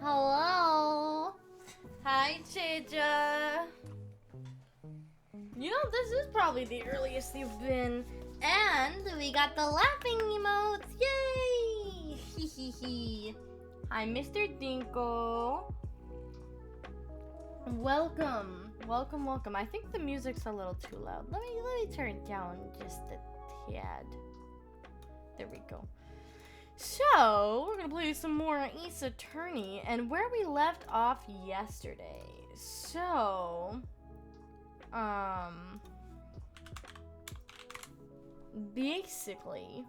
Hello. Hi, Cheja. You know, this is probably the earliest you've been. And we got the laughing emotes. Yay! Hehehe. Hi, Mr. Dinko. Welcome. Welcome. I think the music's a little too loud. Let me turn it down just a tad. There we go. So, we're gonna play some more Ace Attorney, and where we left off yesterday. So, basically,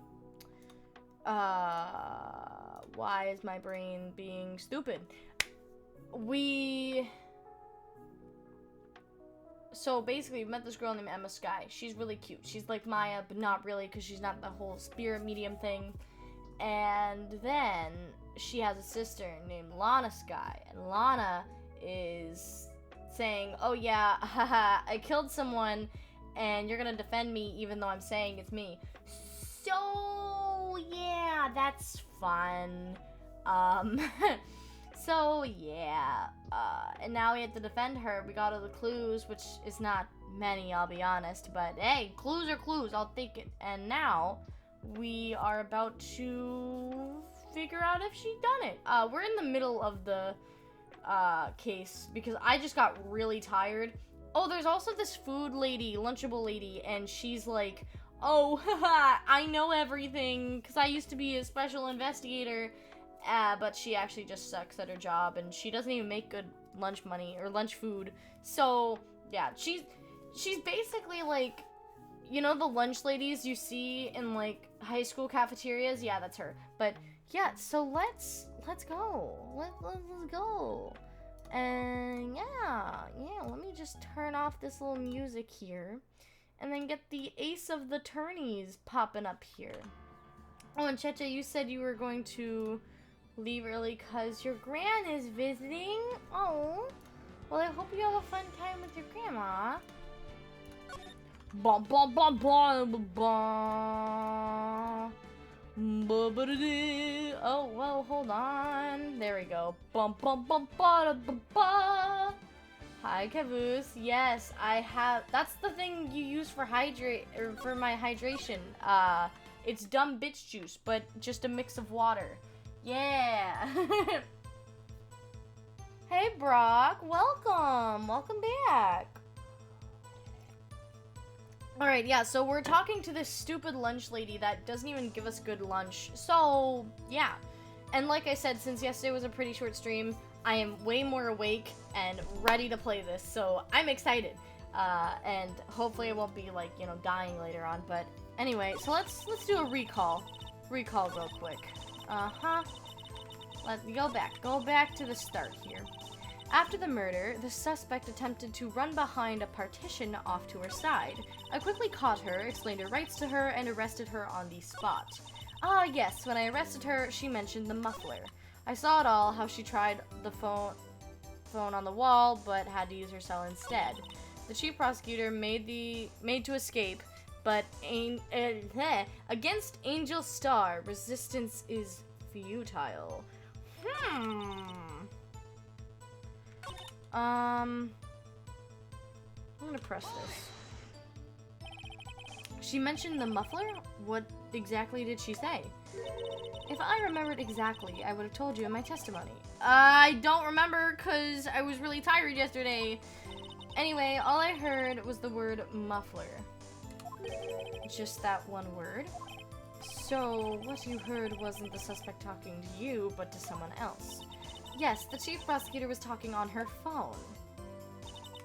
why is my brain being stupid? So basically, we met this girl named Emma Sky. She's really cute. She's like Maya, but not really, because she's not the whole spirit medium thing. And then she has a sister named Lana Sky, and Lana is saying, oh yeah, haha, I killed someone, and you're gonna defend me even though I'm saying it's me. So, yeah, that's fun. So, yeah, and now we have to defend her. We got all the clues, which is not many, I'll be honest, but hey, clues are clues, I'll take it. And now we are about to figure out if she'd done it. We're in the middle of the case because I just got really tired. Oh, there's also this food lady, Lunchable lady, and she's like, oh, haha, I know everything because I used to be a special investigator, but she actually just sucks at her job, and she doesn't even make good lunch money or lunch food. So, yeah, she's basically like, you know the lunch ladies you see in like high school cafeterias? Yeah, that's her. But yeah, so let's go. Let's go. And yeah, let me just turn off this little music here and then get the Ace of the Tourneys popping up here. Oh, and Checha, you said you were going to leave early because your gran is visiting. Oh, well, I hope you have a fun time with your grandma. Bum bum bum bum bum. Oh, well, hold on. There we go. Bum bum bum ba ba ba. Hi, Caboose. Yes, I have. That's the thing you use for for my hydration. It's dumb bitch juice, but just a mix of water. Yeah. Hey, Brock. Welcome back. Alright, yeah, so we're talking to this stupid lunch lady that doesn't even give us good lunch. So, yeah. And like I said, since yesterday was a pretty short stream, I am way more awake and ready to play this, so I'm excited. And hopefully I won't be, like, you know, dying later on. But anyway, so let's do a recall. Recall real quick. Let's go back to the start here. After the murder, the suspect attempted to run behind a partition off to her side. I quickly caught her, explained her rights to her, and arrested her on the spot. Ah, yes, when I arrested her, she mentioned the muffler. I saw it all, how she tried the phone on the wall, but had to use her cell instead. The chief prosecutor made to escape, but against Angel Star, resistance is futile. I'm gonna press this. She mentioned the muffler? What exactly did she say? If I remembered exactly, I would have told you in my testimony. I don't remember because I was really tired yesterday. Anyway, all I heard was the word muffler. Just that one word. So, what you heard wasn't the suspect talking to you, but to someone else. Yes, the chief prosecutor was talking on her phone.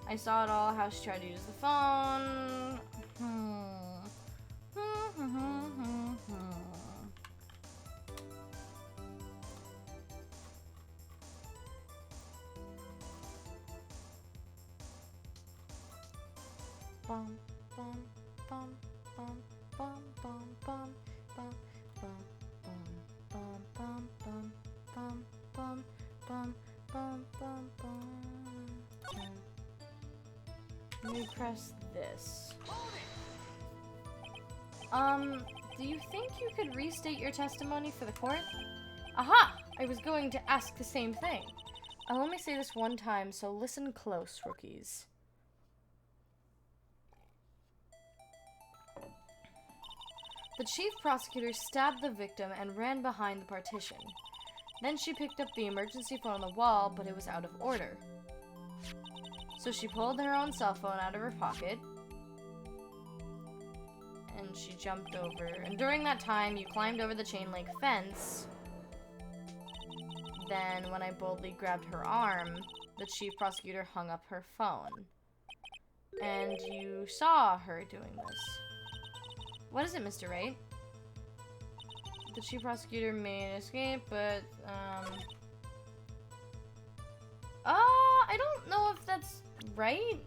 I saw it all, how she tried to use the phone. Bum, bum, bum, bum, bum, bum, bum, bum, bum, bum, bum, bum, bum, bum, bum, bum, bum, bum. Let me press this. Do you think you could restate your testimony for the court? Aha! I was going to ask the same thing. I'll only say this one time, so listen close, rookies. The chief prosecutor stabbed the victim and ran behind the partition. Then she picked up the emergency phone on the wall, but it was out of order. So she pulled her own cell phone out of her pocket, and she jumped over. And during that time, you climbed over the chain link fence. Then, when I boldly grabbed her arm, the chief prosecutor hung up her phone. And you saw her doing this. What is it, Mr. Wright? The chief prosecutor made an escape, but, I don't know if that's right.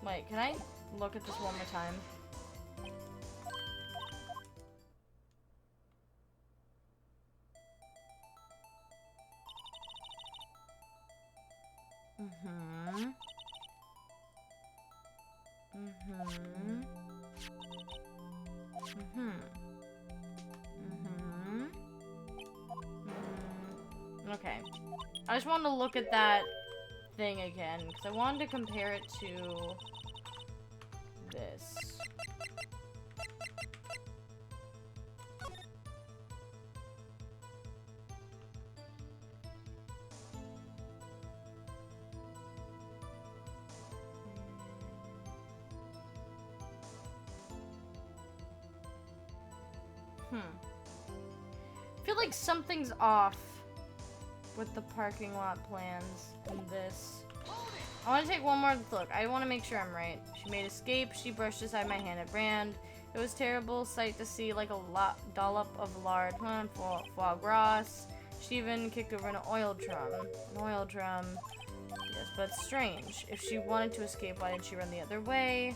Wait, can I look at this one more time? Okay. I just wanted to look at that thing again, because I wanted to compare it to this. I feel like something's off with the parking lot plans in this. I want to take one more look. I want to make sure I'm right. She made escape. She brushed aside my hand at Brand. It was a terrible sight to see, like a dollop of lard, foie gras. She even kicked over an oil drum. An oil drum. Yes, but strange. If she wanted to escape, why didn't she run the other way?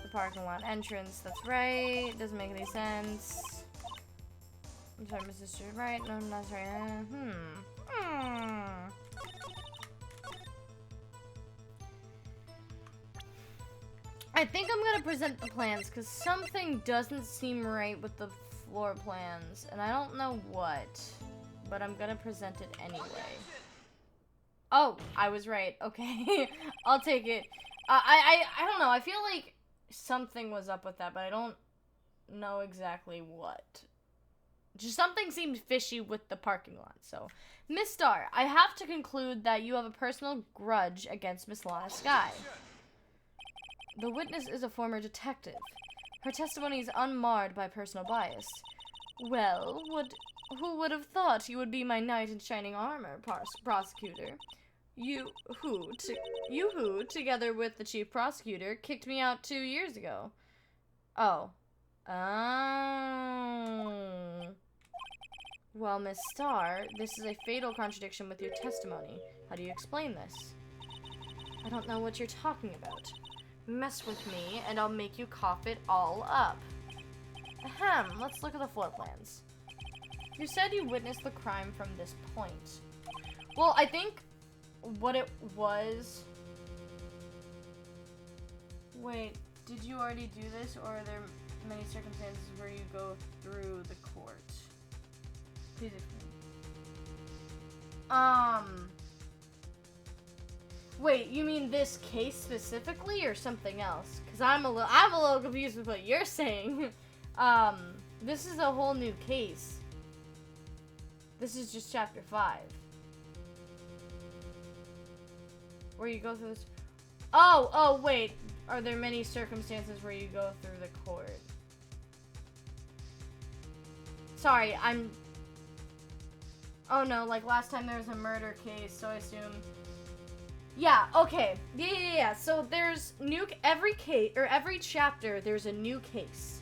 The parking lot entrance. That's right. Doesn't make any sense. I'm sorry, Mrs. Wright. No, I'm not sorry. I think I'm gonna present the plans because something doesn't seem right with the floor plans, and I don't know what, but I'm gonna present it anyway. Oh, I was right. Okay, I'll take it. I don't know. I feel like something was up with that, but I don't know exactly what. Just something seemed fishy with the parking lot. So, Miss Starr, I have to conclude that you have a personal grudge against Miss Lana Skye. The witness is a former detective. Her testimony is unmarred by personal bias. Well, who would have thought you would be my knight in shining armor, prosecutor? You who, together with the chief prosecutor, kicked me out 2 years ago. Oh. Well, Miss Starr, this is a fatal contradiction with your testimony. How do you explain this? I don't know what you're talking about. Mess with me, and I'll make you cough it all up. Ahem, let's look at the floor plans. You said you witnessed the crime from this point. Well, I think what it was... Wait, did you already do this, or are there many circumstances where you go through the court? Please explain. Wait, you mean this case specifically or something else? Because I'm a little confused with what you're saying. This is a whole new case. This is just chapter 5. Where you go through this. Oh, wait. Are there many circumstances where you go through the court? Sorry, oh no, like last time there was a murder case, so I assume. Yeah, okay. Yeah. So there's every case, or every chapter, there's a new case.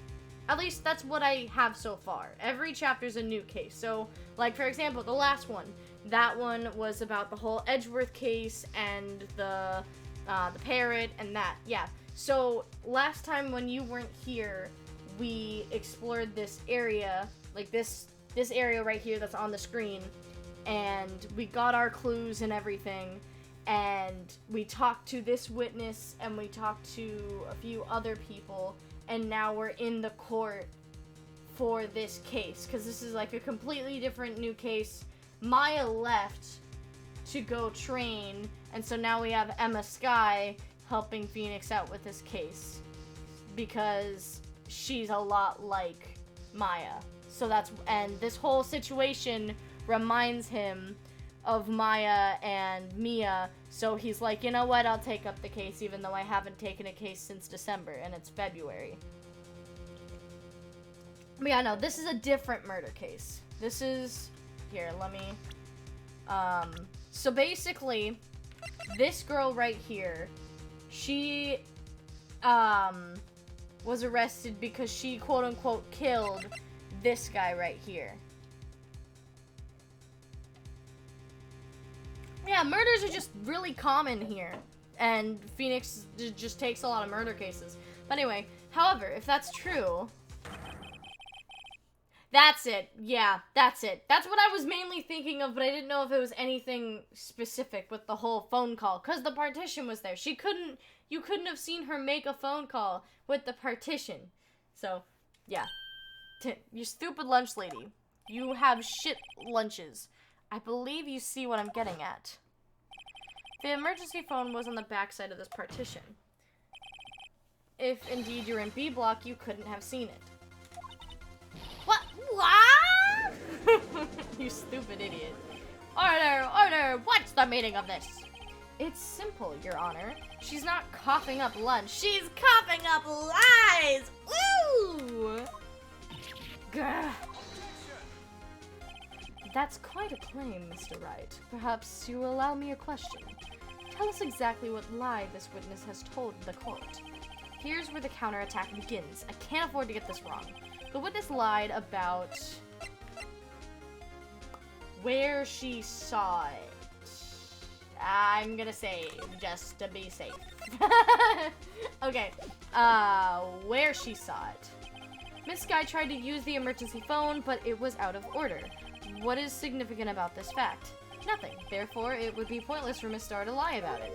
At least that's what I have so far. Every chapter's a new case. So, like, for example, the last one. That one was about the whole Edgeworth case and the parrot and that. Yeah. So, last time when you weren't here, we explored this area, like this area right here that's on the screen, and we got our clues and everything, and we talked to this witness, and we talked to a few other people, and now we're in the court for this case, because this is like a completely different new case. Maya left to go train, and so now we have Emma Skye helping Phoenix out with this case, because she's a lot like Maya. So and this whole situation reminds him of Maya and Mia, so he's like, you know what, I'll take up the case even though I haven't taken a case since December, and it's February. But yeah, no, this is a different murder case. This is, here, let me, so basically, this girl right here, she, was arrested because she, quote-unquote, killed this guy right here. Yeah, murders are just really common here, and Phoenix just takes a lot of murder cases. But anyway, however, if that's true, that's it. Yeah, that's it. That's what I was mainly thinking of, but I didn't know if it was anything specific with the whole phone call, because the partition was there. You couldn't have seen her make a phone call with the partition. So, yeah. You stupid lunch lady. You have shit lunches. I believe you see what I'm getting at. The emergency phone was on the backside of this partition. If indeed you're in B block, you couldn't have seen it. What? You stupid idiot. Order! What's the meaning of this? It's simple, Your Honor. She's not coughing up lunch. She's coughing up lies! Ooh! Grr. That's quite a claim, Mr. Wright. Perhaps you will allow me a question. Tell us exactly what lie this witness has told the court. Here's where the counterattack begins. I can't afford to get this wrong. The witness lied about where she saw it. I'm gonna say, just to be safe. Okay, where she saw it. Miss Skye tried to use the emergency phone, but it was out of order. What is significant about this fact? Nothing. Therefore, it would be pointless for Miss Starr to lie about it.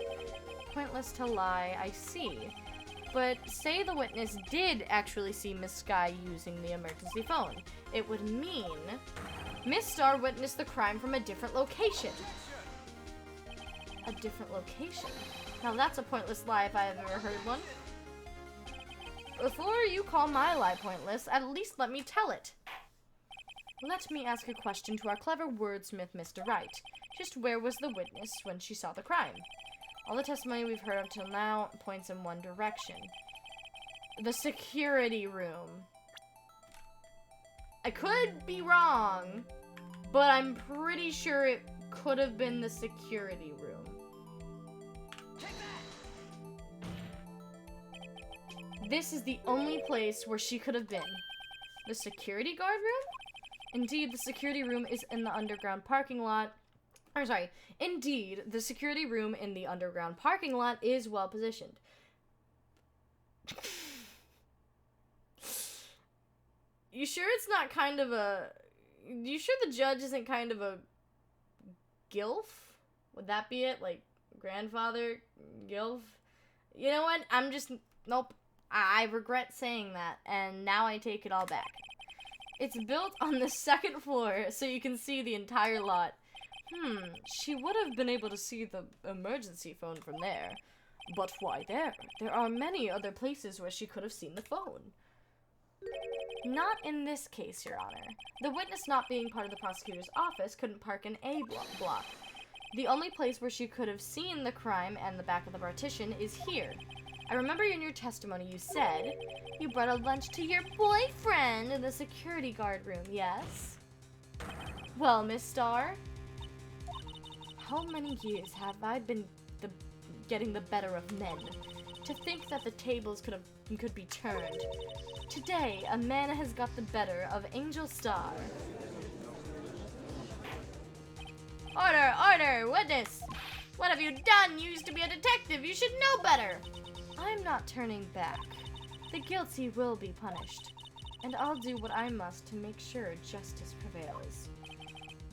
Pointless to lie, I see. But say the witness did actually see Miss Skye using the emergency phone. It would mean Miss Starr witnessed the crime from a different location. A different location? Now that's a pointless lie if I have ever heard one. Before you call my lie pointless, at least let me tell it. Let me ask a question to our clever wordsmith, Mr. Wright. Just where was the witness when she saw the crime? All the testimony we've heard up till now points in one direction. The security room. I could be wrong, but I'm pretty sure it could have been the security room. This is the only place where she could have been. The security guard room? Indeed, the security room is in the underground parking lot. Indeed, the security room in the underground parking lot is well positioned. You sure it's not kind of a... You sure the judge isn't kind of a gilf? Would that be it? Like, grandfather gilf? You know what? Nope. I regret saying that, and now I take it all back. It's built on the second floor, so you can see the entire lot. She would have been able to see the emergency phone from there. But why there? There are many other places where she could have seen the phone. Not in this case, Your Honor. The witness not being part of the prosecutor's office couldn't park in A block. The only place where she could have seen the crime and the back of the partition is here. I remember in your testimony you said you brought a lunch to your boyfriend in the security guard room, yes? Well, Miss Starr, how many years have I been getting the better of men? To think that the tables could be turned. Today, a man has got the better of Angel Starr. Order! Witness! What have you done? You used to be a detective. You should know better. I'm not turning back. The guilty will be punished, and I'll do what I must to make sure justice prevails.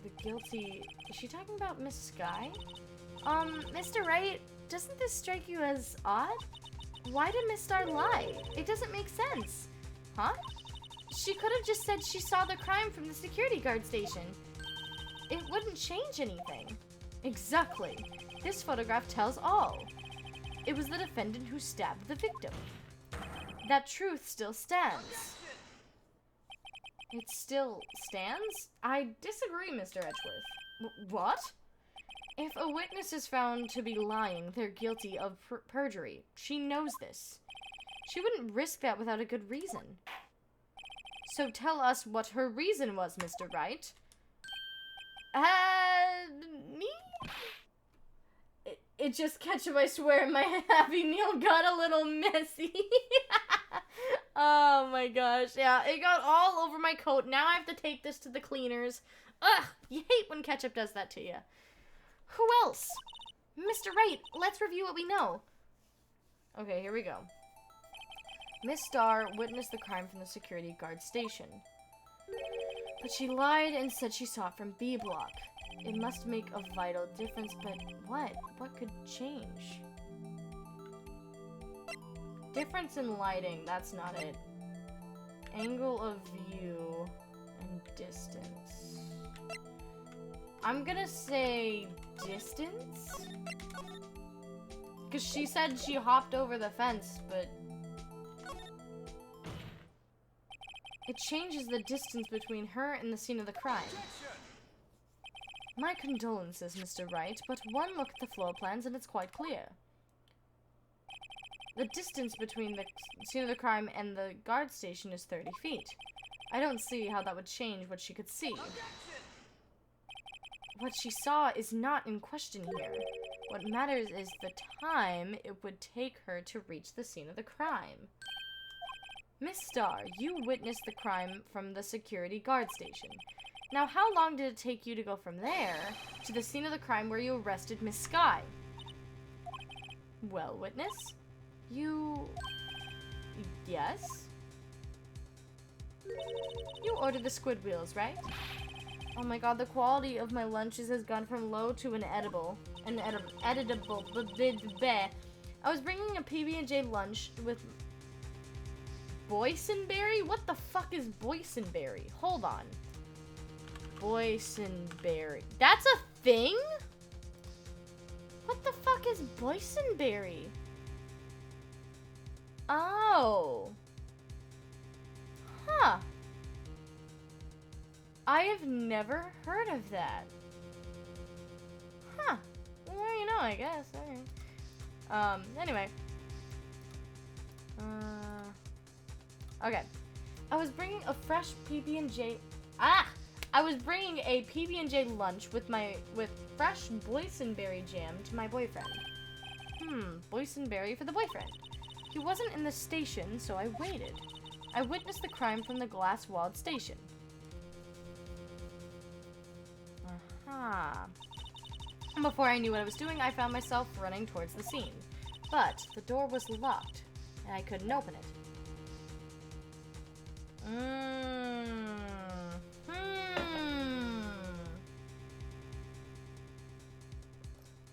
The guilty... Is she talking about Miss Sky? Mr. Wright, doesn't this strike you as odd? Why did Miss Star lie? It doesn't make sense. Huh? She could have just said she saw the crime from the security guard station. It wouldn't change anything. Exactly. This photograph tells all. It was the defendant who stabbed the victim. That truth still stands. It still stands? I disagree, Mr. Edgeworth. What? If a witness is found to be lying, they're guilty of perjury. She knows this. She wouldn't risk that without a good reason. So tell us what her reason was, Mr. Wright. Me? It just ketchup, I swear, my Happy Meal got a little messy. Oh my gosh, yeah, it got all over my coat. Now I have to take this to the cleaners. Ugh, you hate when ketchup does that to you. Who else? Mr. Wright, let's review what we know. Okay, here we go. Miss Starr witnessed the crime from the security guard station. But she lied and said she saw it from B block. It must make a vital difference, but what? What could change? Difference in lighting, that's not it. Angle of view and distance. I'm gonna say distance? Because she said she hopped over the fence, but... It changes the distance between her and the scene of the crime. My condolences, Mr. Wright, but one look at the floor plans and it's quite clear. The distance between the scene of the crime and the guard station is 30 feet. I don't see how that would change what she could see. What she saw is not in question here. What matters is the time it would take her to reach the scene of the crime. Miss Starr, you witnessed the crime from the security guard station. Now, how long did it take you to go from there to the scene of the crime where you arrested Miss Sky? Well, witness? Yes? You ordered the squid wheels, right? Oh my god, the quality of my lunches has gone from low to an editable. Bleh. I was bringing a PB&J lunch with boysenberry? What the fuck is boysenberry? Hold on. Boysenberry. That's a thing? What the fuck is boysenberry? Oh. Huh. I have never heard of that. Huh. Well, you know, I guess. Alright. Anyway. Okay. I was bringing a fresh PB&J... I was bringing a PB&J lunch with fresh boysenberry jam to my boyfriend. Boysenberry for the boyfriend. He wasn't in the station, so I waited. I witnessed the crime from the glass-walled station. Before I knew what I was doing, I found myself running towards the scene. But the door was locked, and I couldn't open it.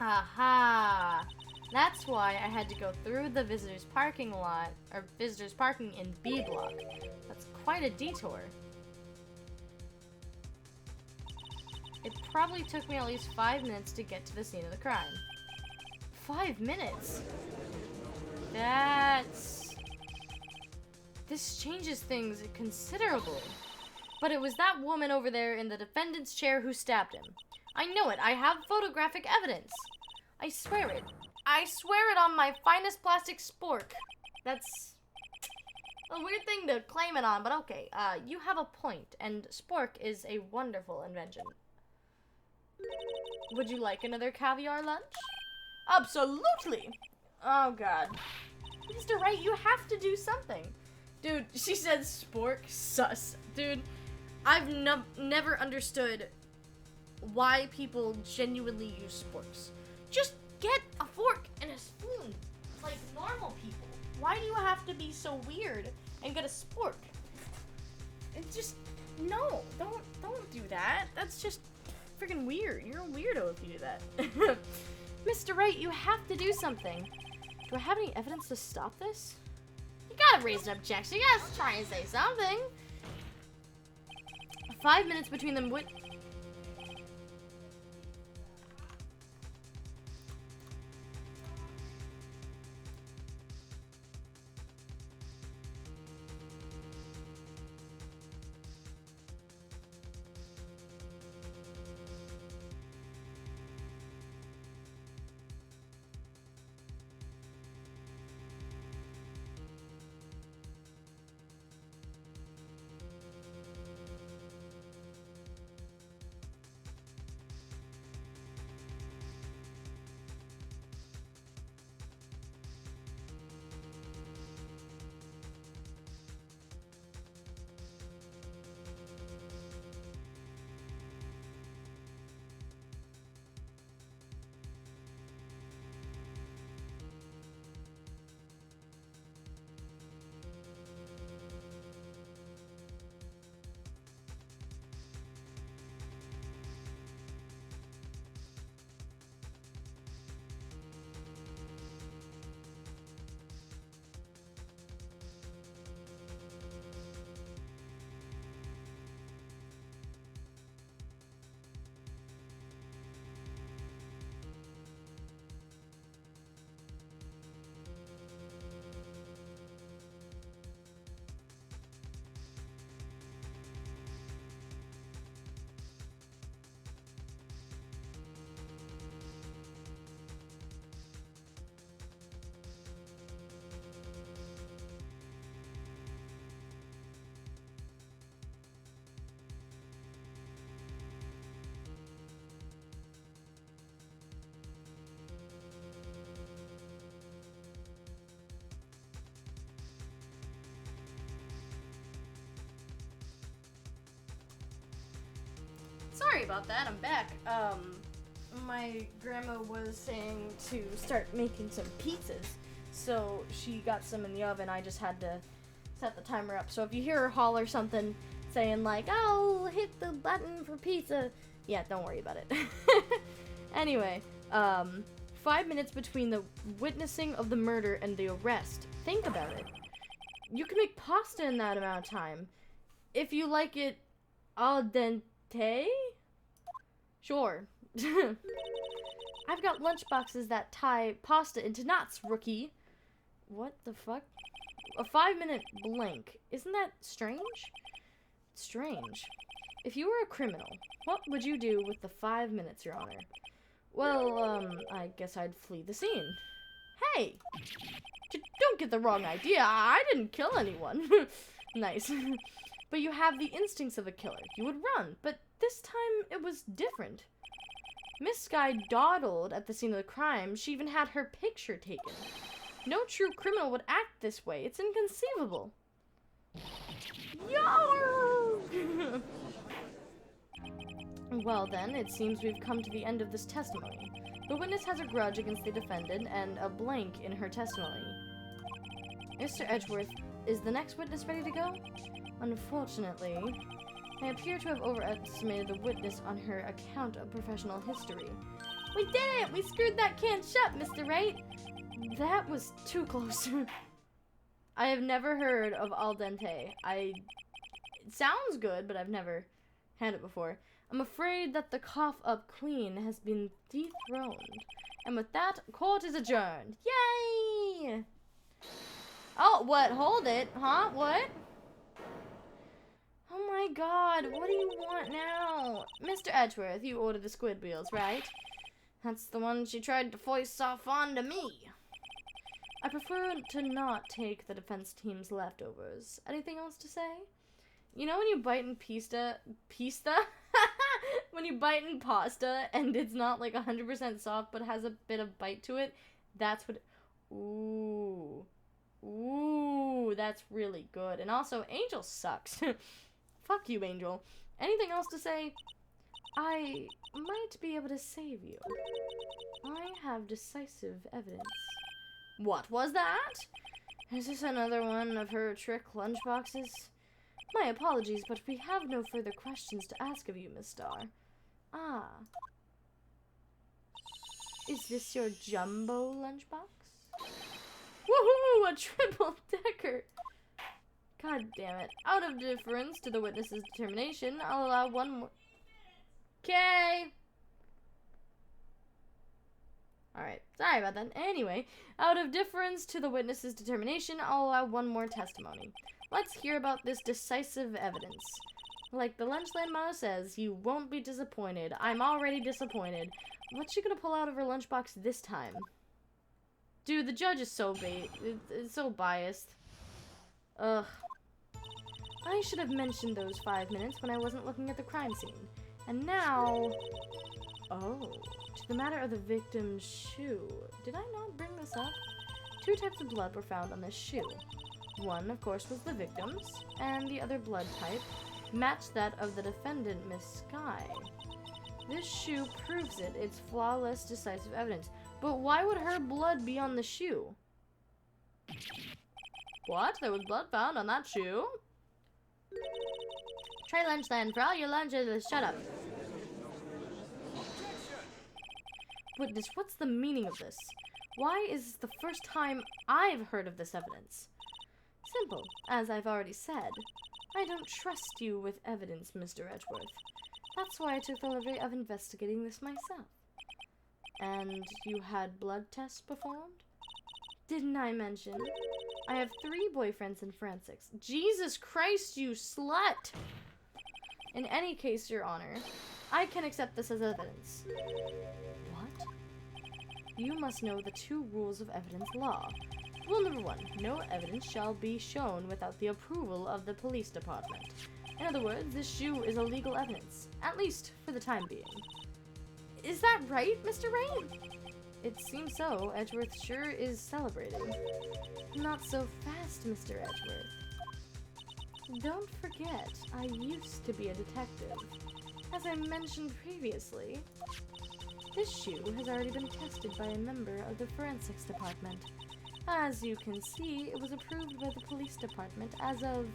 Aha! That's why I had to go through the visitors parking lot, or visitors parking in B block. That's quite a detour. It probably took me at least 5 minutes to get to the scene of the crime. 5 minutes? This changes things considerably. But it was that woman over there in the defendant's chair who stabbed him. I know it. I have photographic evidence. I swear it. I swear it on my finest plastic spork. That's a weird thing to claim it on, but okay. You have a point, and spork is a wonderful invention. Would you like another caviar lunch? Absolutely! Oh, God. Mr. Wright, you have to do something. Dude, she said spork. Sus. Dude, I've never understood why people genuinely use sporks. Just get a fork and a spoon. like normal people. Why do you have to be so weird and get a spork? It's just, no, don't do that. That's just freaking weird. You're a weirdo if you do that. Mr. Wright, you have to do something. Do I have any evidence to stop this? You gotta raise an objection. You gotta try and say something. 5 minutes between them. Sorry about that, I'm back. My grandma was saying to start making some pizzas, so she got some in the oven. I just had to set the timer up. So if you hear her holler something saying like, "Oh, hit the button for pizza," yeah, don't worry about it. Anyway, 5 minutes between the witnessing of the murder and the arrest. Think about it. You can make pasta in that amount of time. If you like it al dente? Sure. I've got lunchboxes that tie pasta into knots, rookie. What the fuck? A 5-minute blank. Isn't that strange? Strange. If you were a criminal, what would you do with the 5 minutes, Your Honor? Well, I guess I'd flee the scene. Hey! Don't get the wrong idea. I didn't kill anyone. Nice. But you have the instincts of a killer. You would run, but this time it was different. Miss Sky dawdled at the scene of the crime. She even had her picture taken. No true criminal would act this way. It's inconceivable. Yo! Well then, it seems we've come to the end of this testimony. The witness has a grudge against the defendant and a blank in her testimony. Mr. Edgeworth, is the next witness ready to go? Unfortunately, I appear to have overestimated the witness on her account of professional history. We did it! We screwed that can shut, Mr. Wright! That was too close. I have never heard of al dente. It sounds good, but I've never had it before. I'm afraid that the cough-up queen has been dethroned. And with that, court is adjourned. Yay! Oh, what? Hold it. Huh? What? Oh my god, what do you want now? Mr. Edgeworth, you ordered the squid wheels, right? That's the one she tried to foist off onto me. I prefer to not take the defense team's leftovers. Anything else to say? You know when you bite in pista? When you bite in pasta and it's not like 100% soft but has a bit of bite to it? That's what... Ooh. Ooh, that's really good. And also, Angel sucks. Fuck you, Angel. Anything else to say? I might be able to save you. I have decisive evidence. What was that? Is this another one of her trick lunchboxes? My apologies, but we have no further questions to ask of you, Miss Starr. Ah. Is this your jumbo lunchbox? Woohoo! A triple-decker! God damn it. Out of deference to the witness's determination, I'll allow one more... Okay! Alright, sorry about that. Anyway, out of deference to the witness's determination, I'll allow one more testimony. Let's hear about this decisive evidence. Like the Lunchland motto says, you won't be disappointed. I'm already disappointed. What's she gonna pull out of her lunchbox this time? Dude, the judge is so it's so biased. Ugh. I should have mentioned those 5 minutes when I wasn't looking at the crime scene. And now... Oh, to the matter of the victim's shoe. Did I not bring this up? 2 types of blood were found on this shoe. One, of course, was the victim's, and the other blood type matched that of the defendant, Miss Skye. This shoe proves it. It's flawless, decisive evidence. But why would her blood be on the shoe? What? There was blood found on that shoe? Try lunch then. For all your lunches, shut up. Witness, what's the meaning of this? Why is this the first time I've heard of this evidence? Simple, as I've already said. I don't trust you with evidence, Mr. Edgeworth. That's why I took the liberty of investigating this myself. And you had blood tests performed? Didn't I mention? I have 3 boyfriends in forensics. Jesus Christ, you slut! In any case, Your Honor, I can accept this as evidence. What? You must know the 2 rules of evidence law. Rule number 1, no evidence shall be shown without the approval of the police department. In other words, this shoe is illegal evidence, at least for the time being. Is that right, Mr. Wright? It seems so. Edgeworth sure is celebrating. Not so fast, Mr. Edgeworth. Don't forget, I used to be a detective. As I mentioned previously, this shoe has already been tested by a member of the forensics department. As you can see, it was approved by the police department as of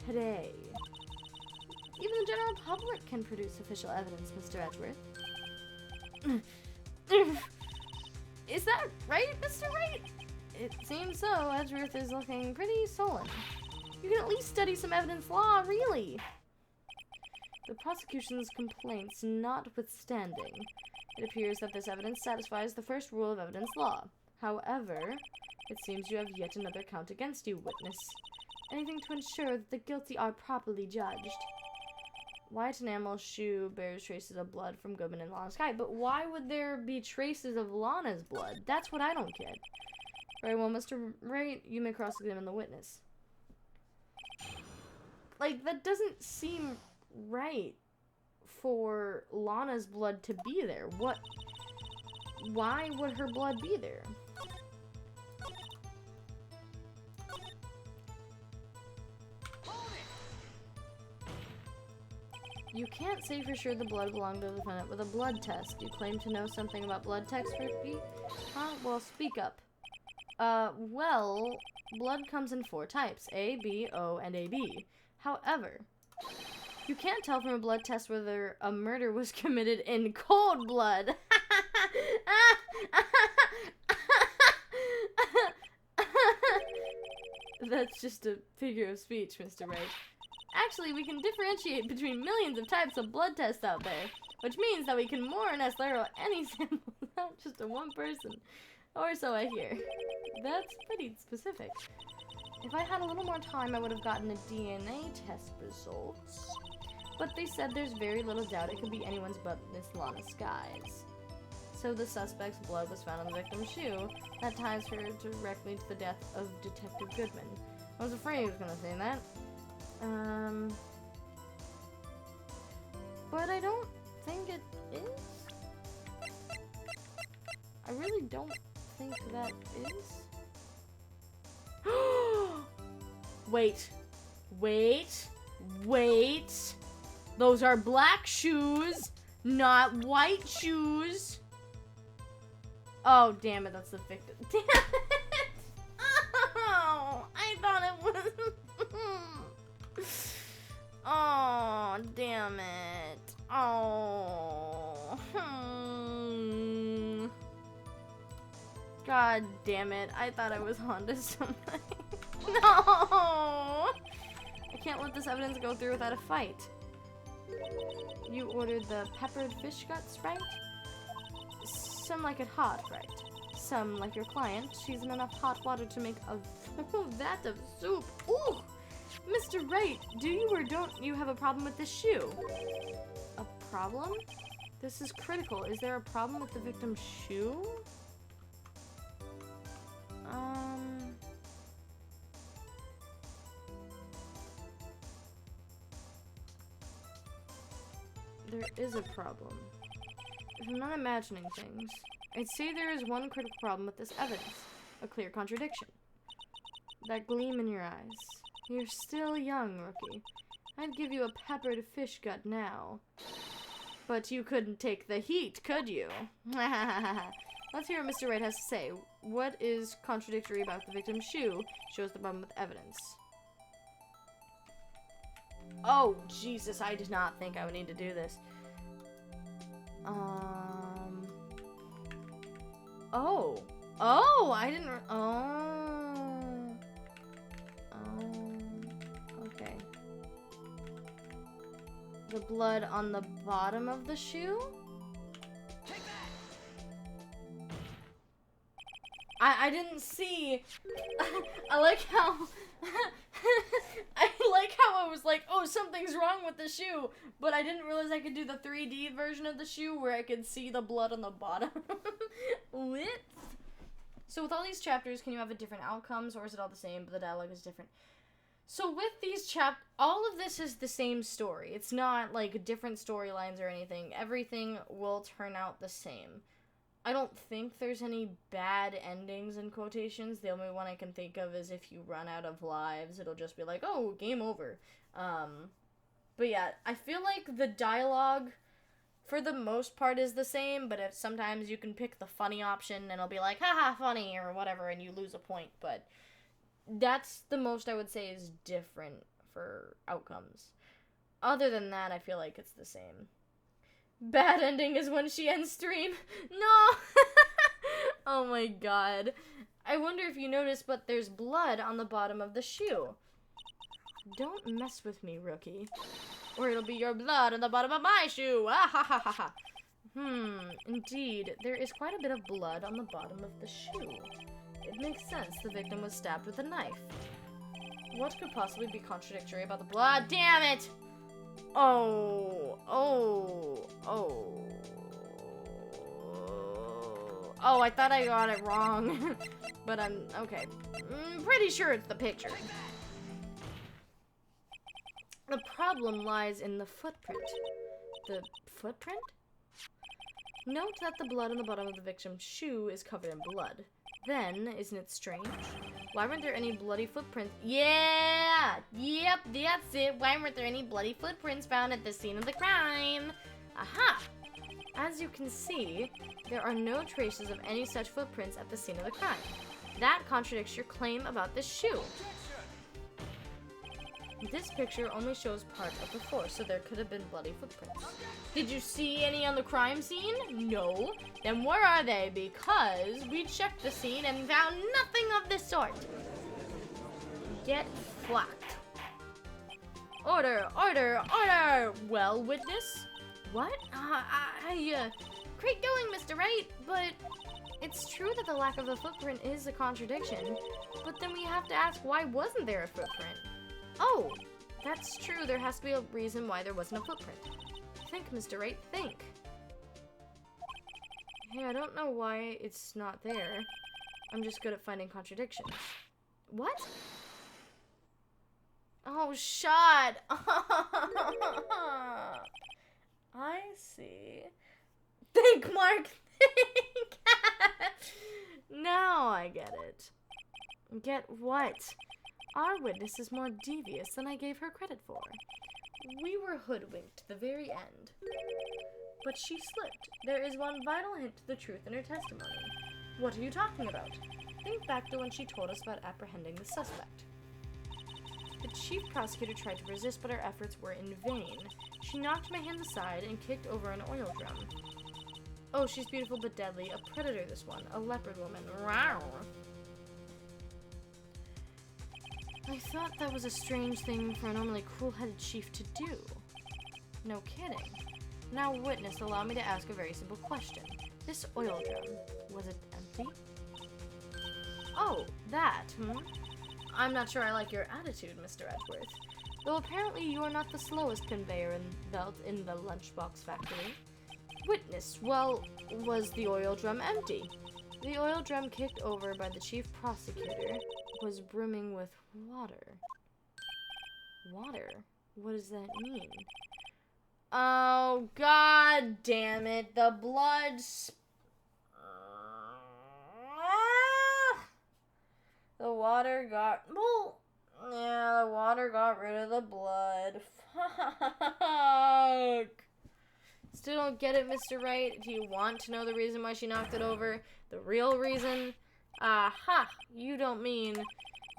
today. Even the general public can produce official evidence, Mr. Edgeworth. Is that right, Mr. Wright? It seems so. Edgeworth is looking pretty sullen. You can at least study some evidence law, really. The prosecution's complaints notwithstanding, it appears that this evidence satisfies the first rule of evidence law. However, it seems you have yet another count against you, witness. Anything to ensure that the guilty are properly judged. White enamel shoe bears traces of blood from Goodman and Lana Skye. But why would there be traces of Lana's blood? That's what I don't get. Very well, Mr. Wright, you may cross-examine the witness. Like, that doesn't seem right for Lana's blood to be there. What? Why would her blood be there? You can't say for sure the blood belonged to the defendant with a blood test. You claim to know something about blood tests, Ricky? Huh? Well, speak up. Well, blood comes in 4 types. A, B, O, and AB. However, you can't tell from a blood test whether a murder was committed in cold blood. That's just a figure of speech, Mr. Wright. Actually, we can differentiate between millions of types of blood tests out there, which means that we can more or less narrow any sample down just to one person. Or so I hear. That's pretty specific. If I had a little more time, I would have gotten a DNA test results. But they said there's very little doubt it could be anyone's but Miss Lana Skye's. So the suspect's blood was found on the victim's shoe. That ties her directly to the death of Detective Goodman. I was afraid he was going to say that. But I don't think it is. I really don't think that is. Wait. Those are black shoes, not white shoes. Oh, damn it, that's the victim. Damn it. Oh, damn it. Oh. God damn it. I thought I was onto something. No! I can't let this evidence go through without a fight. You ordered the peppered fish guts, right? Some like it hot, right? Some, like your client, she's in enough hot water to make a vat of soup. Ooh! Mr. Wright, do you or don't you have a problem with this shoe? A problem? This is critical. Is there a problem with the victim's shoe? There is a problem. If I'm not imagining things, I'd say there is one critical problem with this evidence. A clear contradiction. That gleam in your eyes. You're still young, rookie. I'd give you a peppered fish gut now. But you couldn't take the heat, could you? Let's hear what Mr. Wright has to say. What is contradictory about the victim's shoe shows the problem with evidence. Oh, Jesus, I did not think I would need to do this. Oh, I didn't, okay. The blood on the bottom of the shoe? I didn't see. I like how I was like, oh, something's wrong with the shoe, but I didn't realize I could do the 3D version of the shoe where I could see the blood on the bottom. What? So with all these chapters, can you have different outcomes, or is it all the same, but the dialogue is different? So with these all of this is the same story. It's not like different storylines or anything. Everything will turn out the same. I don't think there's any bad endings in quotations. The only one I can think of is if you run out of lives, it'll just be like, oh, game over. But yeah, I feel like the dialogue, for the most part, is the same, but sometimes you can pick the funny option, and it'll be like, haha, funny, or whatever, and you lose a point, but that's the most I would say is different for outcomes. Other than that, I feel like it's the same. Bad ending is when she ends stream. No! Oh my god. I wonder if you noticed, but there's blood on the bottom of the shoe. Don't mess with me, rookie. Or it'll be your blood on the bottom of my shoe. Ah ha ha ha ha. Indeed. There is quite a bit of blood on the bottom of the shoe. It makes sense. The victim was stabbed with a knife. What could possibly be contradictory about the blood? Damn it! Oh, I thought I got it wrong. But I'm, okay. I'm pretty sure it's the picture. The problem lies in the footprint. The footprint? Note that the blood on the bottom of the victim's shoe is covered in blood. Then, isn't it strange? Why weren't there any bloody footprints? Yeah! Yep, that's it. Why weren't there any bloody footprints found at the scene of the crime? Aha! As you can see, there are no traces of any such footprints at the scene of the crime. That contradicts your claim about this shoe. This picture only shows part of the force, so there could have been bloody footprints. Did you see any on the crime scene? No. Then where are they? Because we checked the scene and found nothing of the sort. Get fucked. Order, order, order! Well, witness? What? Great going, Mr. Wright, but it's true that the lack of a footprint is a contradiction, but then we have to ask, why wasn't there a footprint? Oh, that's true. There has to be a reason why there wasn't a footprint. Think, Mr. Wright, think. Hey, I don't know why it's not there. I'm just good at finding contradictions. What? Oh, shut. I see. Think, Mark, think. Now I get it. Get what? Our witness is more devious than I gave her credit for. We were hoodwinked to the very end. But she slipped. There is one vital hint to the truth in her testimony. What are you talking about? Think back to when she told us about apprehending the suspect. The chief prosecutor tried to resist, but her efforts were in vain. She knocked my hands aside and kicked over an oil drum. Oh, she's beautiful but deadly. A predator, this one. A leopard woman. Rawr. I thought that was a strange thing for a normally cool-headed chief to do. No kidding. Now, witness, allow me to ask a very simple question. This oil drum, was it empty? Oh, that, I'm not sure I like your attitude, Mr. Edgeworth. Though apparently you are not the slowest conveyor belt in the lunchbox factory. Witness, well, was the oil drum empty? The oil drum kicked over by the chief prosecutor was brimming with water. Water? What does that mean? Oh, god damn it. The blood... The water got... Well, yeah, the water got rid of the blood. Fuck. Still don't get it, Mr. Wright. Do you want to know the reason why she knocked it over? The real reason? Aha! You don't mean...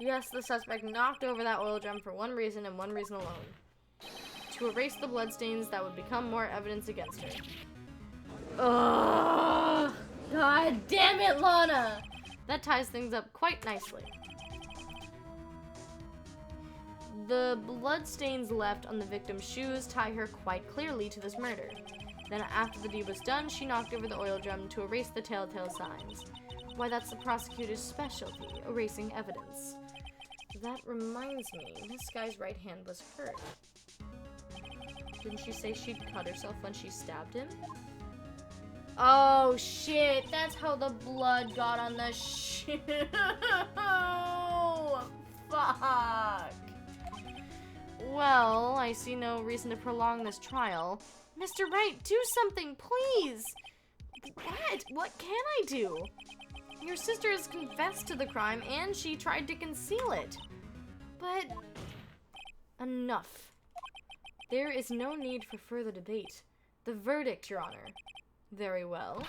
Yes, the suspect knocked over that oil drum for one reason and one reason alone. To erase the bloodstains that would become more evidence against her. Ugh! God damn it, Lana! That ties things up quite nicely. The bloodstains left on the victim's shoes tie her quite clearly to this murder. Then after the deed was done, she knocked over the oil drum to erase the telltale signs. Why, that's the prosecutor's specialty, erasing evidence. That reminds me, this guy's right hand was hurt. Didn't she say she'd cut herself when she stabbed him? Oh shit, that's how the blood got on the shoe. Fuck. Well, I see no reason to prolong this trial. Mr. Wright, do something, please! What? What can I do? Your sister has confessed to the crime and she tried to conceal it. But... enough. There is no need for further debate. The verdict, Your Honor. Very well.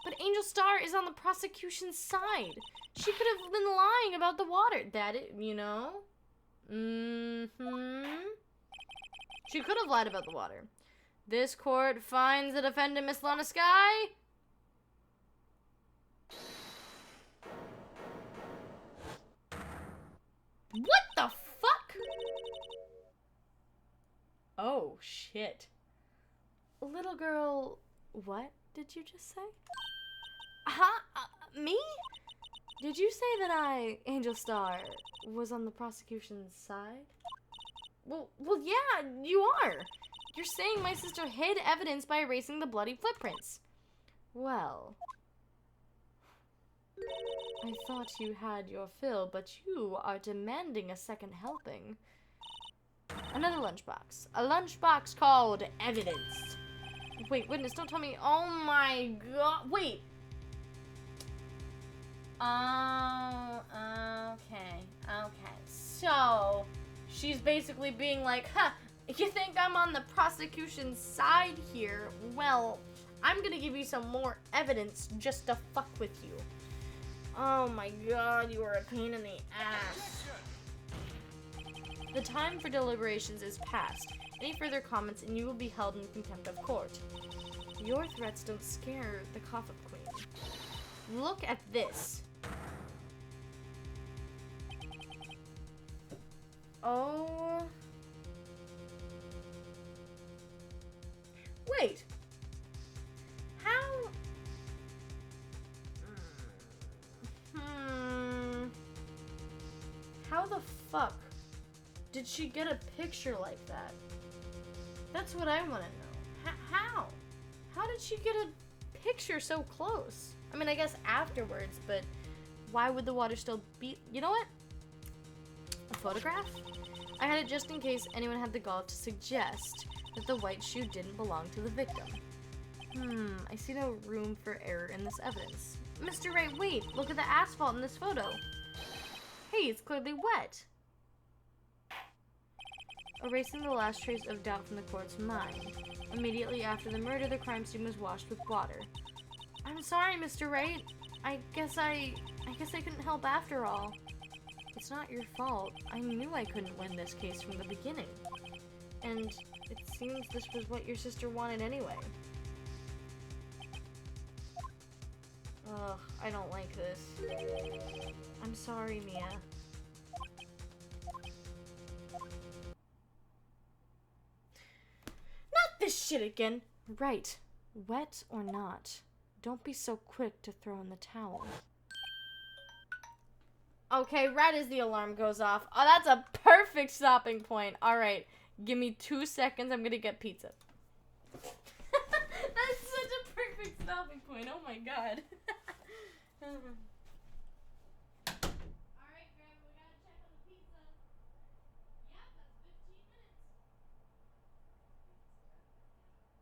But Angel Star is on the prosecution's side. She could have been lying about the water. That, you know? She could have lied about the water. This court finds the defendant, Miss Lana Sky. What the fuck? Oh, shit. Little girl, what did you just say? Huh? Me? Did you say that I, Angel Star, was on the prosecution's side? Well, yeah, you are. You're saying my sister hid evidence by erasing the bloody footprints. Well, I thought you had your fill, but you are demanding a second helping. Another lunchbox. A lunchbox called evidence. Wait, witness, don't tell me. Oh my god. Wait. Oh, okay. So, she's basically being like, huh, you think I'm on the prosecution's side here? Well, I'm gonna give you some more evidence just to fuck with you. Oh my god, you are a pain in the ass. The time for deliberations is past. Any further comments and you will be held in contempt of court. Your threats don't scare the coffin queen. Look at this. Oh. Wait. How? How the fuck did she get a picture like that? That's what I want to know. How? How did she get a picture so close? I mean, I guess afterwards, but why would the water still be? You know what? A photograph? I had it just in case anyone had the gall to suggest that the white shoe didn't belong to the victim. I see no room for error in this evidence. Mr. Wright, wait! Look at the asphalt in this photo! Hey, it's clearly wet! Erasing the last trace of doubt from the court's mind. Immediately after the murder, the crime scene was washed with water. I'm sorry, Mr. Wright. I guess I couldn't help after all. It's not your fault. I knew I couldn't win this case from the beginning. And it seems this was what your sister wanted anyway. Ugh, I don't like this. I'm sorry, Mia. Not this shit again! Right. Wet or not, don't be so quick to throw in the towel. Okay, right as the alarm goes off. Oh, that's a perfect stopping point. Alright, give me 2 seconds. I'm gonna get pizza. That's such a perfect stopping point. Oh my god. Alright, Grandma, we gotta check on the pizza. Yep, that's 15 minutes. Hey, you said 15 minutes.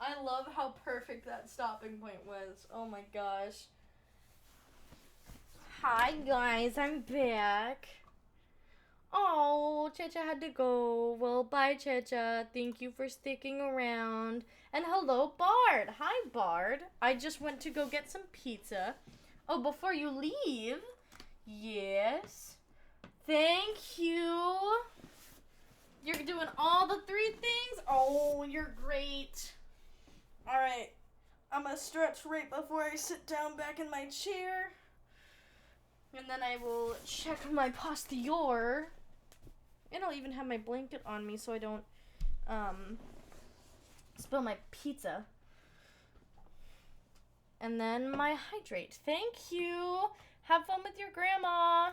I love how perfect that stopping point was. Oh my gosh. Hi guys, I'm back. Oh, Checha had to go. Well, bye Checha. Thank you for sticking around. And hello, Bard. Hi, Bard. I just went to go get some pizza. Oh, before you leave. Yes. Thank you. You're doing all the 3 things? Oh, you're great. Alright, I'm gonna stretch right before I sit down back in my chair. And then I will check my posterior. And I'll even have my blanket on me so I don't spill my pizza. And then my hydrate. Thank you. Have fun with your grandma.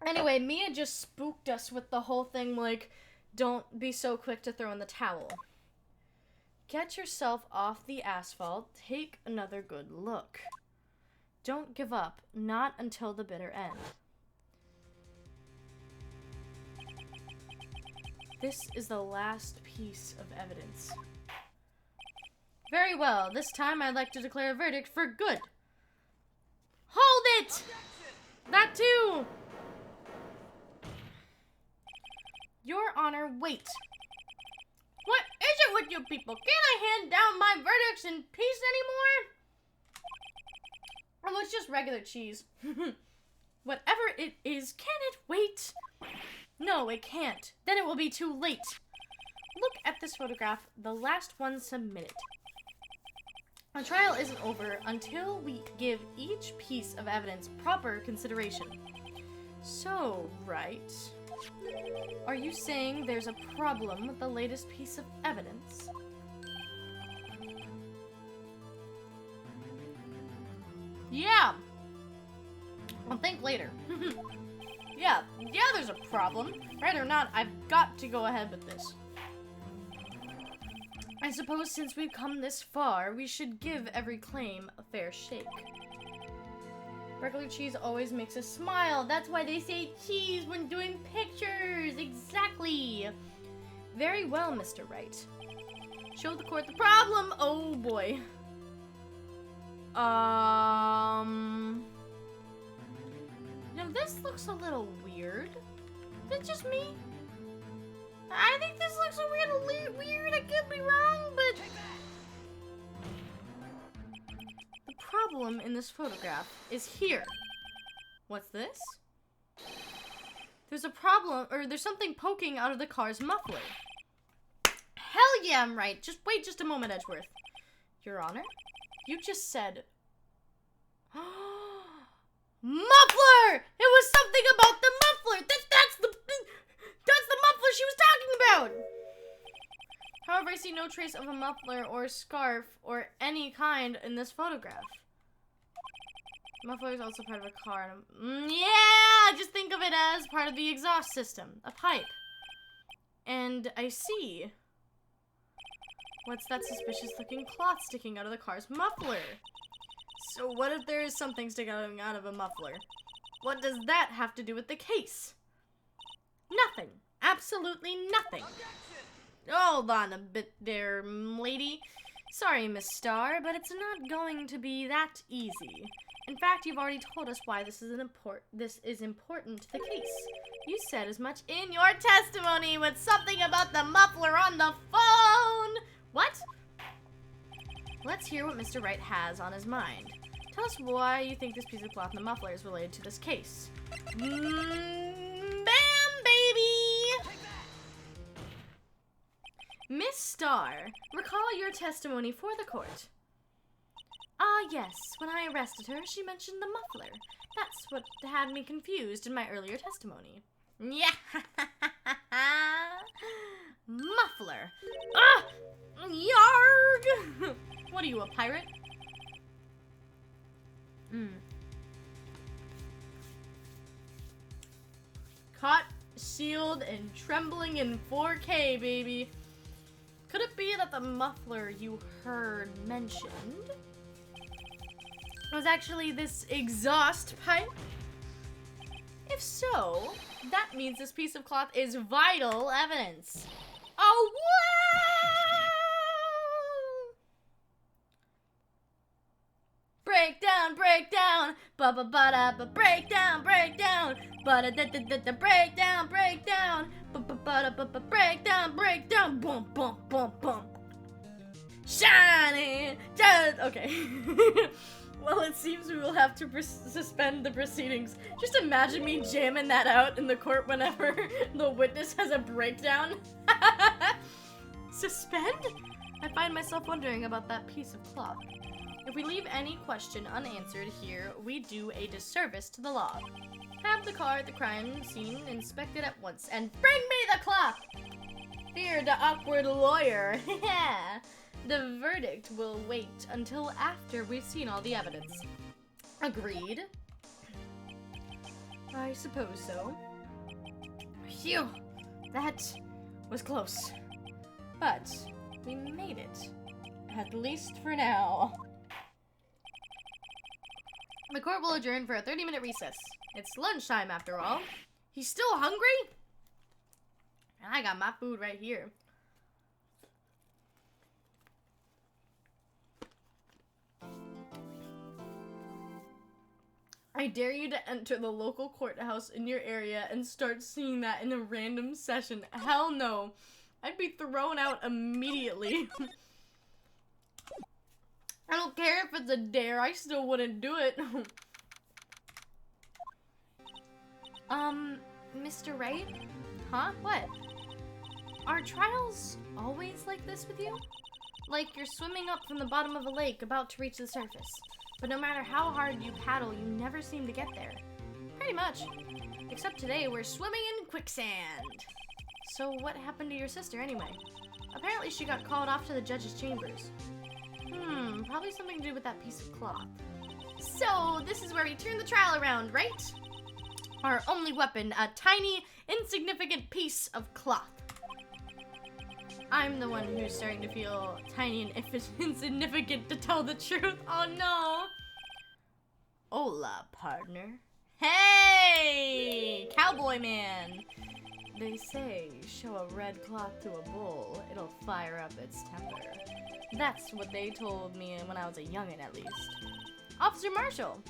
Anyway, Mia just spooked us with the whole thing like, don't be so quick to throw in the towel. Get yourself off the asphalt. Take another good look. Don't give up. Not until the bitter end. This is the last piece of evidence. Very well. This time I'd like to declare a verdict for good. Hold it! That too! Your Honor, wait. What is it with you people? Can't I hand down my verdicts in peace anymore? Oh, it's just regular cheese. Whatever it is, can it wait? No, it can't. Then it will be too late. Look at this photograph, the last one submitted. The trial isn't over until we give each piece of evidence proper consideration. So, Wright, are you saying there's a problem with the latest piece of evidence? Yeah. I'll think later. Yeah, there's a problem. Right or not, I've got to go ahead with this. I suppose since we've come this far, we should give every claim a fair shake. Regular cheese always makes us smile. That's why they say cheese when doing pictures. Exactly. Very well, Mr. Wright. Show the court the problem. Oh, boy. Now this looks a little weird. Is it just me? I think this looks a little weird. I could be wrong, but the problem in this photograph is here. What's this? There's a problem, or there's something poking out of the car's muffler. Hell yeah, I'm right. Just wait just a moment, Edgeworth. Your Honor, you just said muffler! It was something about the muffler! That's the muffler she was talking about! However, I see no trace of a muffler or scarf or any kind in this photograph. The muffler is also part of a car. Yeah! Just think of it as part of the exhaust system. A pipe. And I see. What's that suspicious looking cloth sticking out of the car's muffler? So what if there is something sticking out of a muffler? What does that have to do with the case? Nothing. Absolutely nothing. Hold on a bit there, lady. Sorry, Miss Starr, but it's not going to be that easy. In fact, you've already told us why this is important to the case. You said as much in your testimony with something about the muffler on the phone. What? Let's hear what Mr. Wright has on his mind. Tell us why you think this piece of cloth in the muffler is related to this case. Bam, baby! Miss Starr, recall your testimony for the court. Ah, yes. When I arrested her, she mentioned the muffler. That's what had me confused in my earlier testimony. Yeah! Muffler! Ah! Yarg! What are you, a pirate? Caught, sealed, and trembling in 4K, baby. Could it be that the muffler you heard mentioned was actually this exhaust pipe? If so, that means this piece of cloth is vital evidence. Oh, wow! Breakdown, breakdown, ba-ba-ba-da-ba, breakdown, breakdown, ba-da-da-da-da-da, breakdown, breakdown, ba-ba-ba-da-ba-ba, breakdown, breakdown, boom, boom, boom, boom. Shining, okay. Well, it seems we will have to suspend the proceedings. Just imagine me jamming that out in the court whenever the witness has a breakdown. Suspend? I find myself wondering about that piece of cloth. If we leave any question unanswered here, we do a disservice to the law. Have the car at the crime scene inspected at once, and bring me the cloth! Fear the awkward lawyer. The verdict will wait until after we've seen all the evidence. Agreed? I suppose so. Phew! That was close. But we made it. At least for now. The court will adjourn for a 30-minute recess. It's lunchtime after all. He's still hungry? I got my food right here. I dare you to enter the local courthouse in your area and start seeing that in a random session. Hell no. I'd be thrown out immediately. I don't care if it's a dare, I still wouldn't do it. Mr. Wright? Huh? What? Are trials always like this with you? Like you're swimming up from the bottom of a lake about to reach the surface, but no matter how hard you paddle, you never seem to get there. Pretty much. Except today, we're swimming in quicksand. So what happened to your sister anyway? Apparently she got called off to the judge's chambers. Probably something to do with that piece of cloth. So this is where we turn the trial around, right? Our only weapon, a tiny, insignificant piece of cloth. I'm the one who's starting to feel tiny and insignificant, to tell the truth. Oh no! Hola, partner. Hey! Cowboy man! They say, show a red cloth to a bull, it'll fire up its temper. That's what they told me when I was a youngin', at least. Officer Marshall!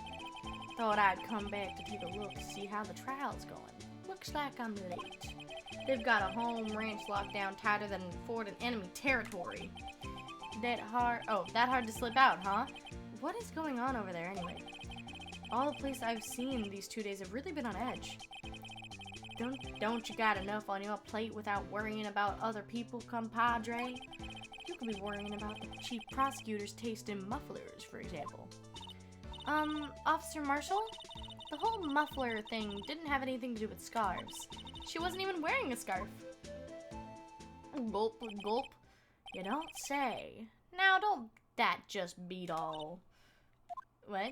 Thought I'd come back to take a look to see how the trial's going. Looks like I'm late. They've got a home ranch locked down tighter than fort in enemy territory. That hard to slip out, huh? What is going on over there anyway? All the places I've seen these 2 days have really been on edge. Don't you got enough on your plate without worrying about other people, compadre? You could be worrying about the chief prosecutor's taste in mufflers, for example. Officer Marshall? The whole muffler thing didn't have anything to do with scarves. She wasn't even wearing a scarf. Gulp, gulp. You don't say. Now, don't that just beat all? What?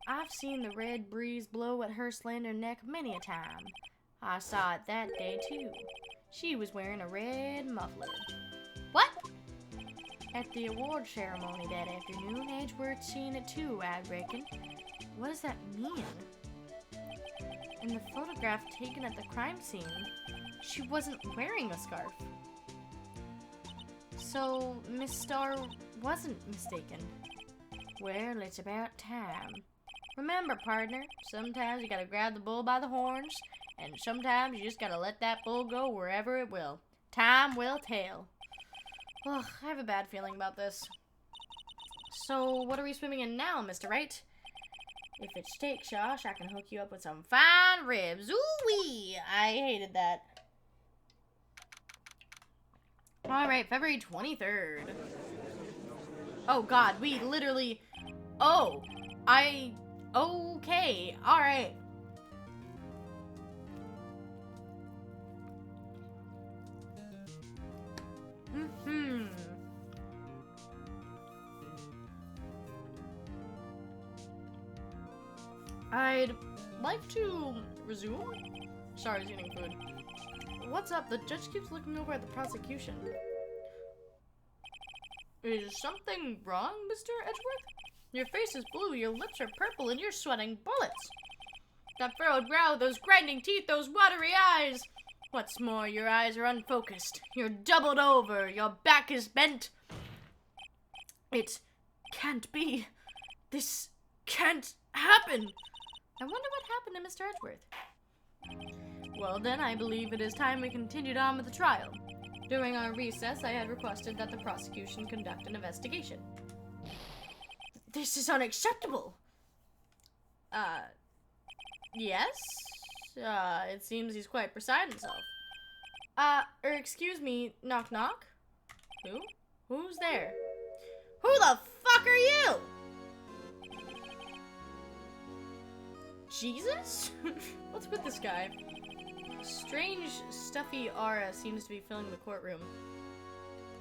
I've seen the red breeze blow at her slender neck many a time. I saw it that day, too. She was wearing a red muffler. What? At the award ceremony that afternoon, Edgeworth seen it too, I reckon. What does that mean? In the photograph taken at the crime scene, she wasn't wearing a scarf. So, Miss Starr wasn't mistaken. Well, it's about time. Remember, partner, sometimes you gotta grab the bull by the horns, and sometimes you just gotta let that bull go wherever it will. Time will tell. Ugh, I have a bad feeling about this. So, what are we swimming in now, Mr. Wright? If it's steak sauce, I can hook you up with some fine ribs. Ooh-wee! I hated that. Alright, February 23rd. Oh god, we literally... Oh! Okay, alright. I'd like to resume? Sorry, I was eating food. What's up? The judge keeps looking over at the prosecution. Is something wrong, Mr. Edgeworth? Your face is blue, your lips are purple, and you're sweating bullets. That furrowed brow, those grinding teeth, those watery eyes. What's more, your eyes are unfocused. You're doubled over, your back is bent. It can't be. This can't happen. I wonder what happened to Mr. Edgeworth. Well then, I believe it is time we continued on with the trial. During our recess, I had requested that the prosecution conduct an investigation. This is unacceptable! Yes? It seems he's quite beside himself. Excuse me, knock knock? Who? Who's there? Who the fuck are you? Jesus? What's with this guy? Strange, stuffy aura seems to be filling the courtroom.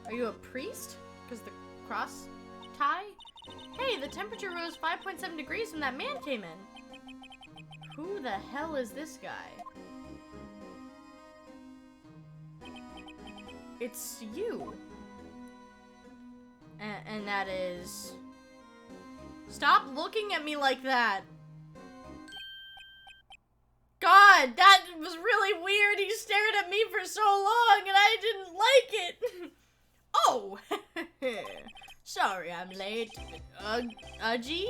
Are you a priest? Because the cross tie? Hey, the temperature rose 5.7 degrees when that man came in. Who the hell is this guy? It's you. And that is... Stop looking at me like that! God, that was really weird. He stared at me for so long and I didn't like it. Oh, sorry I'm late. Udgy?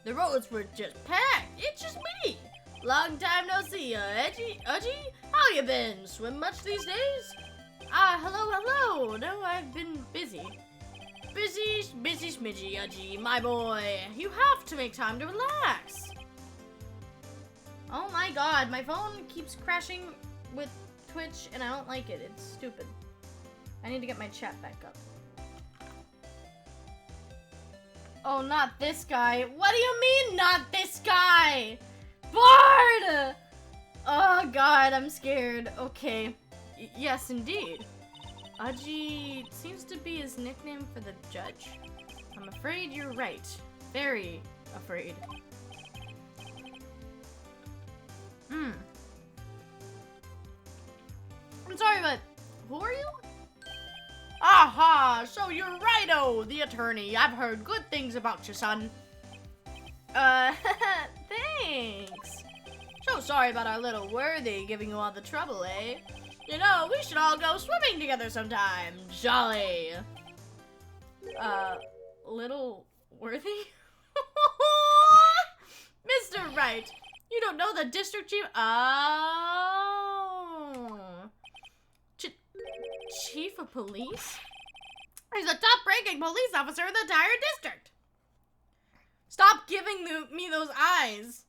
The roads were just packed. It's just me. Long time no see, Udgy? How you been? Swim much these days? Hello. No, I've been busy. Busy smidgy, Udgy, my boy. You have to make time to relax. Oh my god, my phone keeps crashing with Twitch and I don't like it. It's stupid. I need to get my chat back up. Oh, not this guy. What do you mean, not this guy? Bard! Oh god, I'm scared. Okay. Yes, indeed. Aji seems to be his nickname for the judge. I'm afraid you're right. Very afraid. I'm sorry, but who are you? Aha! So you're Righto, the attorney. I've heard good things about you, son. Thanks. So sorry about our little worthy giving you all the trouble, eh? You know, we should all go swimming together sometime. Jolly. Little worthy? Mr. Wright, you don't know the district chief? Oh. Chief of police? He's the top-ranking police officer in the entire district. Stop giving me those eyes.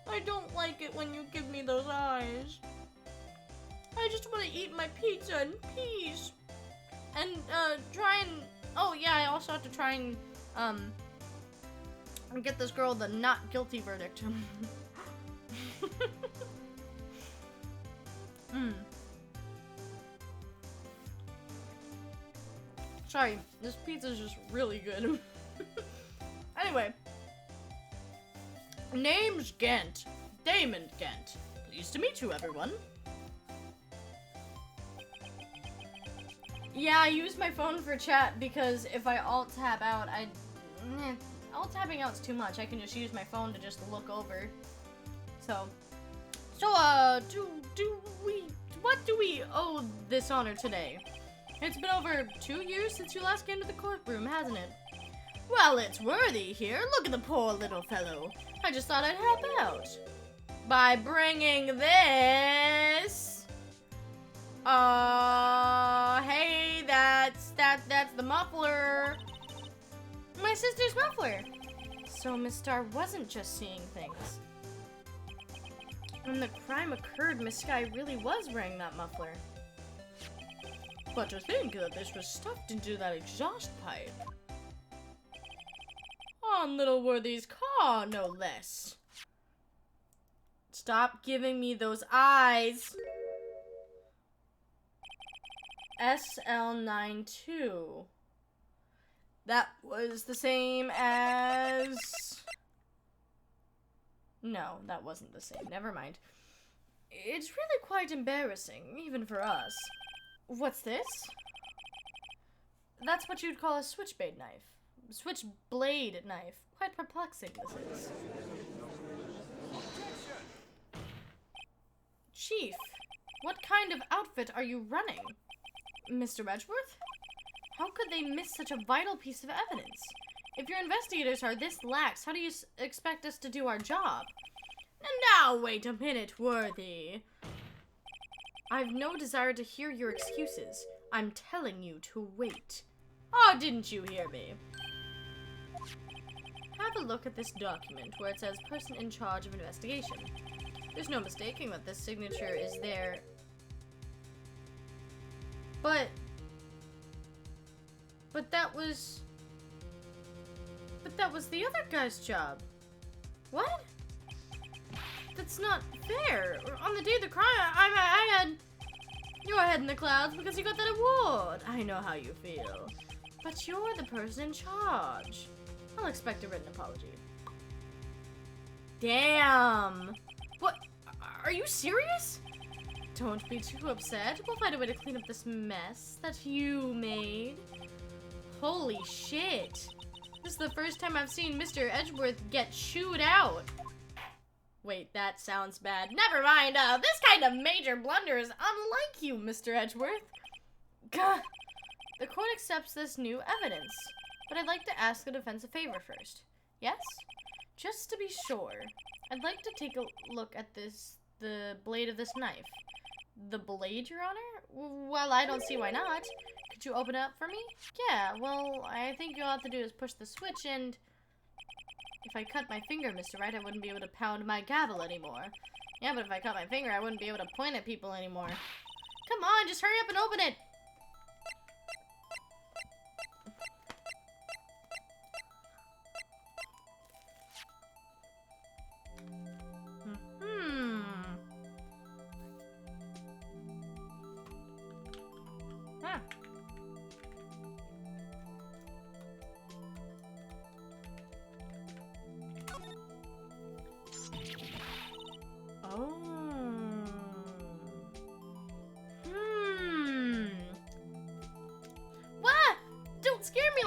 I don't like it when you give me those eyes. I just want to eat my pizza in peace. And, try and... Oh, yeah, I also have to try and, get this girl the not guilty verdict. Sorry, this pizza's just really good. Anyway. Name's Gent. Damon Gent. Pleased to meet you, everyone. Yeah, I use my phone for chat because if I alt-tab out, alt-tabbing out's too much. I can just use my phone to just look over. So, what do we owe this honor today? It's been over 2 years since you last came to the courtroom, hasn't it? Well, it's worthy here. Look at the poor little fellow. I just thought I'd help out. By bringing this... hey, that's the muffler. My sister's muffler. So Miss Star wasn't just seeing things. When the crime occurred, Miss Sky really was wearing that muffler. But to think that this was stuffed into that exhaust pipe. On little Worthy's car, no less. Stop giving me those eyes. SL92. That was the same as... No, that wasn't the same. Never mind. It's really quite embarrassing, even for us. What's this? That's what you'd call a switchblade knife. Switchblade knife. Quite perplexing, this is. Chief, what kind of outfit are you running? Mr. Edgeworth? How could they miss such a vital piece of evidence? If your investigators are this lax, how do you expect us to do our job? And now, wait a minute, Worthy. I've no desire to hear your excuses. I'm telling you to wait. Oh, didn't you hear me? Have a look at this document where it says person in charge of investigation. There's no mistaking that this signature is there. But that was the other guy's job. What? That's not fair. On the day of the crime, I had your head in the clouds because you got that award. I know how you feel. But you're the person in charge. I'll expect a written apology. Damn. What? Are you serious? Don't be too upset. We'll find a way to clean up this mess that you made. Holy shit. This is the first time I've seen Mr. Edgeworth get chewed out. Wait, that sounds bad. Never mind. This kind of major blunder is unlike you, Mr. Edgeworth. Gah. The court accepts this new evidence, but I'd like to ask the defense a favor first. Yes? Just to be sure, I'd like to take a look at the blade of this knife. The blade, Your Honor? Well, I don't see why not. Could you open it up for me? Yeah, well, I think all you have to do is push the switch and... If I cut my finger, Mr. Wright, I wouldn't be able to pound my gavel anymore. Yeah, but if I cut my finger, I wouldn't be able to point at people anymore. Come on, just hurry up and open it!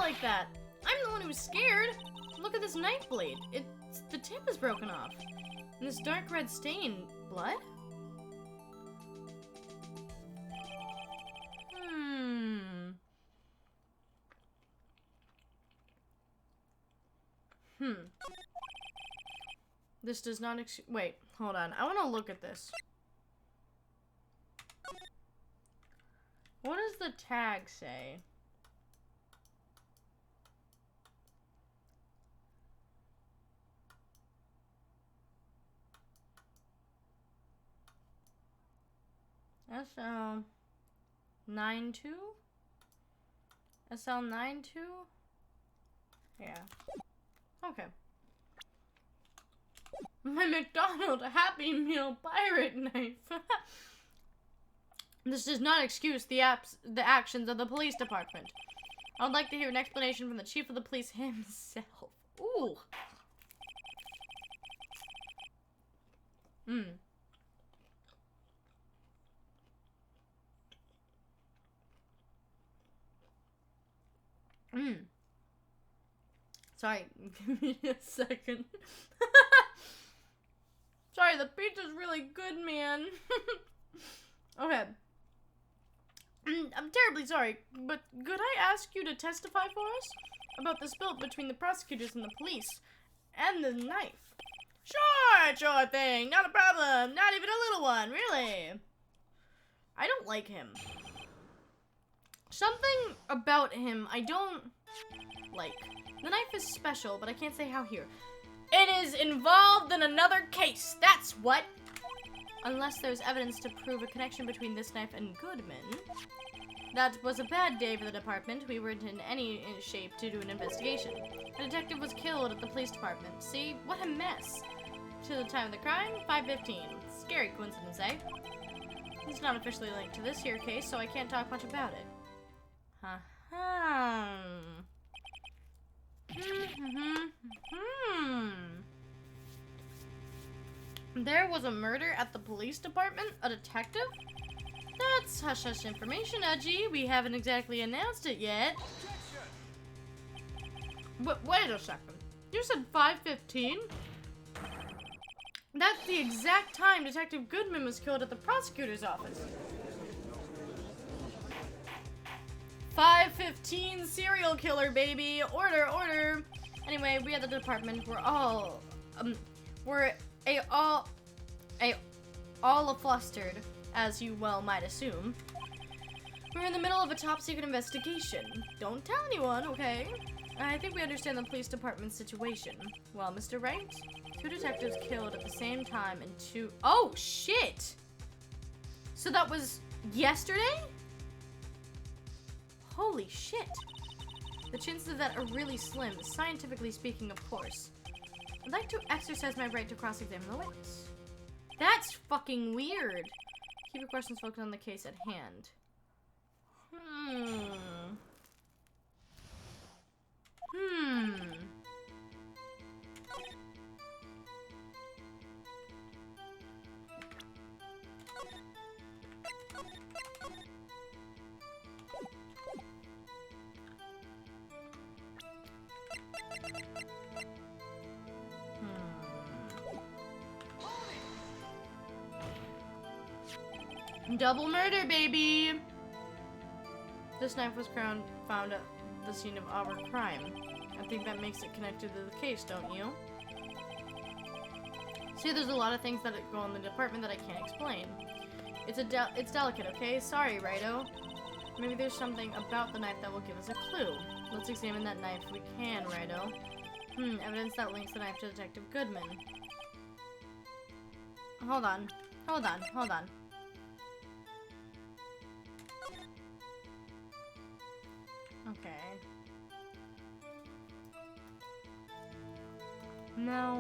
like that? I'm the one who was scared. Look at this knife blade. The tip is broken off. And this dark red stain. Blood? This does not wait, hold on. I want to look at this. What does the tag say? SL92? SL92? Yeah. Okay. My McDonald's Happy Meal pirate knife. This does not excuse the actions of the police department. I would like to hear an explanation from the chief of the police himself. Ooh. Sorry, give me a second. Sorry, the pizza's really good, man. Okay. I'm terribly sorry, but could I ask you to testify for us about the spill between the prosecutors and the police and the knife? Sure thing. Not a problem. Not even a little one, really. I don't like him. Something about him I don't like. The knife is special, but I can't say how here. It is involved in another case, that's what. Unless there's evidence to prove a connection between this knife and Goodman. That was a bad day for the department. We weren't in any shape to do an investigation. A detective was killed at the police department. See? What a mess. To the time of the crime, 5:15. Scary coincidence, eh? It's not officially linked to this here case, so I can't talk much about it. There was a murder at the police department? A detective? That's hush-hush information, Edgy. We haven't exactly announced it yet. Wait a second. You said 5:15? That's the exact time Detective Goodman was killed at the prosecutor's office. 5:15 serial killer, baby. Order, order. Anyway, we at the department were all flustered, as you well might assume. We're in the middle of a top-secret investigation. Don't tell anyone, okay? I think we understand the police department's situation. Well, Mr. Wright, 2 detectives killed at the same time and 2... Oh, shit! So that was yesterday? Holy shit. The chances of that are really slim, scientifically speaking, of course. I'd like to exercise my right to cross-examine the witness. That's fucking weird. Keep your questions focused on the case at hand. Double murder, baby! This knife was found at the scene of our crime. I think that makes it connected to the case, don't you? See, there's a lot of things that go on in the department that I can't explain. It's delicate, okay? Sorry, Righto. Maybe there's something about the knife that will give us a clue. Let's examine that knife if we can, Righto. Evidence that links the knife to Detective Goodman. Hold on. Okay. No.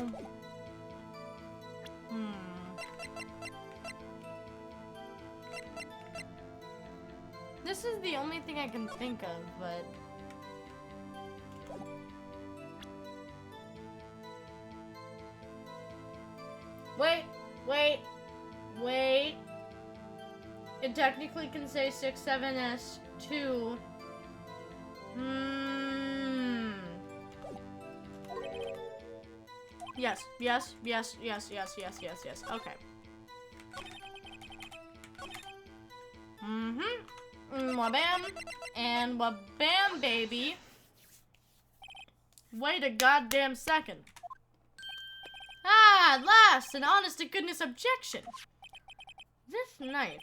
This is the only thing I can think of, but... Wait. It technically can say 67S2. Yes, yes, yes, yes, yes, yes, yes, yes. Okay. Wabam. And wabam, baby. Wait a goddamn second. Ah, at last, an honest-to-goodness objection. This knife,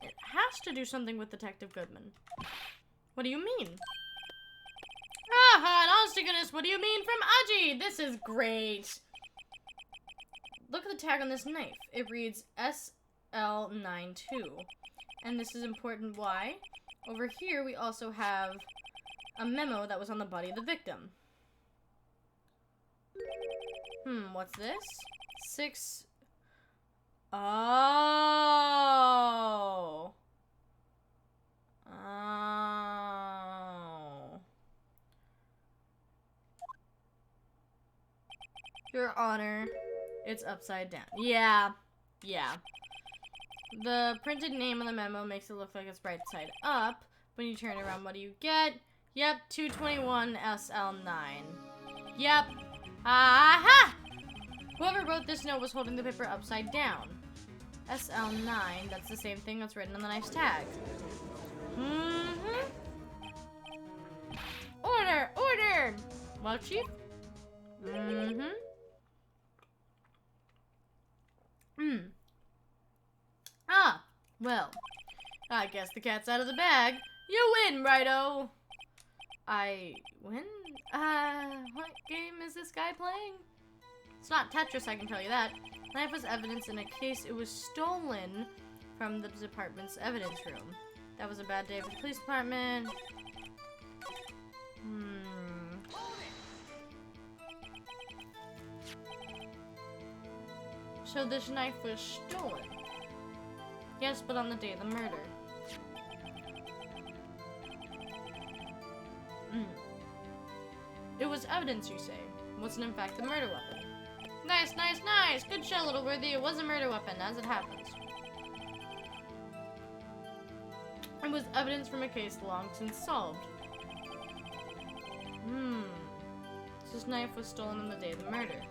it has to do something with Detective Goodman. What do you mean? Ah, and honest-to-goodness, what do you mean from Aji? This is great. Look at the tag on this knife. It reads SL92. And this is important. Why? Over here, we also have a memo that was on the body of the victim. What's this? 6... Oh. Oh. Your Honor, it's upside down. Yeah. Yeah. The printed name on the memo makes it look like it's right side up. When you turn it around, what do you get? Yep, 221 SL9. Yep. Aha! Whoever wrote this note was holding the paper upside down. SL9, that's the same thing that's written on the knife's tag. Order! Order! Well, Chief? Ah, well, I guess the cat's out of the bag. You win, Righto! I win? What game is this guy playing? It's not Tetris, I can tell you that. Knife was evidence in a case it was stolen from the department's evidence room. That was a bad day for the police department. So this knife was stolen. Yes, but on the day of the murder. It was evidence, you say. Wasn't in fact the murder weapon. Nice, nice, nice! Good show, little worthy. It was a murder weapon, as it happens. It was evidence from a case long since solved. This knife was stolen on the day of the murder.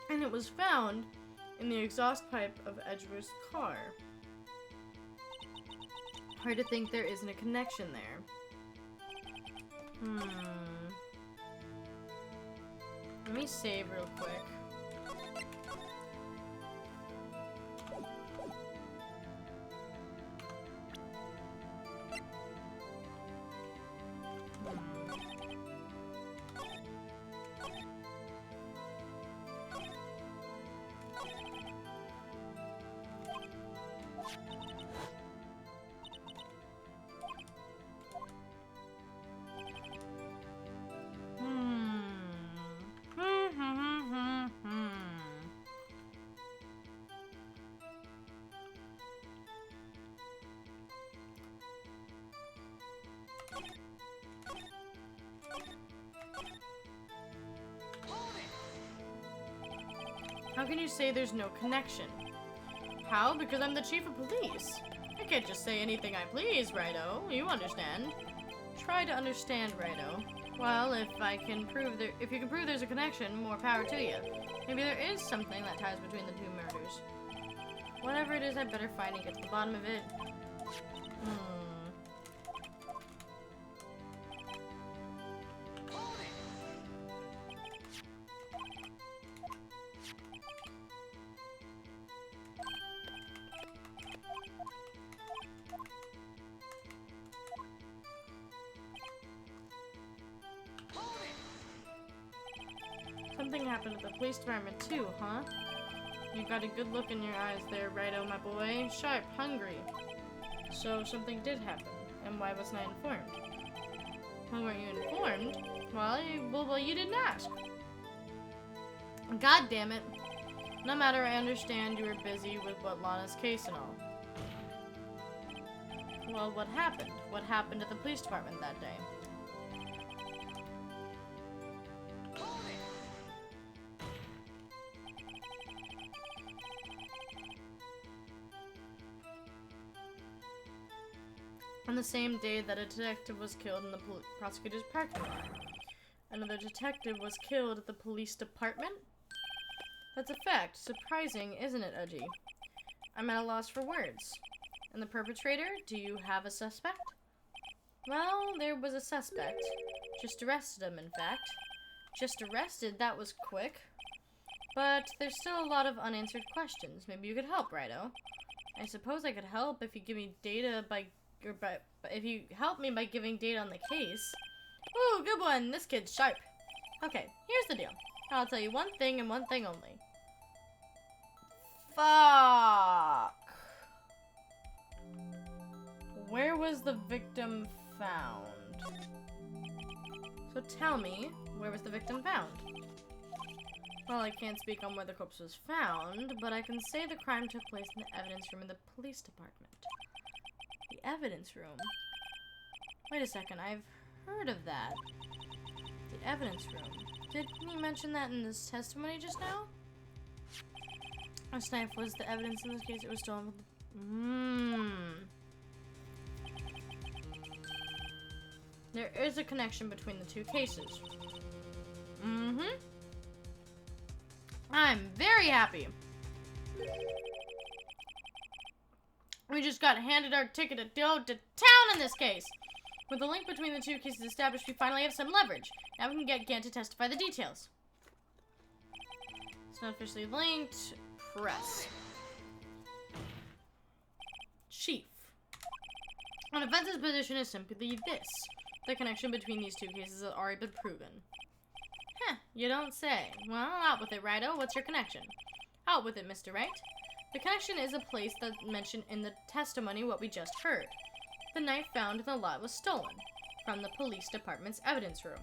And it was found in the exhaust pipe of Edgeworth's car. Hard to think there isn't a connection there. Let me save real quick. How can you say there's no connection? How? Because I'm the chief of police. I can't just say anything I please, Righto. You understand. Try to understand, Righto. Well, if you can prove there's a connection, more power to you. Maybe there is something that ties between the two murders. Whatever it is, I better find and get to the bottom of it. Something happened at the police department too, huh? You got a good look in your eyes there, Righto, my boy. Sharp, hungry. So something did happen, and why wasn't I informed? Why weren't you informed? Well, you didn't ask. God damn it. No matter, I understand you were busy with Lana's case and all. Well, what happened? What happened at the police department that day? On the same day that a detective was killed in the prosecutor's parking lot. Another detective was killed at the police department? That's a fact. Surprising, isn't it, Udgy? I'm at a loss for words. And the perpetrator? Do you have a suspect? Well, there was a suspect. Just arrested him, in fact. Just arrested? That was quick. But there's still a lot of unanswered questions. Maybe you could help, Righto. I suppose I could help if you give me data if you help me by giving data on the case. Ooh, good one. This kid's sharp. Okay, here's the deal. I'll tell you one thing and one thing only. Fuck. Where was the victim found? So tell me, where was the victim found? Well, I can't speak on where the corpse was found, but I can say the crime took place in the evidence room in the police department. The evidence room? Wait a second, I've heard of that. The evidence room. Didn't you mention that in this testimony just now? This knife was the evidence in this case. It was stolen with There is a connection between the two cases. I'm very happy. We just got handed our ticket to go to town in this case. With the link between the two cases established, we finally have some leverage. Now we can get Gant to testify the details. It's not officially linked. Press. Chief. An offense's position is simply this. The connection between these two cases has already been proven. Huh, you don't say. Well, out with it, Righto. What's your connection? Out with it, Mr. Wright. The connection is a place that's mentioned in the testimony what we just heard. The knife found in the lot was stolen from the police department's evidence room.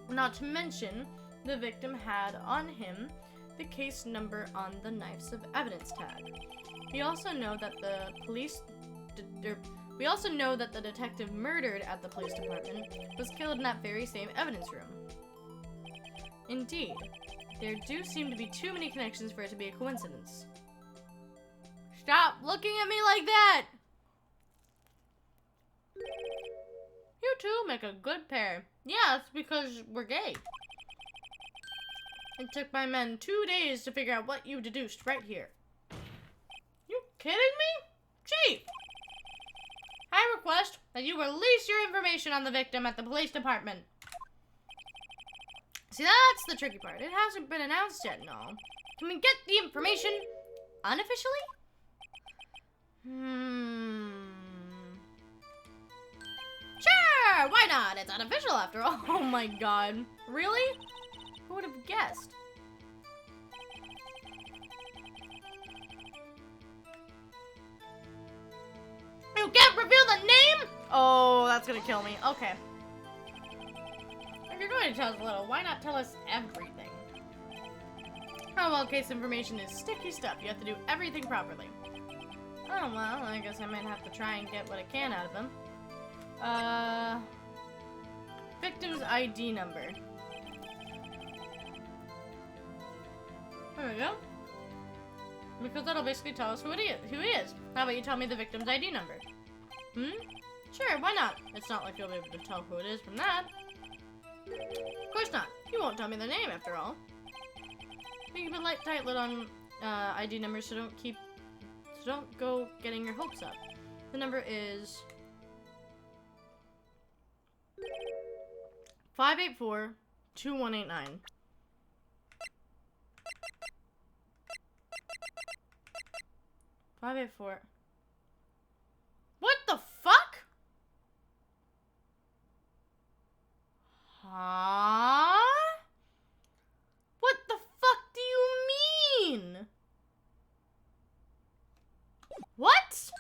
Not to mention, the victim had on him the case number on the knife's of evidence tag. We also know that the detective murdered at the police department was killed in that very same evidence room. Indeed, there do seem to be too many connections for it to be a coincidence. Stop looking at me like that! You two make a good pair. Yeah, it's because we're gay. It took my men 2 days to figure out what you deduced right here. You kidding me? Chief! I request that you release your information on the victim at the police department. See, that's the tricky part. It hasn't been announced yet and all. Can we get the information unofficially? Sure, why not? It's unofficial after all. Oh my god. Really? Who would have guessed? You can't reveal the name? Oh, that's gonna kill me. Okay. If you're going to tell us a little, why not tell us everything? Oh, well, case information is sticky stuff. You have to do everything properly. Oh, well, I guess I might have to try and get what I can out of them. Victim's ID number. There we go. Because that'll basically tell us who he is. How about you tell me the victim's ID number? Sure, why not? It's not like you'll be able to tell who it is from that. Of course not. You won't tell me the name after all. Keep a tight lid on ID numbers so don't go getting your hopes up. The number is 584-2189. What the fuck? Huh? What the fuck do you mean? What?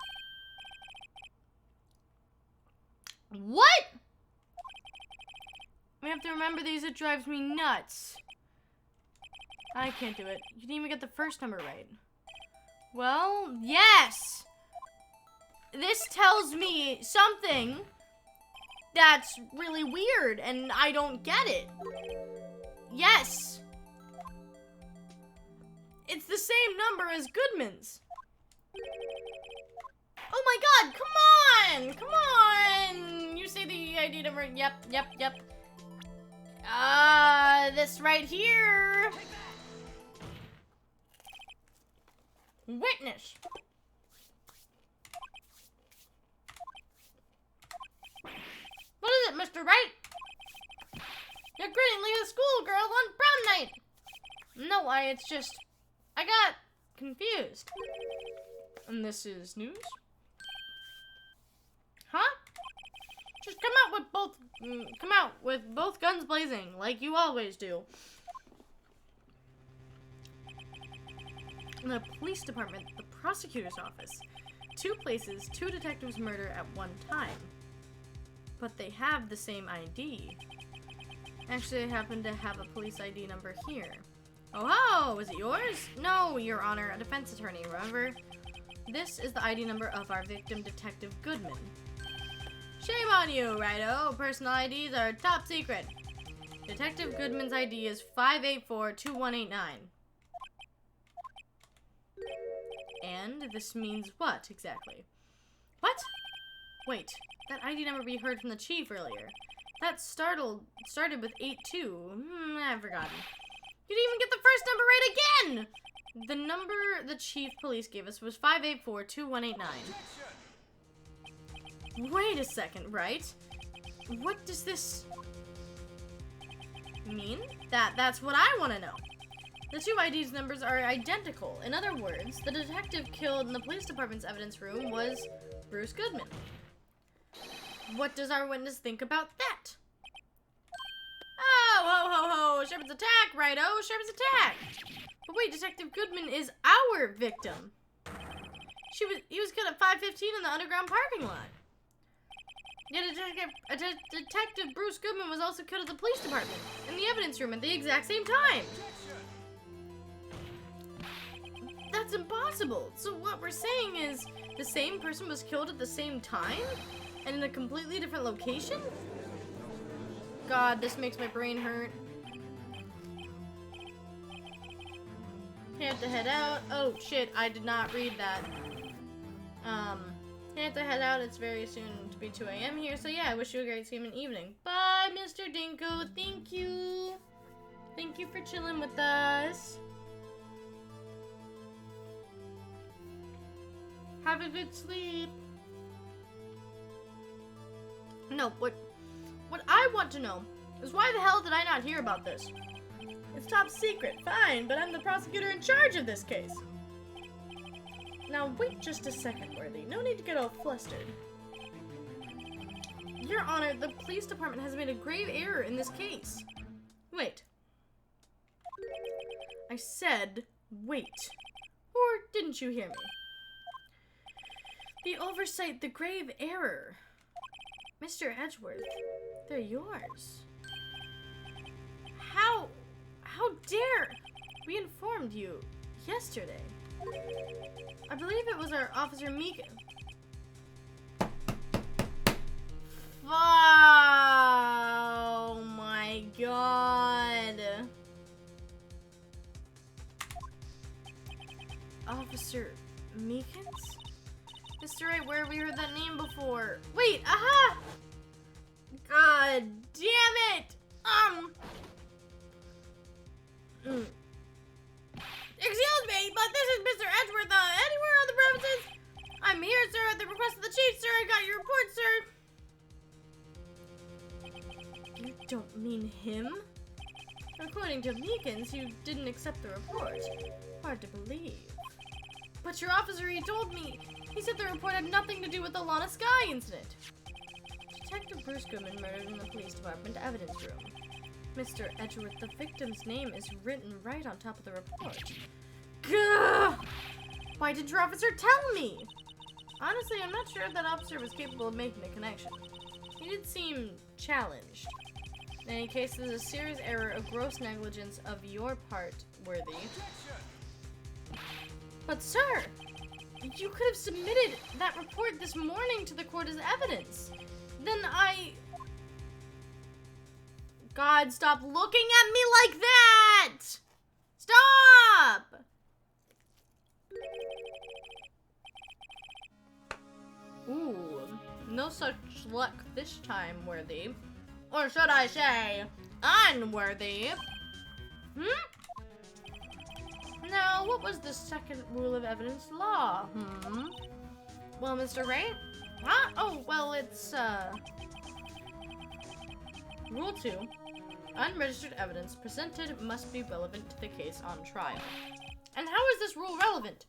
What? We have to remember these. It drives me nuts. I can't do it. You didn't even get the first number right. Well, yes. This tells me something that's really weird, and I don't get it. Yes. It's the same number as Goodman's. again. Come on. You say the ID number. Yep. This right here. Witness. What is it, Mr. Wright? You're grinning like a schoolgirl on prom night. No, it's just, I got confused. And this is news? Huh? Just come out with both guns blazing, like you always do. The police department, the prosecutor's office. 2 places, 2 detectives murder at one time. But they have the same ID. Actually, I happen to have a police ID number here. Oh, is it yours? No, Your Honor, a defense attorney, remember? This is the ID number of our victim, Detective Goodman. Shame on you, Righto. Personal IDs are top secret. Detective Goodman's ID is 584-2189. And this means what, exactly? What? Wait, that ID number we heard from the chief earlier. That started with 82. I've forgotten. You didn't even get the first number right again! The number the chief police gave us was 584-2189. Wait a second, right? What does this mean? That's what I want to know. The 2 ID's numbers are identical. In other words, the detective killed in the police department's evidence room was Bruce Goodman. What does our witness think about that? Oh, ho, ho, ho, Shepard's attack, righto, Shepard's attack. But wait, Detective Goodman is our victim. He was killed at 5:15 in the underground parking lot. Yet Detective Bruce Goodman was also killed at the police department, in the evidence room at the exact same time. That's impossible. So what we're saying is the same person was killed at the same time? And in a completely different location? God, this makes my brain hurt. Have to head out. Oh shit, I did not read that. Have to head out. It's very soon to be 2 a.m. here. So yeah, I wish you a great seeming evening. Bye, Mr. Dinko. Thank you. Thank you for chilling with us. Have a good sleep. No, what I want to know is why the hell did I not hear about this? It's top secret, fine, but I'm the prosecutor in charge of this case. Now wait just a second, Worthy. No need to get all flustered. Your Honor, the police department has made a grave error in this case. Wait. I said wait. Or didn't you hear me? The oversight, the grave error. Mr. Edgeworth, they're yours. How dare we informed you yesterday? I believe it was our officer Meekin. Oh my god. Officer Meekins? Mr. Wright, where have we heard that name before? Wait, aha! God damn it! Excuse me, but this is Mr. Edgeworth, anywhere on the premises? I'm here, sir, at the request of the chief, sir. I got your report, sir. You don't mean him? According to Meekins, you didn't accept the report. Hard to believe. But your officer, he told me. He said the report had nothing to do with the Lana Sky incident. Detective Bruce Goodman murdered in the police department evidence room. Mr. Edgeworth, the victim's name is written right on top of the report. Gah! Why did your officer tell me? Honestly, I'm not sure if that officer was capable of making the connection. He did seem challenged. In any case, this is a serious error of gross negligence of your part, Worthy. But sir, you could have submitted that report this morning to the court as evidence. Then God, stop looking at me like that! Stop! Ooh, luck this time, Worthy. Or should I say, unworthy. Now, what was the second rule of evidence law? Well, Mr. Wright? Huh? Oh, well, it's, Rule 2. Unregistered evidence presented must be relevant to the case on trial. And how is this rule relevant?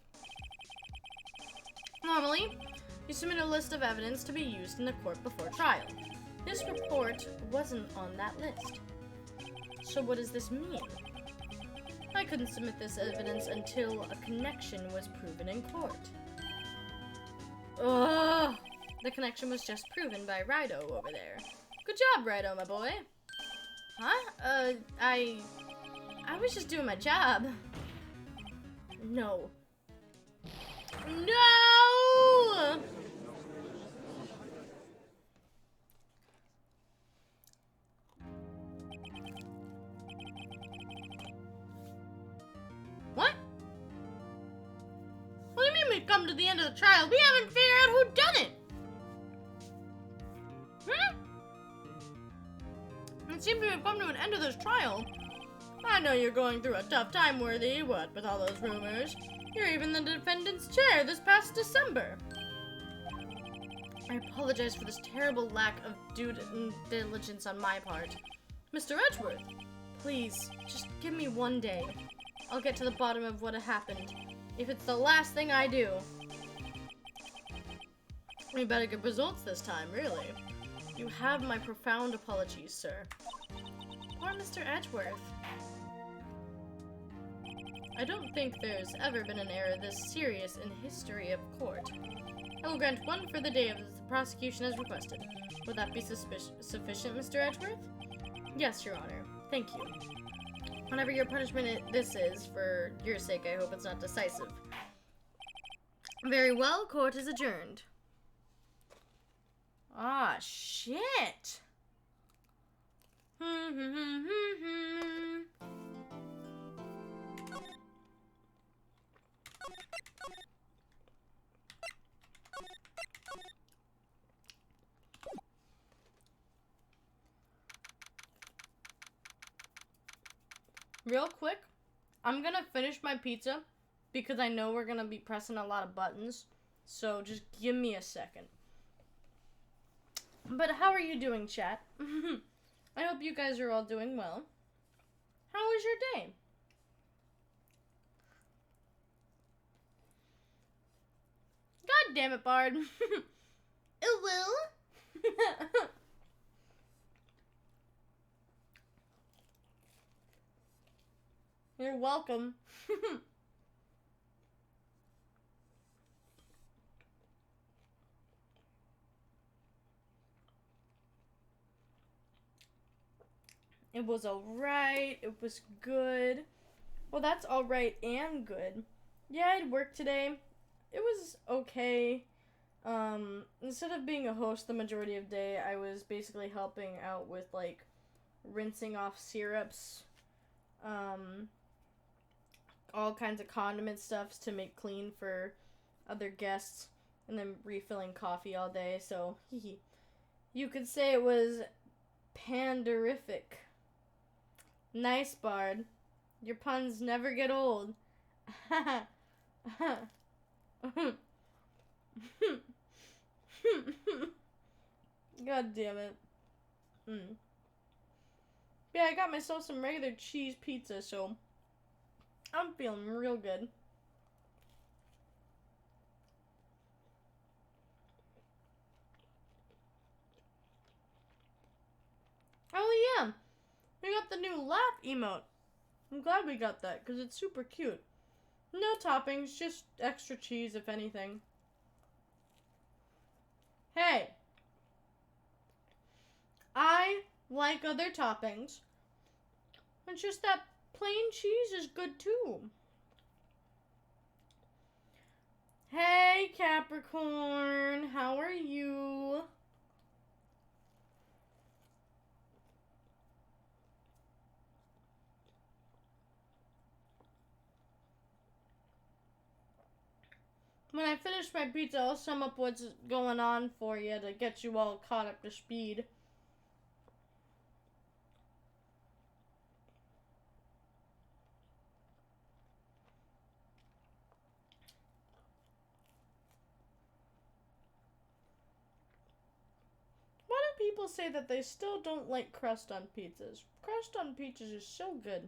Normally, you submit a list of evidence to be used in the court before trial. This report wasn't on that list. So what does this mean? I couldn't submit this evidence until a connection was proven in court. Ugh! The connection was just proven by Rido over there. Good job, Rido, my boy. Huh? I was just doing my job. No. No! What? What do you mean we've come to the end of the trial? We haven't figured out who done it! It seems we have come to an end of this trial. I know you're going through a tough time, Worthy, what with all those rumors. You're even the defendant's chair this past December. I apologize for this terrible lack of due diligence on my part. Mr. Edgeworth, please, just give me one day. I'll get to the bottom of what happened, if it's the last thing I do. We better get results this time, really. You have my profound apologies, sir. Poor Mr. Edgeworth. I don't think there's ever been an error this serious in the history of court. I will grant one further day as the prosecution has requested. Would that be sufficient, Mr. Edgeworth? Yes, Your Honor. Thank you. Whatever your punishment this is, for your sake, I hope it's not decisive. Very well, court is adjourned. Ah, shit! Real quick, I'm gonna finish my pizza because I know we're gonna be pressing a lot of buttons, so just give me a second. But how are you doing, chat? I hope you guys are all doing well. How was your day? God damn it, Bard. It will. You're welcome. It was alright. It was good. Well, that's alright and good. Yeah, I had work today. It was okay. Instead of being a host the majority of the day, I was basically helping out with, like, rinsing off syrups, all kinds of condiment stuffs to make clean for other guests, and then refilling coffee all day, so, you could say it was panderific. Nice, Bard. Your puns never get old. God damn it. Yeah, I got myself some regular cheese pizza, so I'm feeling real good. Oh yeah, we got the new laugh emote. I'm glad we got that, because it's super cute. No toppings, just extra cheese, if anything. Hey, I like other toppings. It's just that plain cheese is good too. Hey, Capricorn, how are you? When I finish my pizza, I'll sum up what's going on for you to get you all caught up to speed. Why do people say that they still don't like crust on pizzas? Crust on pizzas is so good.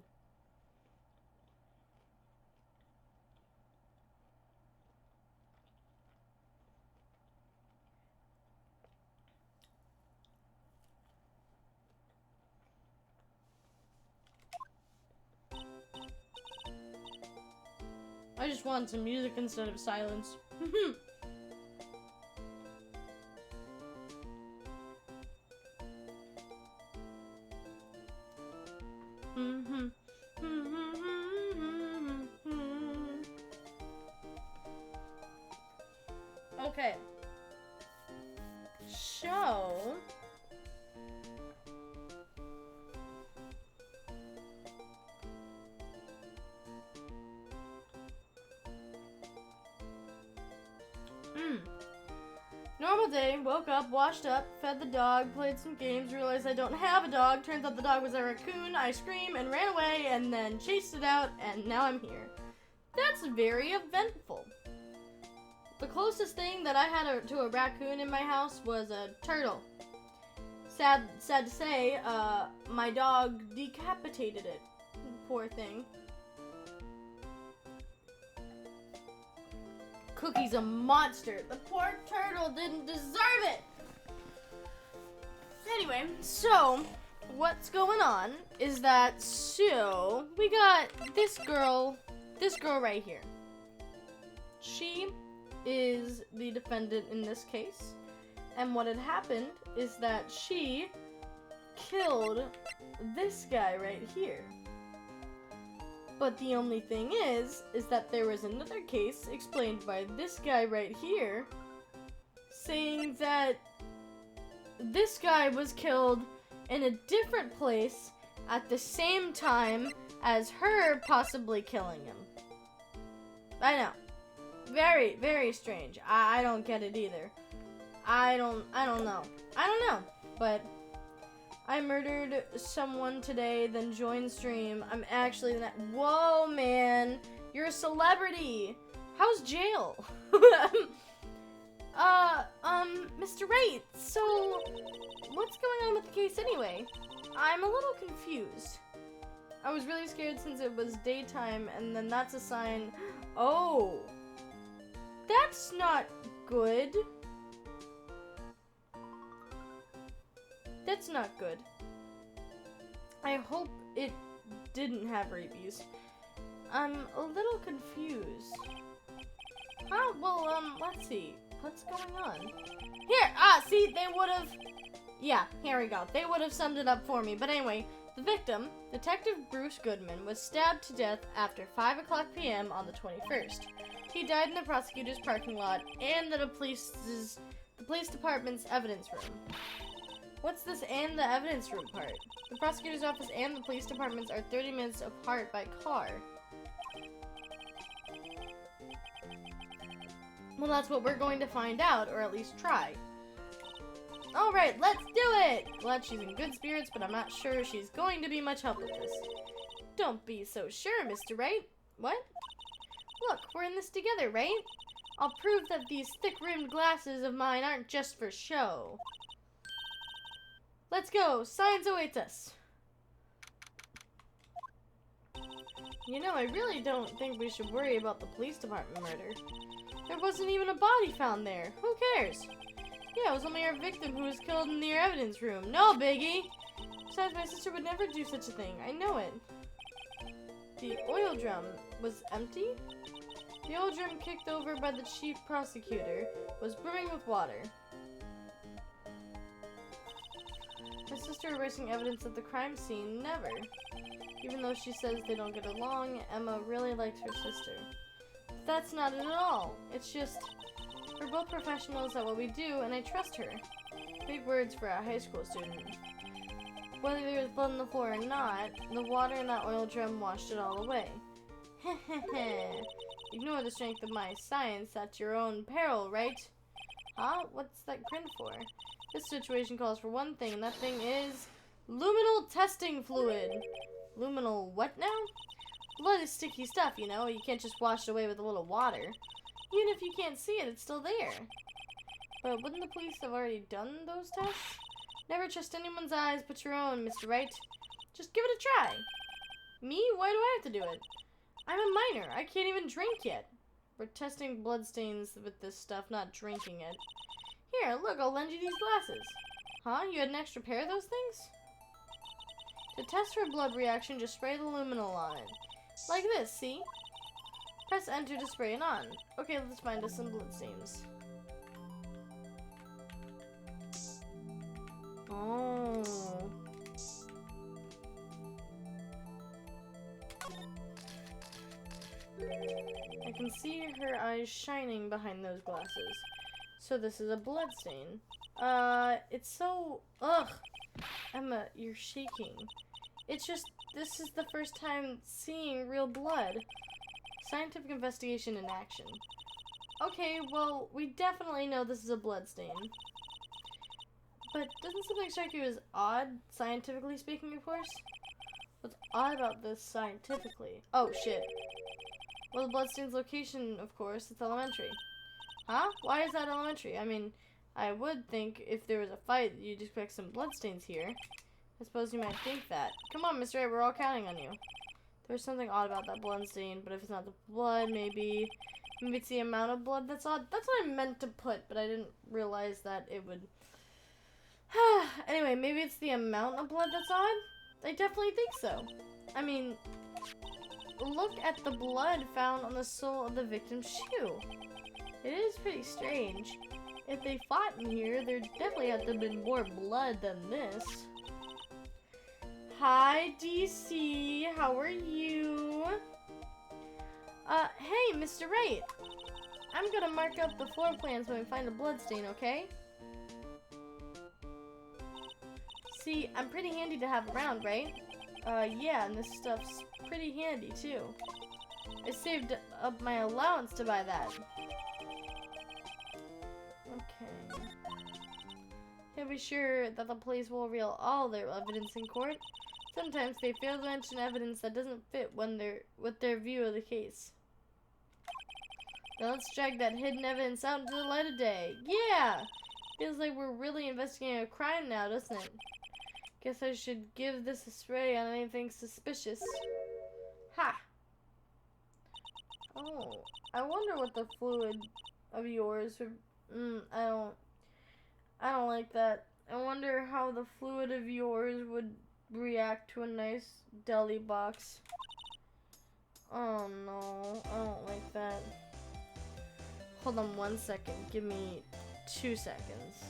I just want some music instead of silence. Okay. So... Normal day, woke up, washed up, fed the dog, played some games, realized I don't have a dog, turns out the dog was a raccoon, I screamed and ran away, and then chased it out, and now I'm here. That's very eventful. The closest thing that I had to a raccoon in my house was a turtle. Sad to say, my dog decapitated it. Poor thing. Cookie's a monster. The poor turtle didn't deserve it. Anyway, so what's going on is that we got this girl right here. She is the defendant in this case, and what had happened is that she killed this guy right here. But the only thing is that there was another case explained by this guy right here saying that this guy was killed in a different place at the same time as her possibly killing him. I know. Very, very strange. I don't get it either. I don't know. But I murdered someone today, then joined stream. I'm actually whoa, man. You're a celebrity. How's jail? Mr. Wright, so what's going on with the case anyway? I'm a little confused. I was really scared since it was daytime, and then that's a sign. Oh, that's not good. That's not good. I hope it didn't have rabies. I'm a little confused. Oh, well, let's see. What's going on? Here! See, they would've... Yeah, here we go. They would've summed it up for me. But anyway, the victim, Detective Bruce Goodman, was stabbed to death after 5 o'clock p.m. on the 21st. He died in the prosecutor's parking lot and the police department's evidence room. What's this and the evidence room part? The prosecutor's office and the police departments are 30 minutes apart by car. Well, that's what we're going to find out, or at least try. Alright, let's do it! Glad she's in good spirits, but I'm not sure she's going to be much help with this. Don't be so sure, Mr. Wright. What? Look, we're in this together, right? I'll prove that these thick-rimmed glasses of mine aren't just for show. Let's go! Science awaits us! You know, I really don't think we should worry about the police department murder. There wasn't even a body found there. Who cares? Yeah, it was only our victim who was killed in the evidence room. No biggie! Besides, my sister would never do such a thing. I know it. The oil drum was empty? The oil drum kicked over by the chief prosecutor was brimming with water. My sister erasing evidence at the crime scene? Never. Even though she says they don't get along, Emma really likes her sister. But that's not it at all. It's just, we're both professionals at what we do, and I trust her. Big words for a high school student. Whether there was blood on the floor or not, the water in that oil drum washed it all away. Ignore the strength of my science at your own peril, right? Huh? What's that grin for? This situation calls for one thing, and that thing is luminal testing fluid. Luminal what now? Blood is sticky stuff, you know. You can't just wash it away with a little water. Even if you can't see it, it's still there. But wouldn't the police have already done those tests? Never trust anyone's eyes but your own, Mr. Wright. Just give it a try. Me? Why do I have to do it? I'm a minor. I can't even drink yet. We're testing bloodstains with this stuff, not drinking it. Here, look, I'll lend you these glasses. Huh? You had an extra pair of those things? To test for a blood reaction, just spray the luminol on it. Like this, see? Press enter to spray it on. Okay, let's find us some bloodstains. Oh. I can see her eyes shining behind those glasses. So this is a blood stain. It's so... Ugh! Emma, you're shaking. It's just, this is the first time seeing real blood. Scientific investigation in action. Okay, well, we definitely know this is a blood stain. But doesn't something strike you as odd, scientifically speaking, of course? What's odd about this scientifically? Oh, shit. Well, the bloodstain's location, of course, it's elementary. Huh? Why is that elementary? I mean, I would think if there was a fight, you'd expect some bloodstains here. I suppose you might think that. Come on, Mr. A, we're all counting on you. There's something odd about that blood stain, but if it's not the blood, maybe it's the amount of blood that's odd. That's what I meant to put, but I didn't realize that it would... Anyway, maybe it's the amount of blood that's odd? I definitely think so. I mean, look at the blood found on the sole of the victim's shoe. It is pretty strange. If they fought in here, there definitely had to have been more blood than this. Hi, DC. How are you? Hey, Mr. Wright. I'm gonna mark up the floor plans when we find a blood stain, okay? See, I'm pretty handy to have around, right? Yeah, and this stuff's pretty handy, too. I saved up my allowance to buy that. Okay. Can be sure that the police will reveal all their evidence in court. Sometimes they fail to mention evidence that doesn't fit with their view of the case. Now let's drag that hidden evidence out into the light of day. Yeah! Feels like we're really investigating a crime now, doesn't it? Guess I should give this a spray on anything suspicious. Ha! Oh, I wonder what the fluid of yours would... I don't like that. I wonder how the fluid of yours would react to a nice deli box. Oh no, I don't like that. Hold on 1 second. Give me 2 seconds.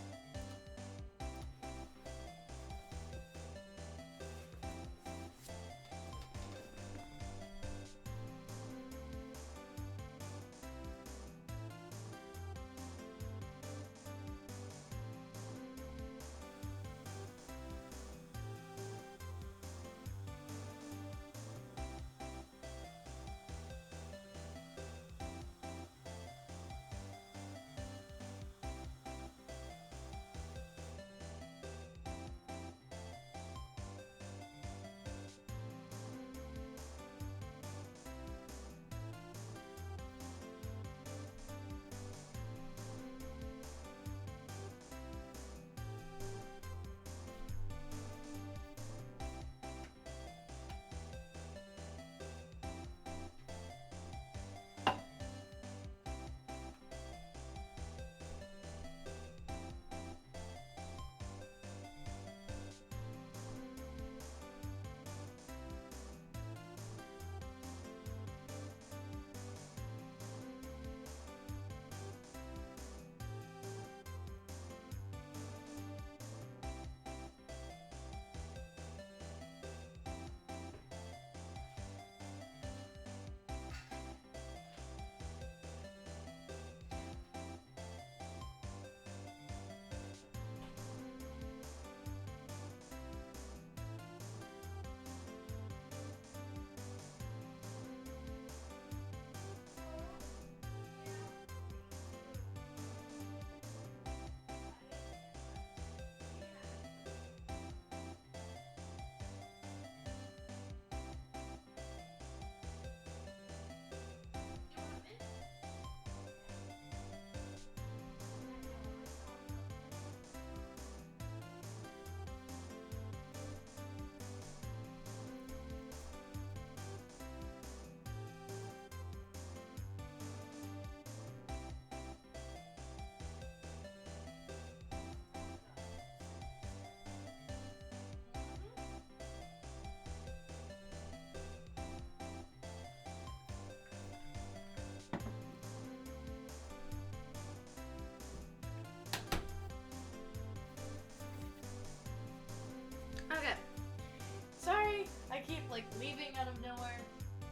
like leaving out of nowhere.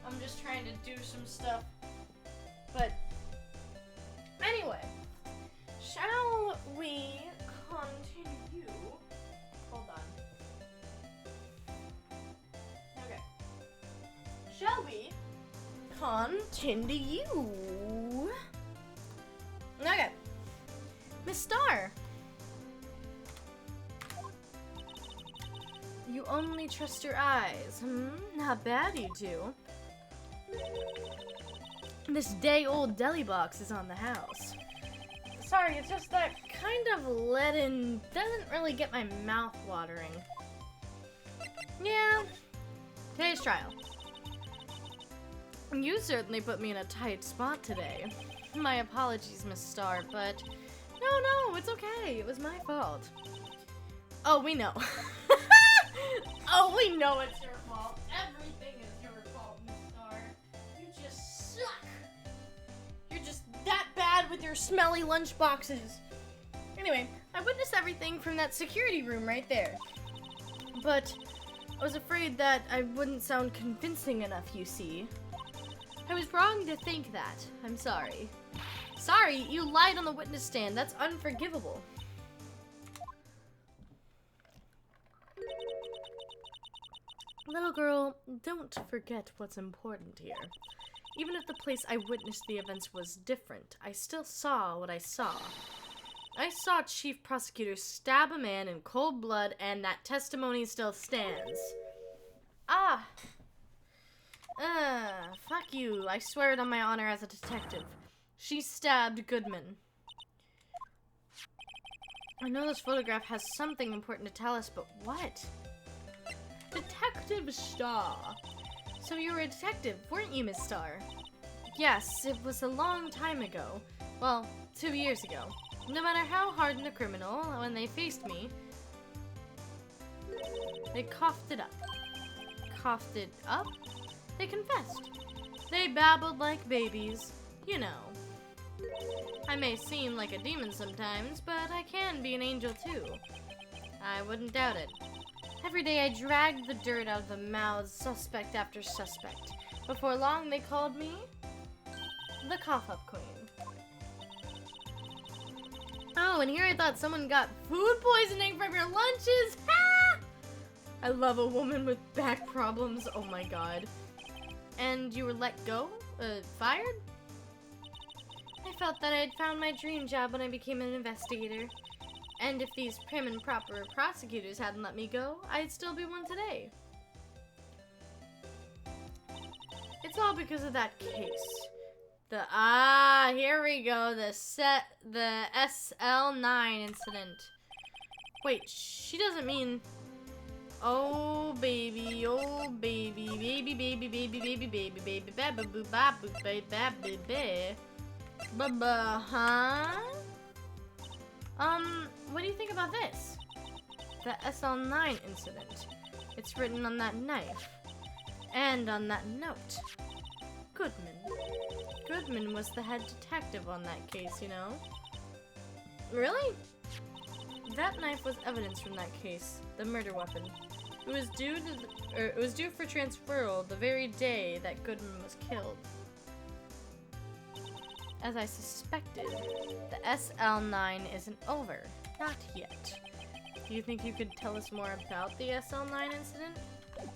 I'm just trying to do some stuff. But anyway, shall we continue? Hold on. Okay. Shall we continue? Okay. Miss Star. You only trust your eyes. Not bad, you two. This day-old deli box is on the house. Sorry, it's just that kind of leaden doesn't really get my mouth watering. Yeah, today's trial. You certainly put me in a tight spot today. My apologies, Miss Star, but no, it's okay. It was my fault. Oh, we know. Oh, we know it's your fault. Everything is your fault, Miss Star. You just suck. You're just that bad with your smelly lunch boxes. Anyway, I witnessed everything from that security room right there. But I was afraid that I wouldn't sound convincing enough, you see. I was wrong to think that. I'm sorry. Sorry, you lied on the witness stand. That's unforgivable. Little girl, don't forget what's important here. Even if the place I witnessed the events was different, I still saw what I saw. I saw Chief Prosecutor stab a man in cold blood, and that testimony still stands. Fuck you. I swear it on my honor as a detective. She stabbed Goodman. I know this photograph has something important to tell us, but what? Detective Star. So you were a detective, weren't you, Miss Star? Yes, it was a long time ago. Well, 2 years ago. No matter how hardened the criminal, when they faced me, they coughed it up. Coughed it up? They confessed. They babbled like babies. You know. I may seem like a demon sometimes, but I can be an angel too. I wouldn't doubt it. Every day I dragged the dirt out of the mouths suspect after suspect. Before long they called me the cough-up queen. Oh, and here I thought someone got food poisoning from your lunches. Ha! I love a woman with back problems. Oh my god. And you were let go? Fired? I felt that I had found my dream job when I became an investigator. And if these prim and proper prosecutors hadn't let me go, I'd still be one today. It's all because of that case. Here we go, the SL9 incident. Wait, she doesn't mean... Oh baby, baby, baby, baby, baby, baby, baby, baby, baby, boo, ba, boo, baby, baby, baby, huh? What do you think about this? The SL9 incident. It's written on that knife. And on that note. Goodman. Goodman was the head detective on that case, you know? Really? That knife was evidence from that case. The murder weapon. It was due for transferal the very day that Goodman was killed. As I suspected, the SL9 isn't over. Not yet. Do you think you could tell us more about the SL9 incident?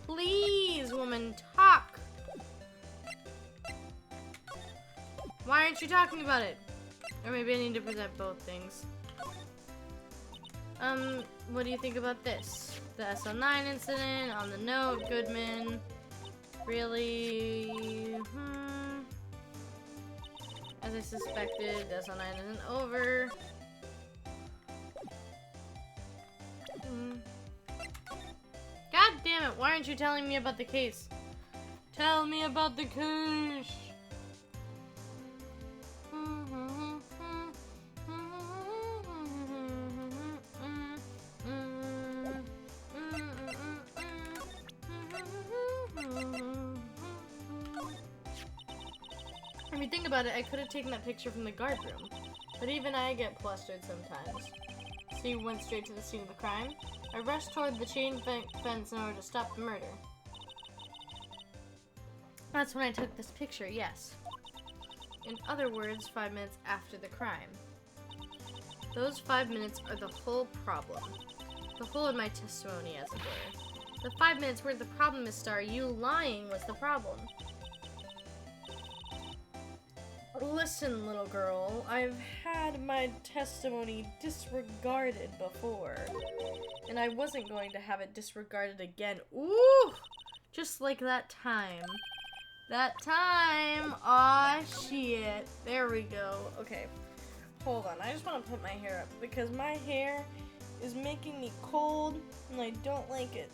Please, woman, talk! Why aren't you talking about it? Or maybe I need to present both things. What do you think about this? The SL9 incident, on the note, Goodman. Really? As I suspected, the SL9 isn't over. God damn it, why aren't you telling me about the case? Tell me about the case! If you think about it, I could have taken that picture from the guard room. But even I get flustered sometimes. So you went straight to the scene of the crime? I rushed toward the chain fence in order to stop the murder. That's when I took this picture, yes. In other words, 5 minutes after the crime. Those 5 minutes are the whole problem. The whole of my testimony, as it were. The 5 minutes were the problem, Miss Starr. You lying was the problem. Listen, little girl, I've had my testimony disregarded before. And I wasn't going to have it disregarded again. Ooh! Just like that time. That time! Aw, shit. There we go. Okay. Hold on. I just want to put my hair up because my hair is making me cold and I don't like it.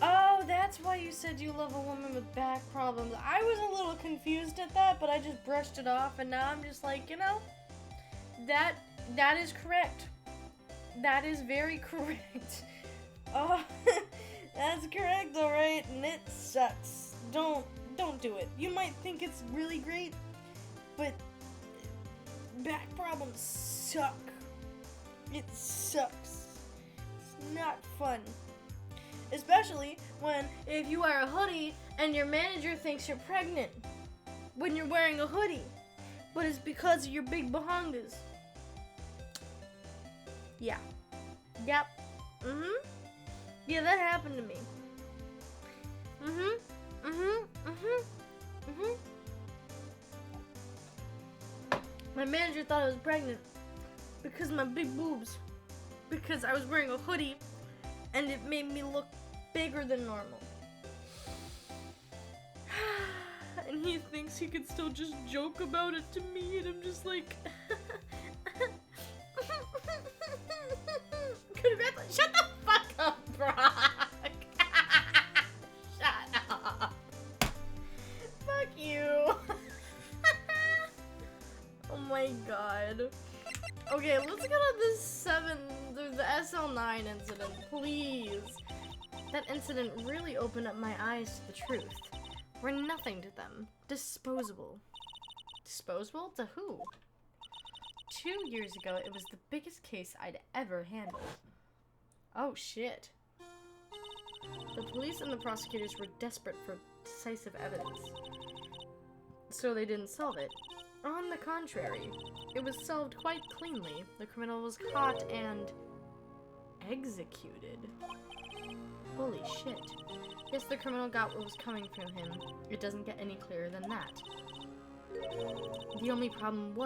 Oh, that's why you said you love a woman with back problems. I was a little confused at that, but I just brushed it off and now I'm just like, you know, that is correct. That is very correct. Oh, that's correct, alright, and it sucks. Don't do it. You might think it's really great, but back problems suck. It sucks. It's not fun. Especially if you wear a hoodie and your manager thinks you're pregnant when you're wearing a hoodie, but it's because of your big bahongas. Yeah. Yep. Yeah, that happened to me. My manager thought I was pregnant because of my big boobs. Because I was wearing a hoodie and it made me look bigger than normal. And he thinks he can still just joke about it to me, and I'm just like... Congratulations. Shut the fuck up, Brock. Shut up. Fuck you. Oh my god. Okay, let's get on the SL9 incident, please. That incident really opened up my eyes to the truth. We're nothing to them. Disposable. Disposable? To who? 2 years ago, it was the biggest case I'd ever handled. Oh, shit. The police and the prosecutors were desperate for decisive evidence, so they didn't solve it. On the contrary, it was solved quite cleanly. The criminal was caught and executed. Holy shit. Yes, the criminal got what was coming from him. It doesn't get any clearer than that. The only problem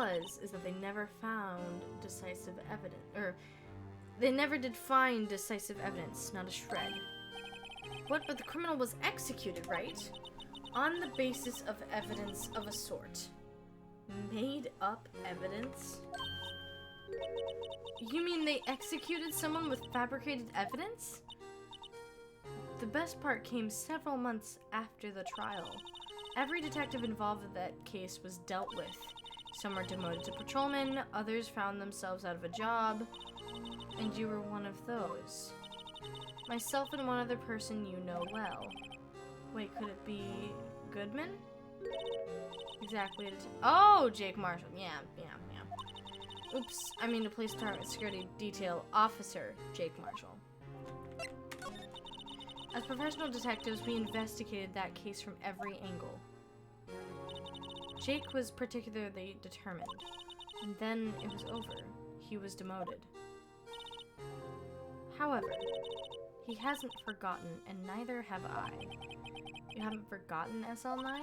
is that they never found decisive evidence, they never did find decisive evidence, not a shred. What? But the criminal was executed, right? On the basis of evidence of a sort. Made up evidence? You mean they executed someone with fabricated evidence? The best part came several months after the trial. Every detective involved in that case was dealt with. Some were demoted to patrolmen, others found themselves out of a job, and you were one of those. Myself and one other person you know well. Wait, could it be Goodman? Exactly. Oh, Jake Marshall. Yeah. Oops, I mean the police department security detail officer, Jake Marshall. As professional detectives, we investigated that case from every angle. Jake was particularly determined, and then it was over. He was demoted. However, he hasn't forgotten, and neither have I. You haven't forgotten SL9?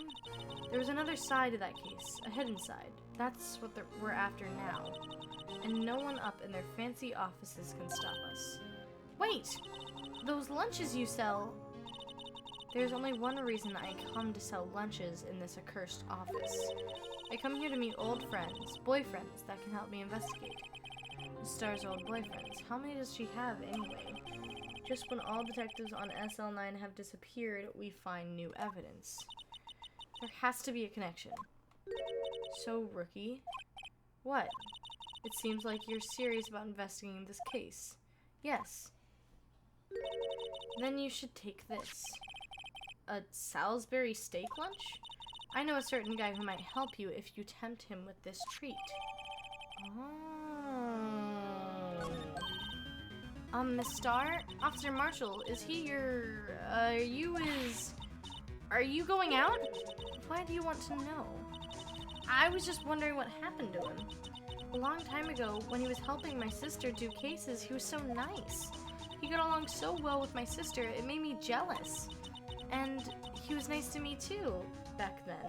There was another side to that case, a hidden side. That's what we're after now. And no one up in their fancy offices can stop us. Wait! Those lunches you sell... There's only one reason I come to sell lunches in this accursed office. I come here to meet old friends, boyfriends, that can help me investigate. Star's old boyfriends. How many does she have, anyway? Just when all detectives on SL9 have disappeared, we find new evidence. There has to be a connection. So, Rookie? What? It seems like you're serious about investigating this case. Yes. Then you should take this. A Salisbury steak lunch? I know a certain guy who might help you if you tempt him with this treat. Oh. Miss Starr? Officer Marshall, is he your, you his Are you going out? Why do you want to know? I was just wondering what happened to him. A long time ago, when he was helping my sister do cases, he was so nice. He got along so well with my sister, it made me jealous. And he was nice to me too, back then.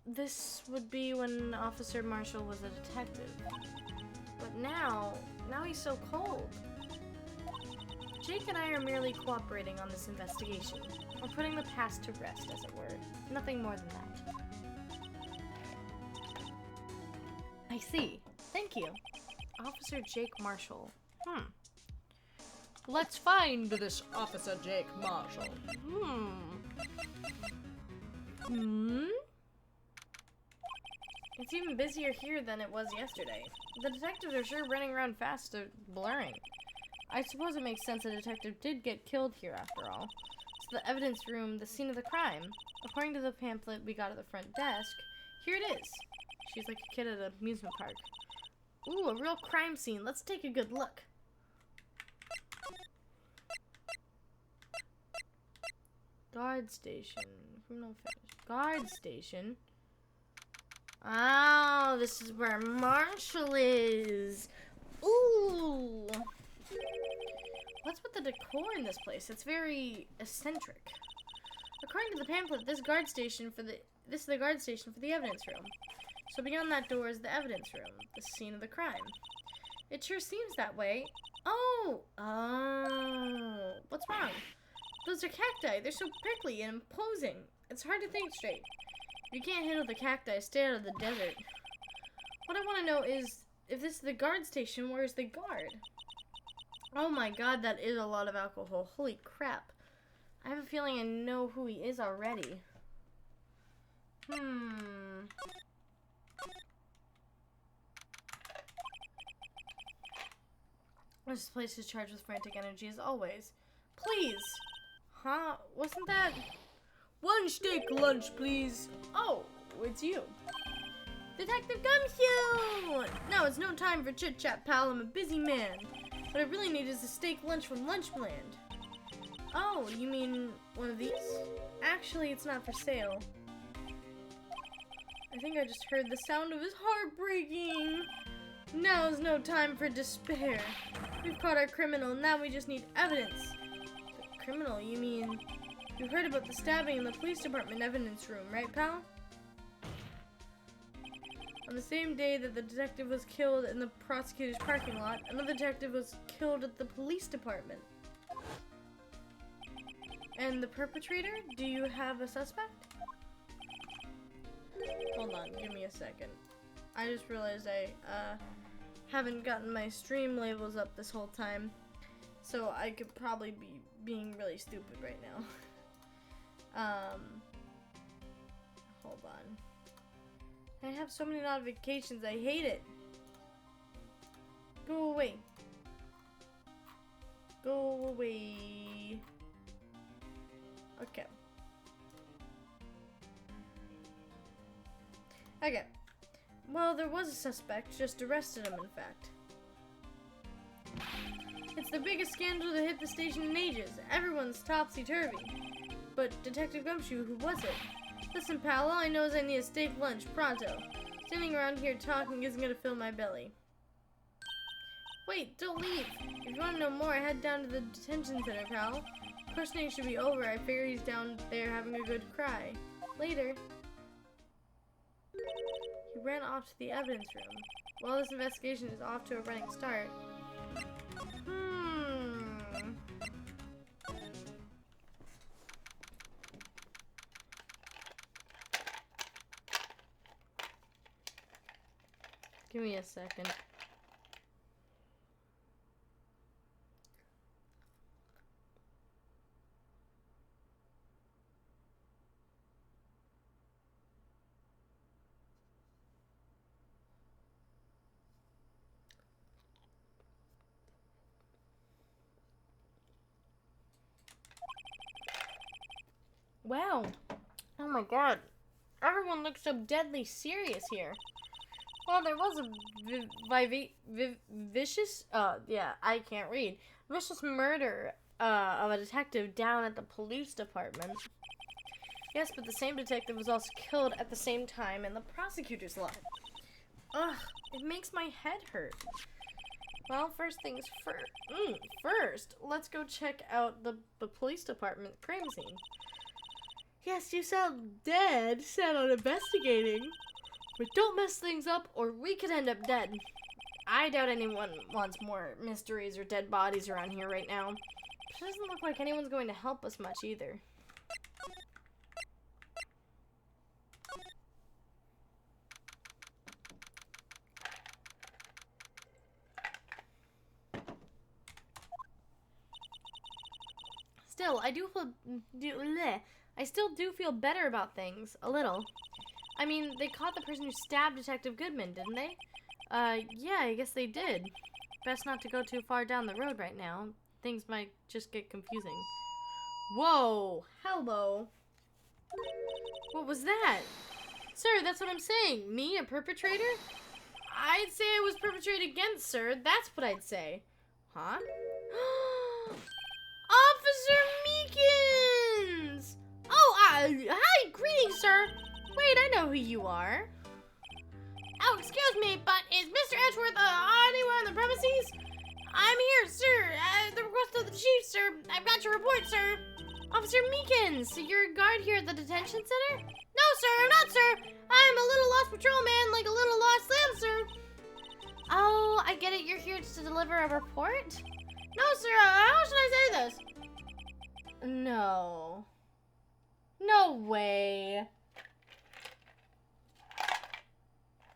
This would be when Officer Marshall was a detective. But now he's so cold. Jake and I are merely cooperating on this investigation. We're putting the past to rest, as it were. Nothing more than that. I see. Thank you. Officer Jake Marshall. Let's find this Officer Jake Marshall. It's even busier here than it was yesterday. The detectives are sure running around fast, blurring. I suppose it makes sense a detective did get killed here after all. It's the evidence room, the scene of the crime. According to the pamphlet we got at the front desk, here it is. She's like a kid at an amusement park. Ooh, a real crime scene. Let's take a good look. Guard station. Criminal finish. Guard station. Oh, this is where Marshall is. Ooh. What's with the decor in this place? It's very eccentric. According to the pamphlet, this is the guard station for the evidence room. So beyond that door is the evidence room, the scene of the crime. It sure seems that way. Oh. What's wrong? Those are cacti. They're so prickly and imposing. It's hard to think straight. If you can't handle the cacti, stay out of the desert. What I want to know is, if this is the guard station, where's the guard? Oh my god, that is a lot of alcohol. Holy crap. I have a feeling I know who he is already. This place is charged with frantic energy as always. Please! Huh? Wasn't that... One steak lunch, please. Oh, it's you. Detective Gumshoe! No, it's no time for chit-chat, pal. I'm a busy man. What I really need is a steak lunch from Lunchland. Oh, you mean one of these? Actually, it's not for sale. I think I just heard the sound of his heart breaking. Now is no time for despair. We've caught our criminal, now we just need evidence. The criminal, you mean... You heard about the stabbing in the police department evidence room, right, pal? On the same day that the detective was killed in the prosecutor's parking lot, another detective was killed at the police department. And the perpetrator? Do you have a suspect? Hold on, give me a second. I just realized I haven't gotten my stream labels up this whole time, so I could probably be being really stupid right now. Hold on. I have so many notifications, I hate it. Go away. Go away. Okay. Okay. Well, there was a suspect, just arrested him, in fact. It's the biggest scandal that hit the station in ages. Everyone's topsy-turvy. But Detective Gumshoe, who was it? Listen, pal, all I know is I need a steak lunch, pronto. Standing around here talking isn't gonna fill my belly. Wait, don't leave. If you want to know more, head down to the detention center, pal. Questioning should be over. I figure he's down there having a good cry. Later. He ran off to the evidence room. Well, this investigation is off to a running start. Give me a second. Wow. Oh my god. Everyone looks so deadly serious here. Well, there was a vicious, yeah, I can't read. Vicious murder, of a detective down at the police department. Yes, but the same detective was also killed at the same time in the prosecutor's line. Ugh, it makes my head hurt. Well, first things first, let's go check out the police department crime scene. Yes, you sound dead set on investigating. But don't mess things up or we could end up dead. I doubt anyone wants more mysteries or dead bodies around here right now. It doesn't look like anyone's going to help us much either. Still, I still do feel better about things, a little. I mean, they caught the person who stabbed Detective Goodman, didn't they? Yeah, I guess they did. Best not to go too far down the road right now. Things might just get confusing. Whoa! Hello! What was that? Sir, that's what I'm saying. Me, a perpetrator? I'd say I was perpetrated against, sir. That's what I'd say. Huh? Officer Meekins! Oh, hi, greetings, sir. Wait, I know who you are. Oh, excuse me, but is Mr. Edgeworth anywhere on the premises? I'm here, sir. At the request of the chief, sir. I've got your report, sir. Officer Meekins, so you're a guard here at the detention center? No, sir, I'm not, sir. I'm a little lost patrolman, like a little lost lamb, sir. Oh, I get it. You're here to deliver a report? No, sir. How should I say this? No. No way.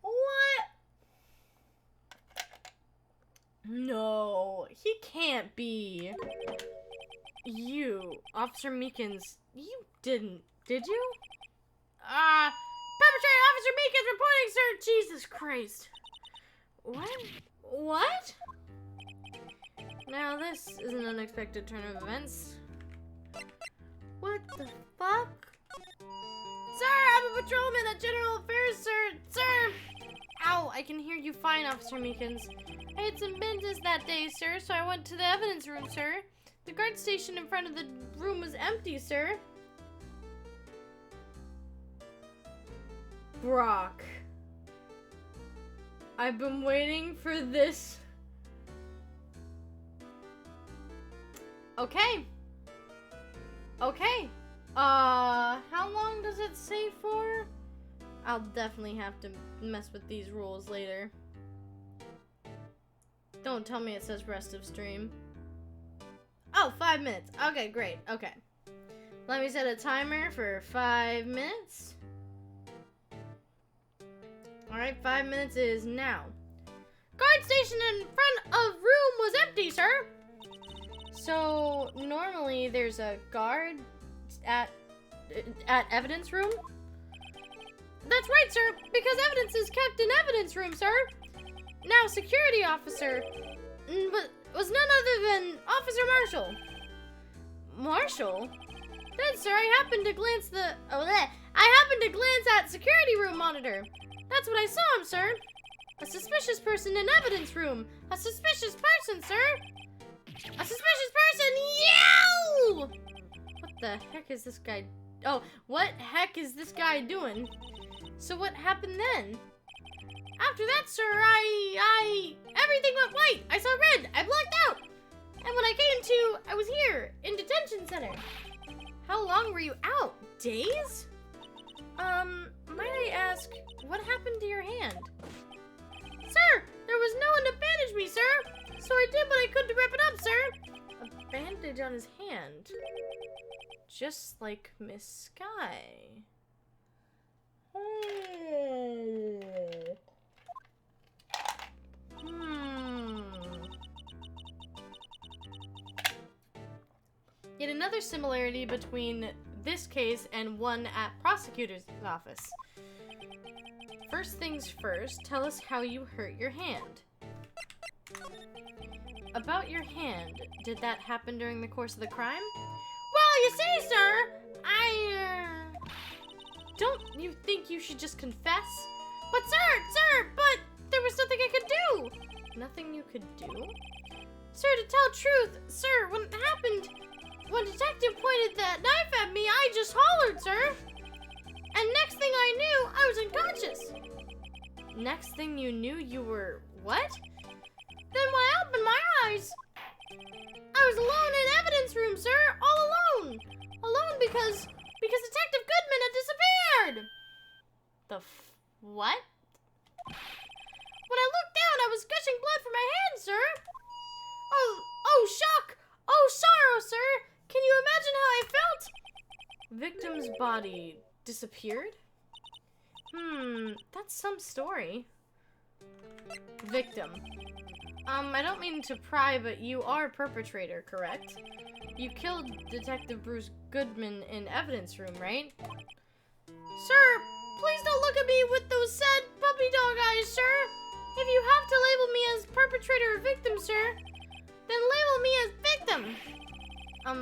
What? No, he can't be. You, Officer Meekins, you didn't, did you? Perpetrator Officer Meekins reporting, sir. Jesus Christ. What? Now this is an unexpected turn of events. What the fuck? Sir, I'm a patrolman at General Affairs, sir. Sir! Ow, I can hear you fine, Officer Meekins. I had some business that day, sir, so I went to the evidence room, sir. The guard station in front of the room was empty, sir. Brock. I've been waiting for this. Okay. Okay. How long does it say for? I'll definitely have to mess with these rules later. Don't tell me it says rest of stream. Oh, 5 minutes. Okay, great. Okay. Let me set a timer for 5 minutes. Alright, 5 minutes is now. Guard station in front of room was empty, sir. So, normally there's a guard at evidence room? That's right, sir, because evidence is kept in evidence room, sir. Now, security officer was none other than Officer Marshall. Marshall? Then, sir, I happened to glance at security room monitor. That's what I saw him, sir. A suspicious person in evidence room. A suspicious person, sir. A suspicious person. Yow! What the heck is this guy? Oh, what heck is this guy doing? So what happened then? After that, sir, everything went white. I saw red. I blacked out. And when I came to, I was here in detention center. How long were you out? Days? Might I ask, what happened to your hand? Sir, there was no one to bandage me, sir. So I did what I could to wrap it up, sir. A bandage on his hand. Just like Miss Sky. Yet another similarity between this case and one at prosecutor's office. First things first, tell us how you hurt your hand. About your hand, did that happen during the course of the crime? Well, you see, sir, don't you think you should just confess? But sir, but there was nothing I could do. Nothing you could do? Sir, to tell truth, sir, when it happened, when detective pointed that knife at me, I just hollered, sir. And next thing I knew, I was unconscious. Next thing you knew, you were what? Then when I opened my eyes, I was alone in the evidence room, sir, all alone. Alone because Detective Goodman had disappeared. What? When I looked down, I was gushing blood from my hand, sir. Oh, shock! Oh, sorrow, sir! Can you imagine how I felt? Victim's body disappeared? That's some story. Victim. I don't mean to pry, but you are perpetrator, correct? You killed Detective Bruce Goodman in evidence room, right? Sir, please don't look at me with those sad puppy dog eyes, sir. If you have to label me as perpetrator or victim, sir, then label me as victim.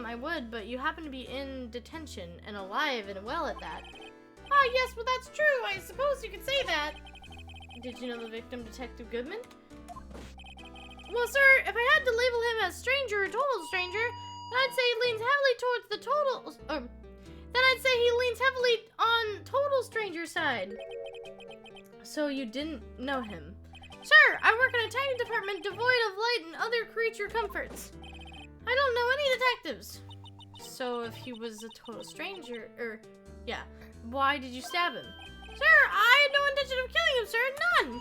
I would, but you happen to be in detention and alive and well at that. Ah, yes, well that's true. I suppose you could say that. Did you know the victim, Detective Goodman? Well, sir, if I had to label him as stranger or total stranger, then I'd say he leans heavily towards the total. Then I'd say he leans heavily on total stranger side. So you didn't know him? Sir, I work in a tiny department devoid of light and other creature comforts. I don't know any detectives. So if he was a total stranger, yeah, why did you stab him? Sir, I had no intention of killing him, sir, none.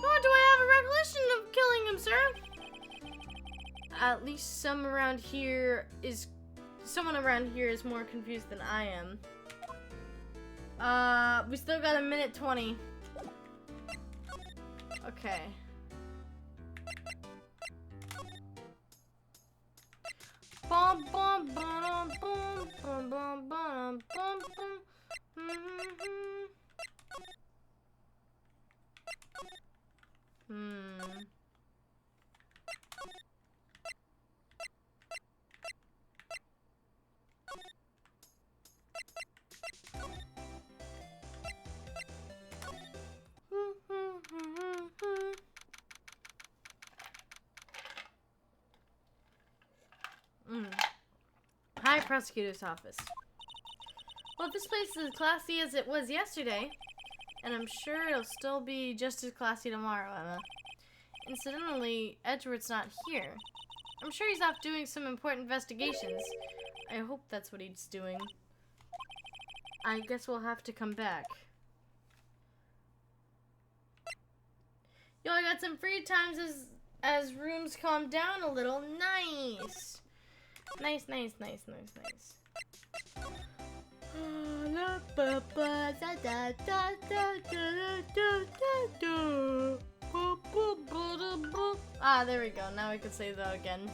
Nor do I have a recollection of killing him, sir. At least someone around here is more confused than I am. We still got a minute 20. Okay. Bum bum bum bum bum bum bum bum bum. Hi, prosecutor's office. Well, this place is as classy as it was yesterday, and I'm sure it'll still be just as classy tomorrow, Emma. Incidentally, Edward's not here. I'm sure he's off doing some important investigations. I hope that's what he's doing. I guess we'll have to come back. Yo, I got some free times as rooms calm down a little. Nice. Nice. Ah, there we go. Now we can say that again.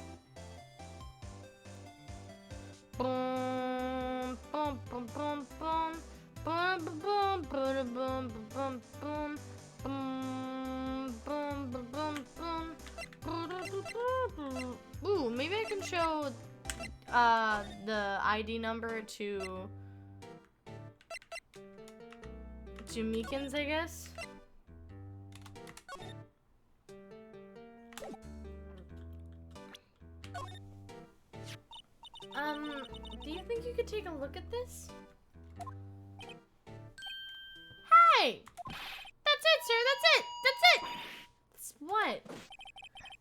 Ooh, maybe I can show the ID number to Meekins, I guess. Do you think you could take a look at this? Hey! That's it, sir, that's it! That's what?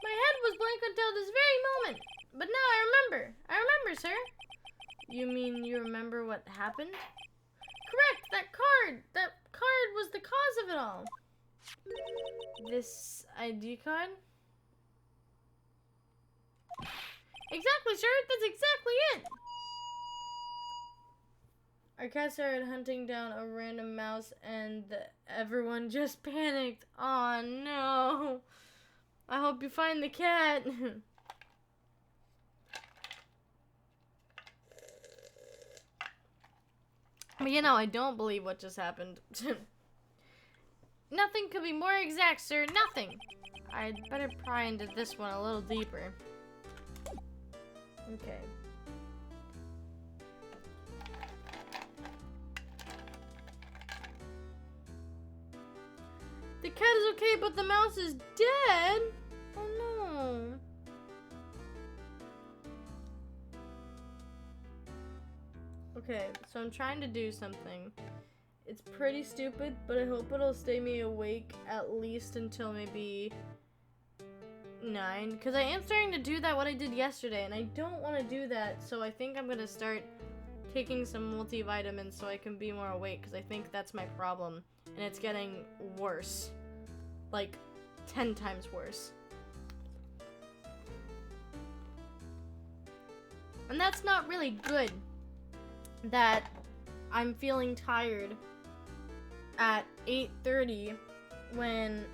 My head was blank until this very moment, but now I remember, sir. You mean you remember what happened? Correct, that card was the cause of it all. This ID card? Exactly, sir, that's exactly it. Our cat started hunting down a random mouse and everyone just panicked. Oh no. I hope you find the cat. But you know, I don't believe what just happened. Nothing could be more exact, sir. Nothing. I'd better pry into this one a little deeper. Okay. The cat is okay, but the mouse is dead? Oh no. So I'm trying to do something. It's pretty stupid, but I hope it'll stay me awake at least until maybe 9. Because I am starting to do that what I did yesterday, and I don't want to do that, so I think I'm going to start taking some multivitamins so I can be more awake, because I think that's my problem, and it's getting worse. Like, 10 times worse. And that's not really good, that I'm feeling tired at 8:30 when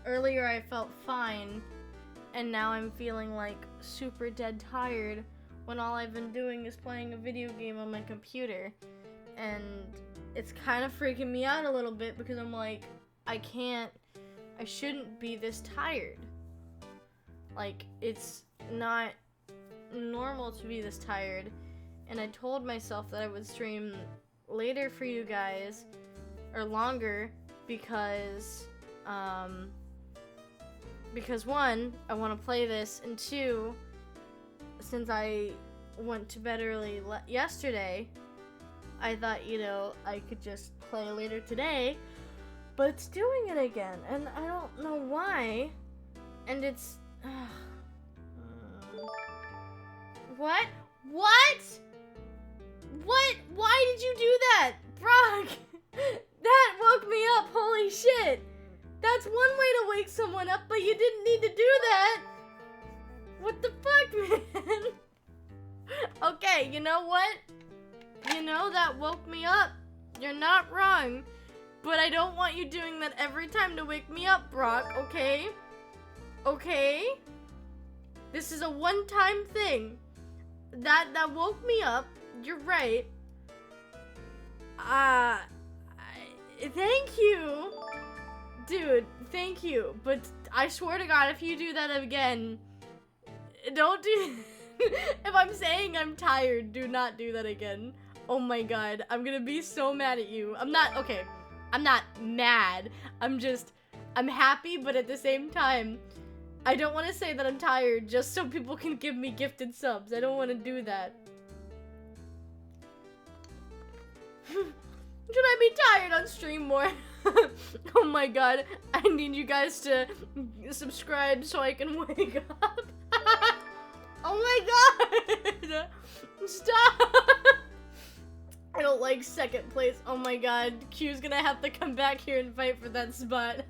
earlier I felt fine, and now I'm feeling like super dead tired when all I've been doing is playing a video game on my computer. And it's kind of freaking me out a little bit because I'm like, I shouldn't be this tired. Like, it's not normal to be this tired. And I told myself that I would stream later for you guys, or longer, because one, I want to play this, and two, since I went to bed early yesterday, I thought, you know, I could just play later today, but it's doing it again, and I don't know why, and it's, what? What? What? Why did you do that? Brock! That woke me up, holy shit! That's one way to wake someone up, but you didn't need to do that! What the fuck, man? Okay, you know what? You know, that woke me up. You're not wrong. But I don't want you doing that every time to wake me up, Brock, okay? Okay? This is a one-time thing. That woke me up. You're right. Thank you. Dude, thank you. But I swear to God, if you do that again, don't do... If I'm saying I'm tired, do not do that again. Oh my God, I'm gonna be so mad at you. I'm not mad. I'm happy, but at the same time, I don't want to say that I'm tired just so people can give me gifted subs. I don't want to do that. Should I be tired on stream more? Oh my God, I need you guys to subscribe so I can wake up. Oh my God! Stop! I don't like second place. Oh my God, Q's gonna have to come back here and fight for that spot.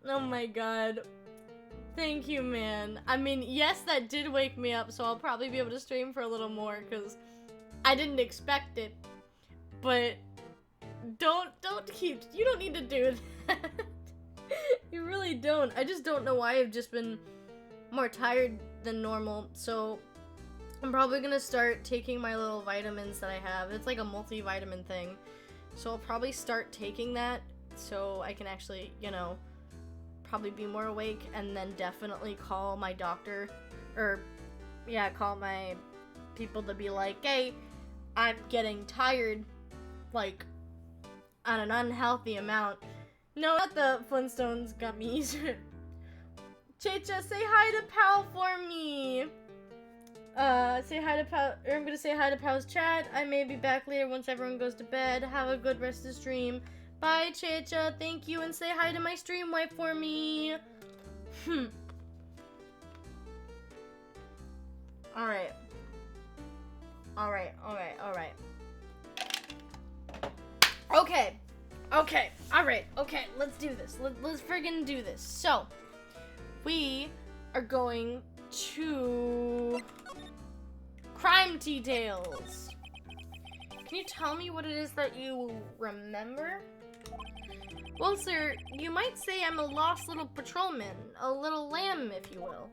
Oh my God. Thank you, man. I mean, yes, that did wake me up, so I'll probably be able to stream for a little more, because I didn't expect it. But you don't need to do that. You really don't. I just don't know why I've just been more tired than normal, so I'm probably gonna start taking my little vitamins that I have. It's like a multivitamin thing, so I'll probably start taking that so I can actually, you know, probably be more awake, and then definitely call my doctor, or yeah, call my people to be like, hey, I'm getting tired, like, on an unhealthy amount. No, not the Flintstones gummies. Checha, say hi to Pal for me. Say hi to Pal, or I'm gonna say hi to Pal's chat. I may be back later once everyone goes to bed. Have a good rest of the stream. Bye, Checha. Thank you, and say hi to my stream wife for me. Alright. Okay. Alright. Okay. Let's do this. Let's friggin' do this. So, we are going to crime details. Can you tell me what it is that you remember? Well, sir, you might say I'm a lost little patrolman, a little lamb, if you will.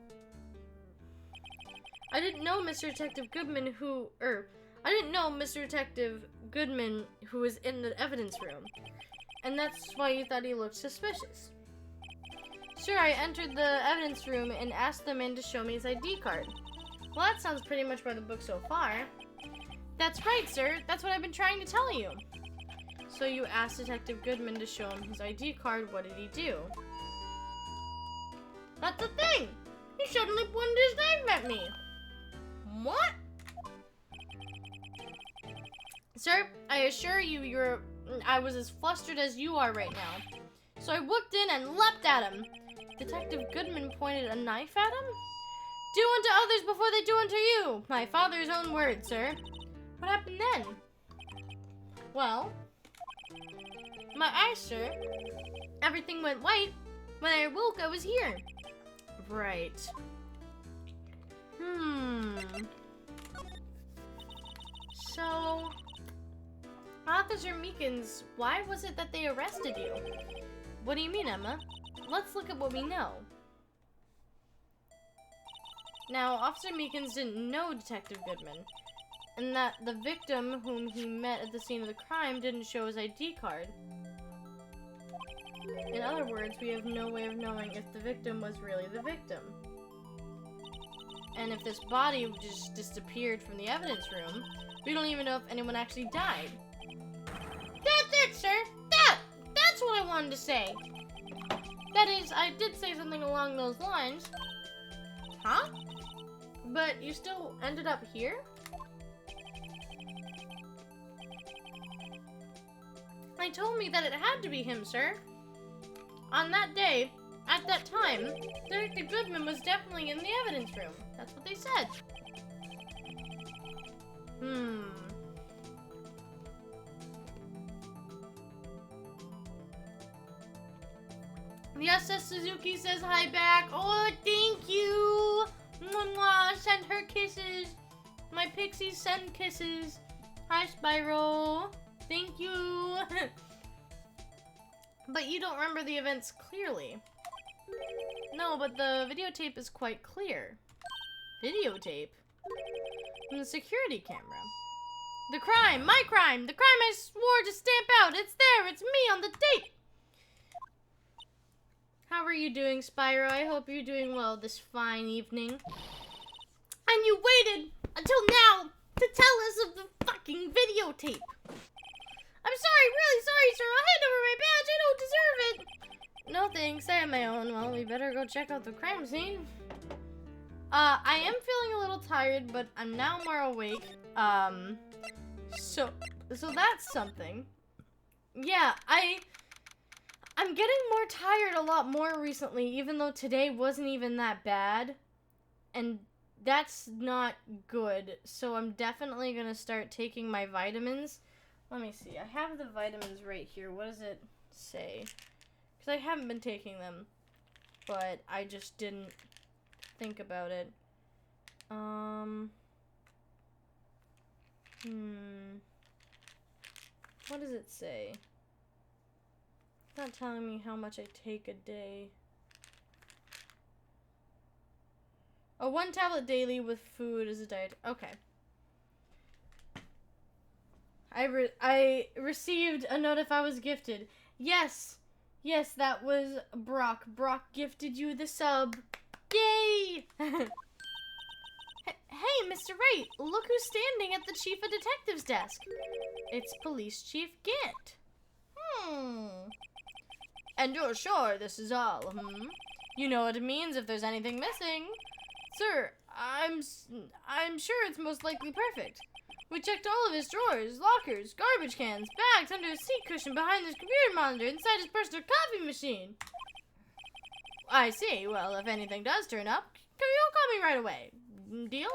I didn't know Mr. Detective Goodman who was in the evidence room, and that's why you thought he looked suspicious. Sure, I entered the evidence room and asked the man to show me his ID card. Well, that sounds pretty much by the book so far. That's right, sir. That's what I've been trying to tell you. So you asked Detective Goodman to show him his ID card. What did he do? That's the thing! He suddenly pointed his knife at me. What? Sir, I assure you, I was as flustered as you are right now. So I whooped in and leapt at him. Detective Goodman pointed a knife at him? Do unto others before they do unto you. My father's own words, sir. What happened then? Well, my eyes, sir. Everything went white. When I awoke, I was here. Right. So, Officer Meekins, why was it that they arrested you? What do you mean, Emma? Let's look at what we know. Now, Officer Meekins didn't know Detective Goodman, and that the victim whom he met at the scene of the crime didn't show his ID card. In other words, we have no way of knowing if the victim was really the victim. And if this body just disappeared from the evidence room, we don't even know if anyone actually died. That's it, sir! That's what I wanted to say! That is, I did say something along those lines. Huh? But you still ended up here? They told me that it had to be him, sir. On that day, at that time, Detective Goodman was definitely in the evidence room. That's what they said. The SS Suzuki says hi back. Oh, thank you. Mwah, mwah. Send her kisses. My pixies send kisses. Hi, Spyro. Thank you. But you don't remember the events clearly. No, but the videotape is quite clear. Videotape? From the security camera. The crime! My crime! The crime I swore to stamp out! It's there! It's me on the tape! How are you doing, Spyro? I hope you're doing well this fine evening. And you waited until now to tell us of the fucking videotape! I'm sorry, really sorry, sir. I'll hand over my badge. I don't deserve it. No thanks. I have my own. Well, we better go check out the crime scene. I am feeling a little tired, but I'm now more awake. So that's something. Yeah, I'm getting more tired a lot more recently, even though today wasn't even that bad. And that's not good. So I'm definitely gonna start taking my vitamins. Let me see. I have the vitamins right here. What does it say? Because I haven't been taking them, but I just didn't think about it. What does it say? It's not telling me how much I take a day. Oh, 1 tablet daily with food is a diet. Okay. I received a note if I was gifted. Yes, that was Brock. Brock gifted you the sub. Yay! Hey, Mr. Wright, look who's standing at the Chief of Detectives desk. It's Police Chief Gant. And you're sure this is all, You know what it means if there's anything missing. Sir, I'm sure it's most likely perfect. We checked all of his drawers, lockers, garbage cans, bags under his seat cushion, behind his computer monitor, inside his personal coffee machine. I see. Well, if anything does turn up, you'll call me right away. Deal?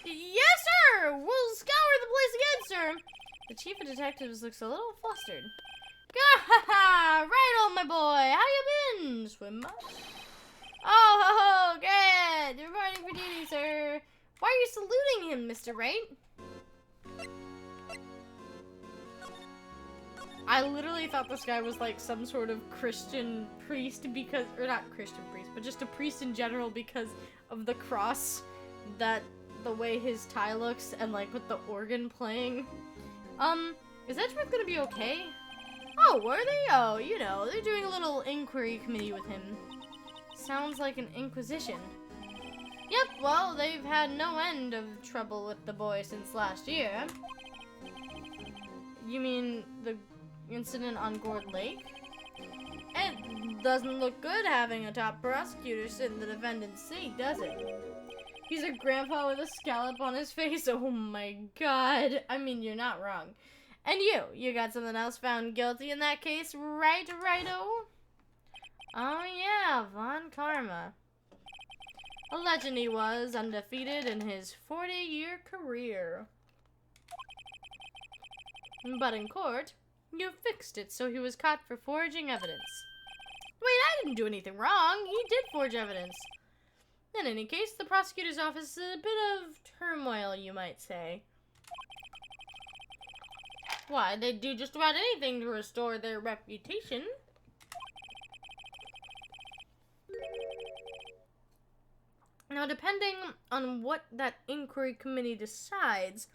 Yes, sir! We'll scour the place again, sir. The Chief of Detectives looks a little flustered. Gah-ha-ha! Right on, my boy. How you been? Swim much? Oh, ho, ho, good. Reporting for duty, sir. Why are you saluting him, Mr. Wright? I literally thought this guy was like some sort of Christian priest because, or not Christian priest, but just a priest in general because of the cross, that the way his tie looks and like with the organ playing. Is Edgeworth gonna be okay? Oh, were they? Oh, you know, they're doing a little inquiry committee with him. Sounds like an inquisition. Yep, well, they've had no end of trouble with the boy since last year. You mean the incident on Gourd Lake? It doesn't look good having a top prosecutor sit in the defendant's seat, does it? He's a grandpa with a scallop on his face. Oh my god. I mean, you're not wrong. And you got something else found guilty in that case, right, Righto? Oh yeah, Von Karma. A legend he was, undefeated in his 40-year career. But in court, you fixed it so he was caught for forging evidence. Wait, I didn't do anything wrong. He did forge evidence. In any case, the prosecutor's office is a bit of turmoil, you might say. Why, they'd do just about anything to restore their reputation. Now, depending on what that inquiry committee decides,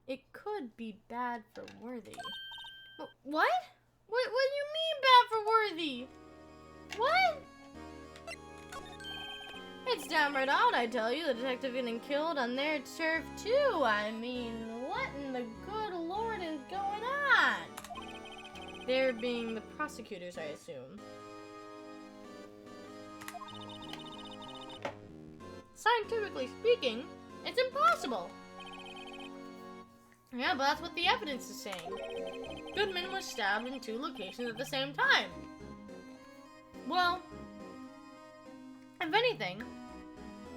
it could be bad for Worthy. What? What do you mean bad for Worthy? What? It's downright odd, I tell you, the detective getting killed on their turf, too. I mean, what in the good Lord is going on? They're being the prosecutors, I assume. Scientifically speaking, it's impossible. Yeah, but that's what the evidence is saying. Goodman was stabbed in 2 locations at the same time. Well, if anything,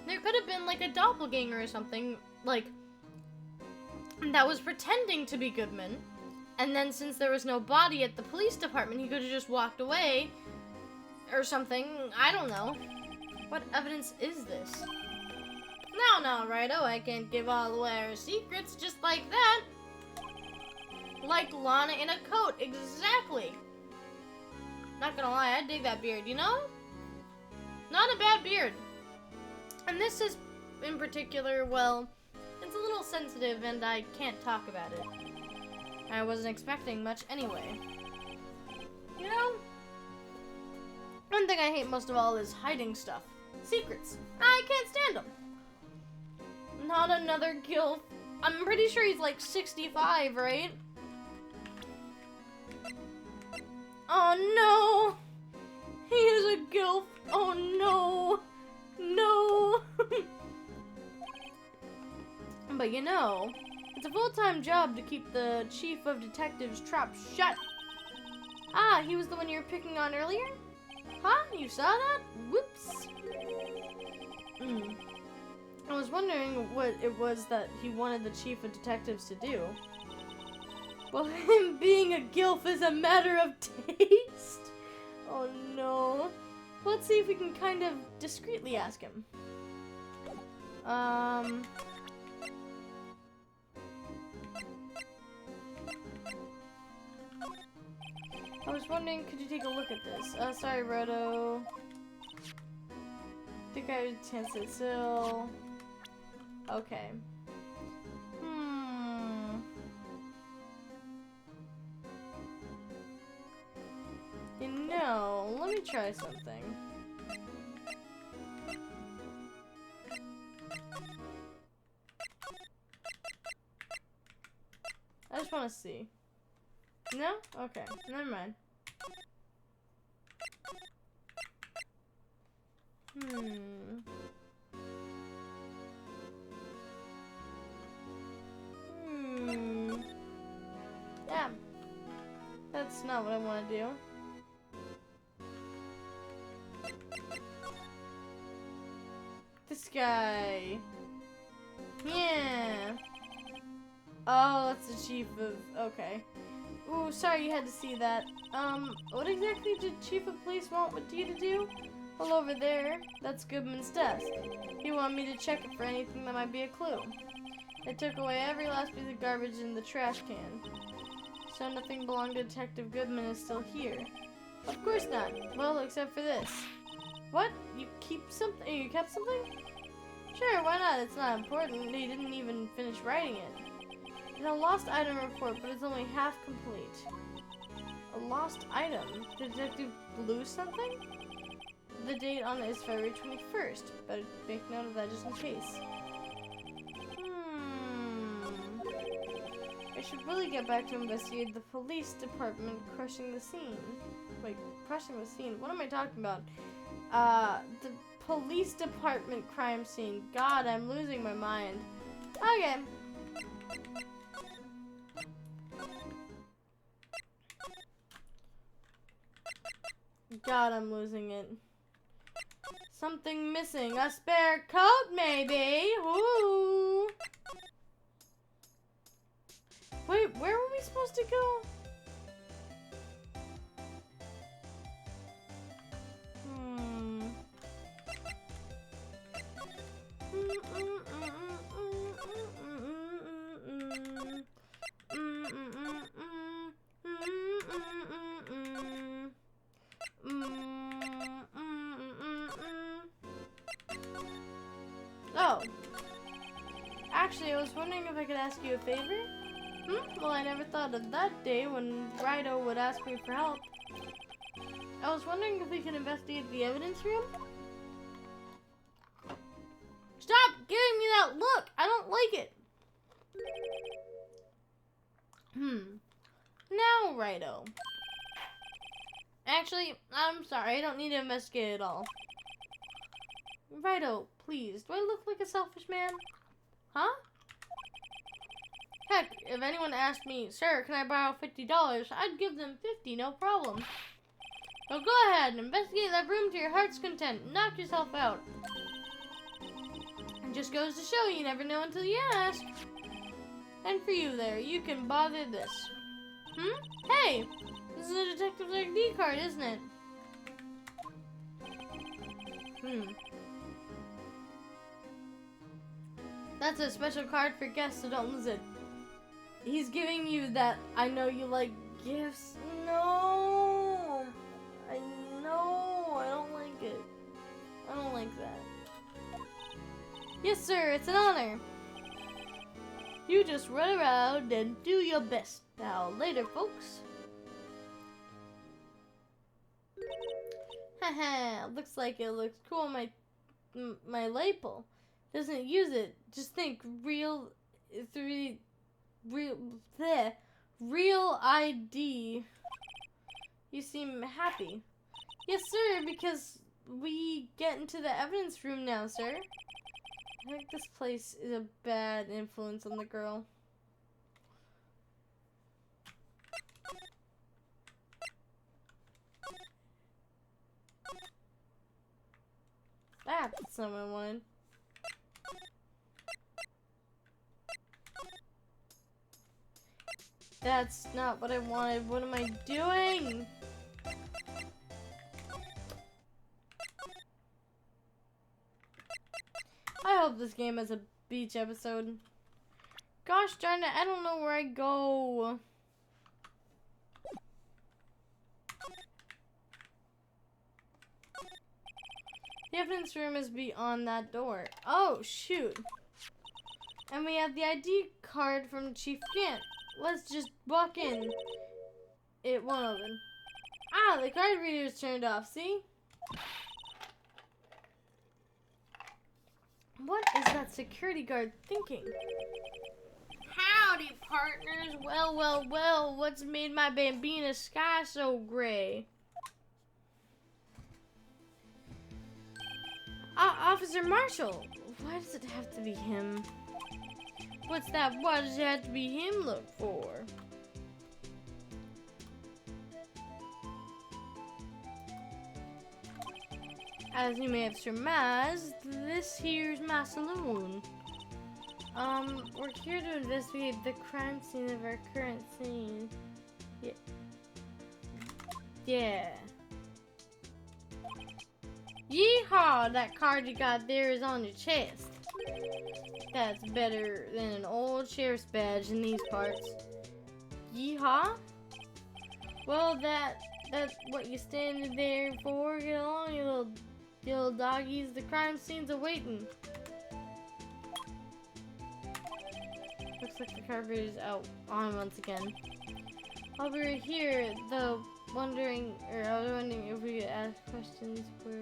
there could have been like a doppelganger or something, like, that was pretending to be Goodman. And then since there was no body at the police department, he could have just walked away or something. I don't know. What evidence is this? No, Righto, I can't give all away our secrets just like that. Like Lana in a coat, exactly. Not gonna lie, I dig that beard, you know? Not a bad beard. And this is, in particular, well, it's a little sensitive and I can't talk about it. I wasn't expecting much anyway. You know? One thing I hate most of all is hiding stuff. Secrets. I can't stand them. Not another gilf. I'm pretty sure he's like 65, right? Oh no! He is a gilf. Oh no! No! But you know, it's a full-time job to keep the chief of detectives trap shut. Ah, he was the one you were picking on earlier? Huh? You saw that? Whoops. I was wondering what it was that he wanted the chief of detectives to do. Well, him being a gilf is a matter of taste. Oh no. Let's see if we can kind of discreetly ask him. I was wondering, could you take a look at this? Sorry, Roto. Think I would chance it still. Okay. You know, let me try something. I just want to see. No? Okay, never mind. Yeah. That's not what I want to do. This guy. Yeah. Oh, that's the chief of... Okay. Ooh, sorry you had to see that. What exactly did Chief of Police want with you to do? Well, over there, that's Goodman's desk. He wanted me to check it for anything that might be a clue. They took away every last piece of garbage in the trash can. So nothing belonging to Detective Goodman is still here. Of course not. Well, except for this. What? You keep something? You kept something? Sure, why not? It's not important. He didn't even finish writing it. It's a lost item report, but it's only half complete. A lost item? Did Detective lose something? The date on it is February 21st. Better make note of that just in case. I should really get back to investigate the police department crushing the scene. Wait, crushing the scene? What am I talking about? The police department crime scene. God, I'm losing my mind. Okay. God, I'm losing it. Something missing. A spare coat, maybe? Ooh. Wait, where were we supposed to go? Oh. Actually, I was wondering if I could ask you a favor? Well, I never thought of that day when Wright would ask me for help. I was wondering if we could investigate the evidence room? Stop giving me that look! I don't like it! Now, Righto. Actually, I'm sorry, I don't need to investigate at all. Righto, please. Do I look like a selfish man? Huh? Heck, if anyone asked me, sir, can I borrow $50? I'd give them 50, no problem. So go ahead and investigate that room to your heart's content. Knock yourself out. It just goes to show you never know until you ask. And for you there, you can bother this. Hey! This is a detective's ID card, isn't it? That's a special card for guests, so don't lose it. He's giving you that I know you like gifts. No! I know, I don't like it. I don't like that. Yes, sir, it's an honor. You just run around and do your best. Now, later, folks. Haha, looks like it looks cool on my label. Doesn't use it. Just think real ID. You seem happy. Yes, sir, because we get into the evidence room now, sir. I think this place is a bad influence on the girl. That's not what I wanted. That's not what I wanted. What am I doing? I hope this game has a beach episode. Gosh darn it, I don't know where I go. The evidence room is beyond that door. Oh, shoot. And we have the ID card from Chief Gant. Let's just walk in. It won't open. Ah, the card reader's turned off, see? What is that security guard thinking? Howdy, partners. Well, well, well. What's made my Bambina sky so gray? Officer Marshall. Why does it have to be him? What's that? Why does it have to be him look for? As you may have surmised, this here's my saloon. We're here to investigate the crime scene of our current scene. Yeah. Yeehaw! That card you got there is on your chest. That's better than an old sheriff's badge in these parts. Yeehaw? Well, that's what you standing there for. Get along, you little doggies. The crime scene's awaiting. Looks like the carburetor's out on once again. While we were here, I was wondering if we could ask questions for.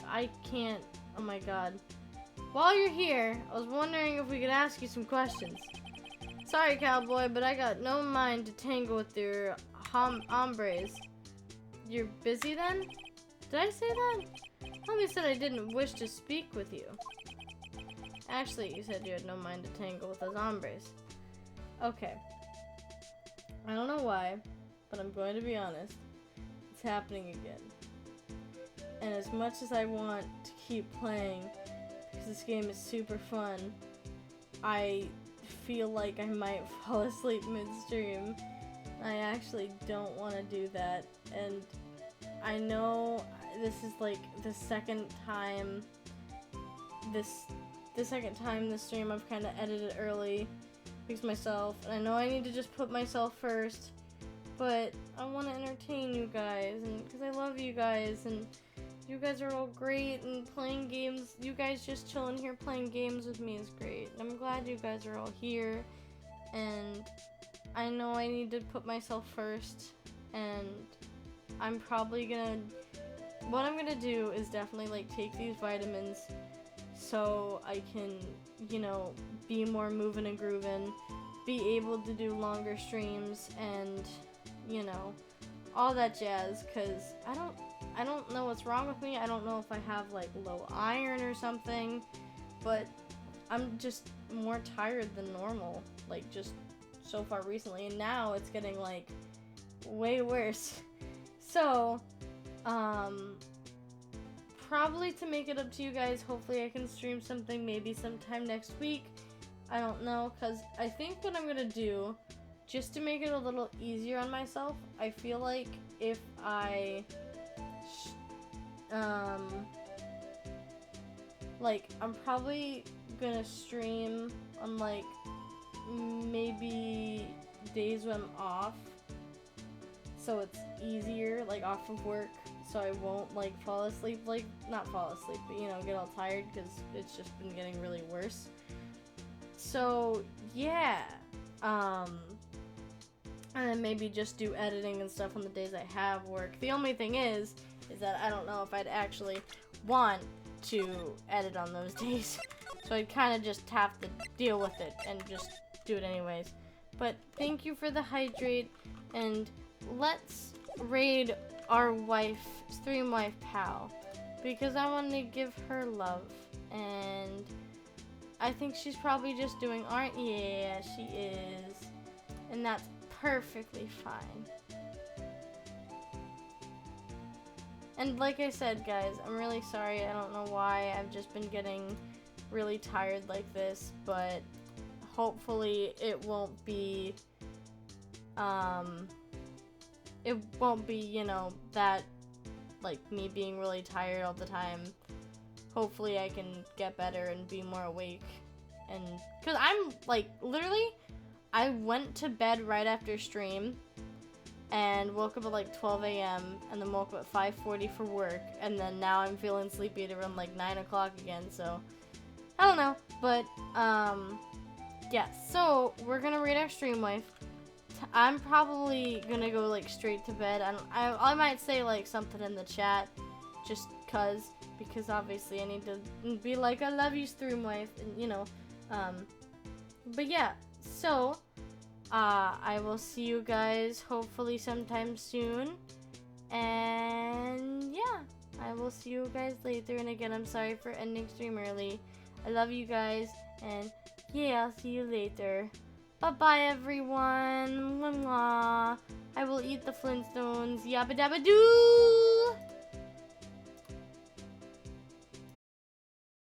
I can't. Oh my god. While you're here, I was wondering if we could ask you some questions. Sorry, cowboy, but I got no mind to tangle with your hombres. You're busy then? Did I say that? Homie said I didn't wish to speak with you. Actually, you said you had no mind to tangle with those hombres. Okay. I don't know why, but I'm going to be honest. It's happening again. And as much as I want to keep playing, because this game is super fun, I feel like I might fall asleep midstream. I actually don't want to do that, and I know this is like the second time this stream I've kind of edited early because myself, and I know I need to just put myself first, but I want to entertain you guys, and because I love you guys, and you guys are all great, and playing games, you guys just chilling here playing games with me is great, and I'm glad you guys are all here, and I know I need to put myself first, and I'm probably gonna, what I'm gonna do is definitely like take these vitamins so I can, you know, be more moving and grooving, be able to do longer streams, and, you know, all that jazz, because I don't know what's wrong with me. I don't know if I have like low iron or something, but I'm just more tired than normal, like just so far recently, and now it's getting like way worse. So, probably to make it up to you guys, hopefully I can stream something maybe sometime next week. I don't know, because I think what I'm gonna do, just to make it a little easier on myself, I feel like if I like, I'm probably gonna stream on like maybe days when I'm off, so it's easier, like off of work, so I won't like fall asleep, like not fall asleep, but you know, get all tired, because it's just been getting really worse. So yeah, and then maybe just do editing and stuff on the days I have work. The only thing is that I don't know if I'd actually want to edit on those days, so I'd kind of just have to deal with it and just do it anyways. But thank you for the hydrate, and let's raid our stream wife pal, because I want to give her love, and I think she's probably just doing art. Yeah, she is, and that's perfectly fine. And like I said, guys, I'm really sorry. I don't know why. I've just been getting really tired like this, but hopefully it won't be, you know, that, like, me being really tired all the time. Hopefully I can get better and be more awake. And, because I'm, like, literally, I went to bed right after stream and woke up at like 12 a.m. and then woke up at 5:40 for work, and then now I'm feeling sleepy at around like 9 o'clock again, so I don't know, but yeah, so we're gonna read our stream wife. I'm probably gonna go like straight to bed. I might say like something in the chat just because obviously I need to be like, I love you, stream wife, and you know, but yeah, so I will see you guys hopefully sometime soon, and yeah, I will see you guys later. And again, I'm sorry for ending stream early. I love you guys, and yeah, I'll see you later. Bye bye, everyone. Mwah, mwah. I will eat the Flintstones. Yabba dabba doo.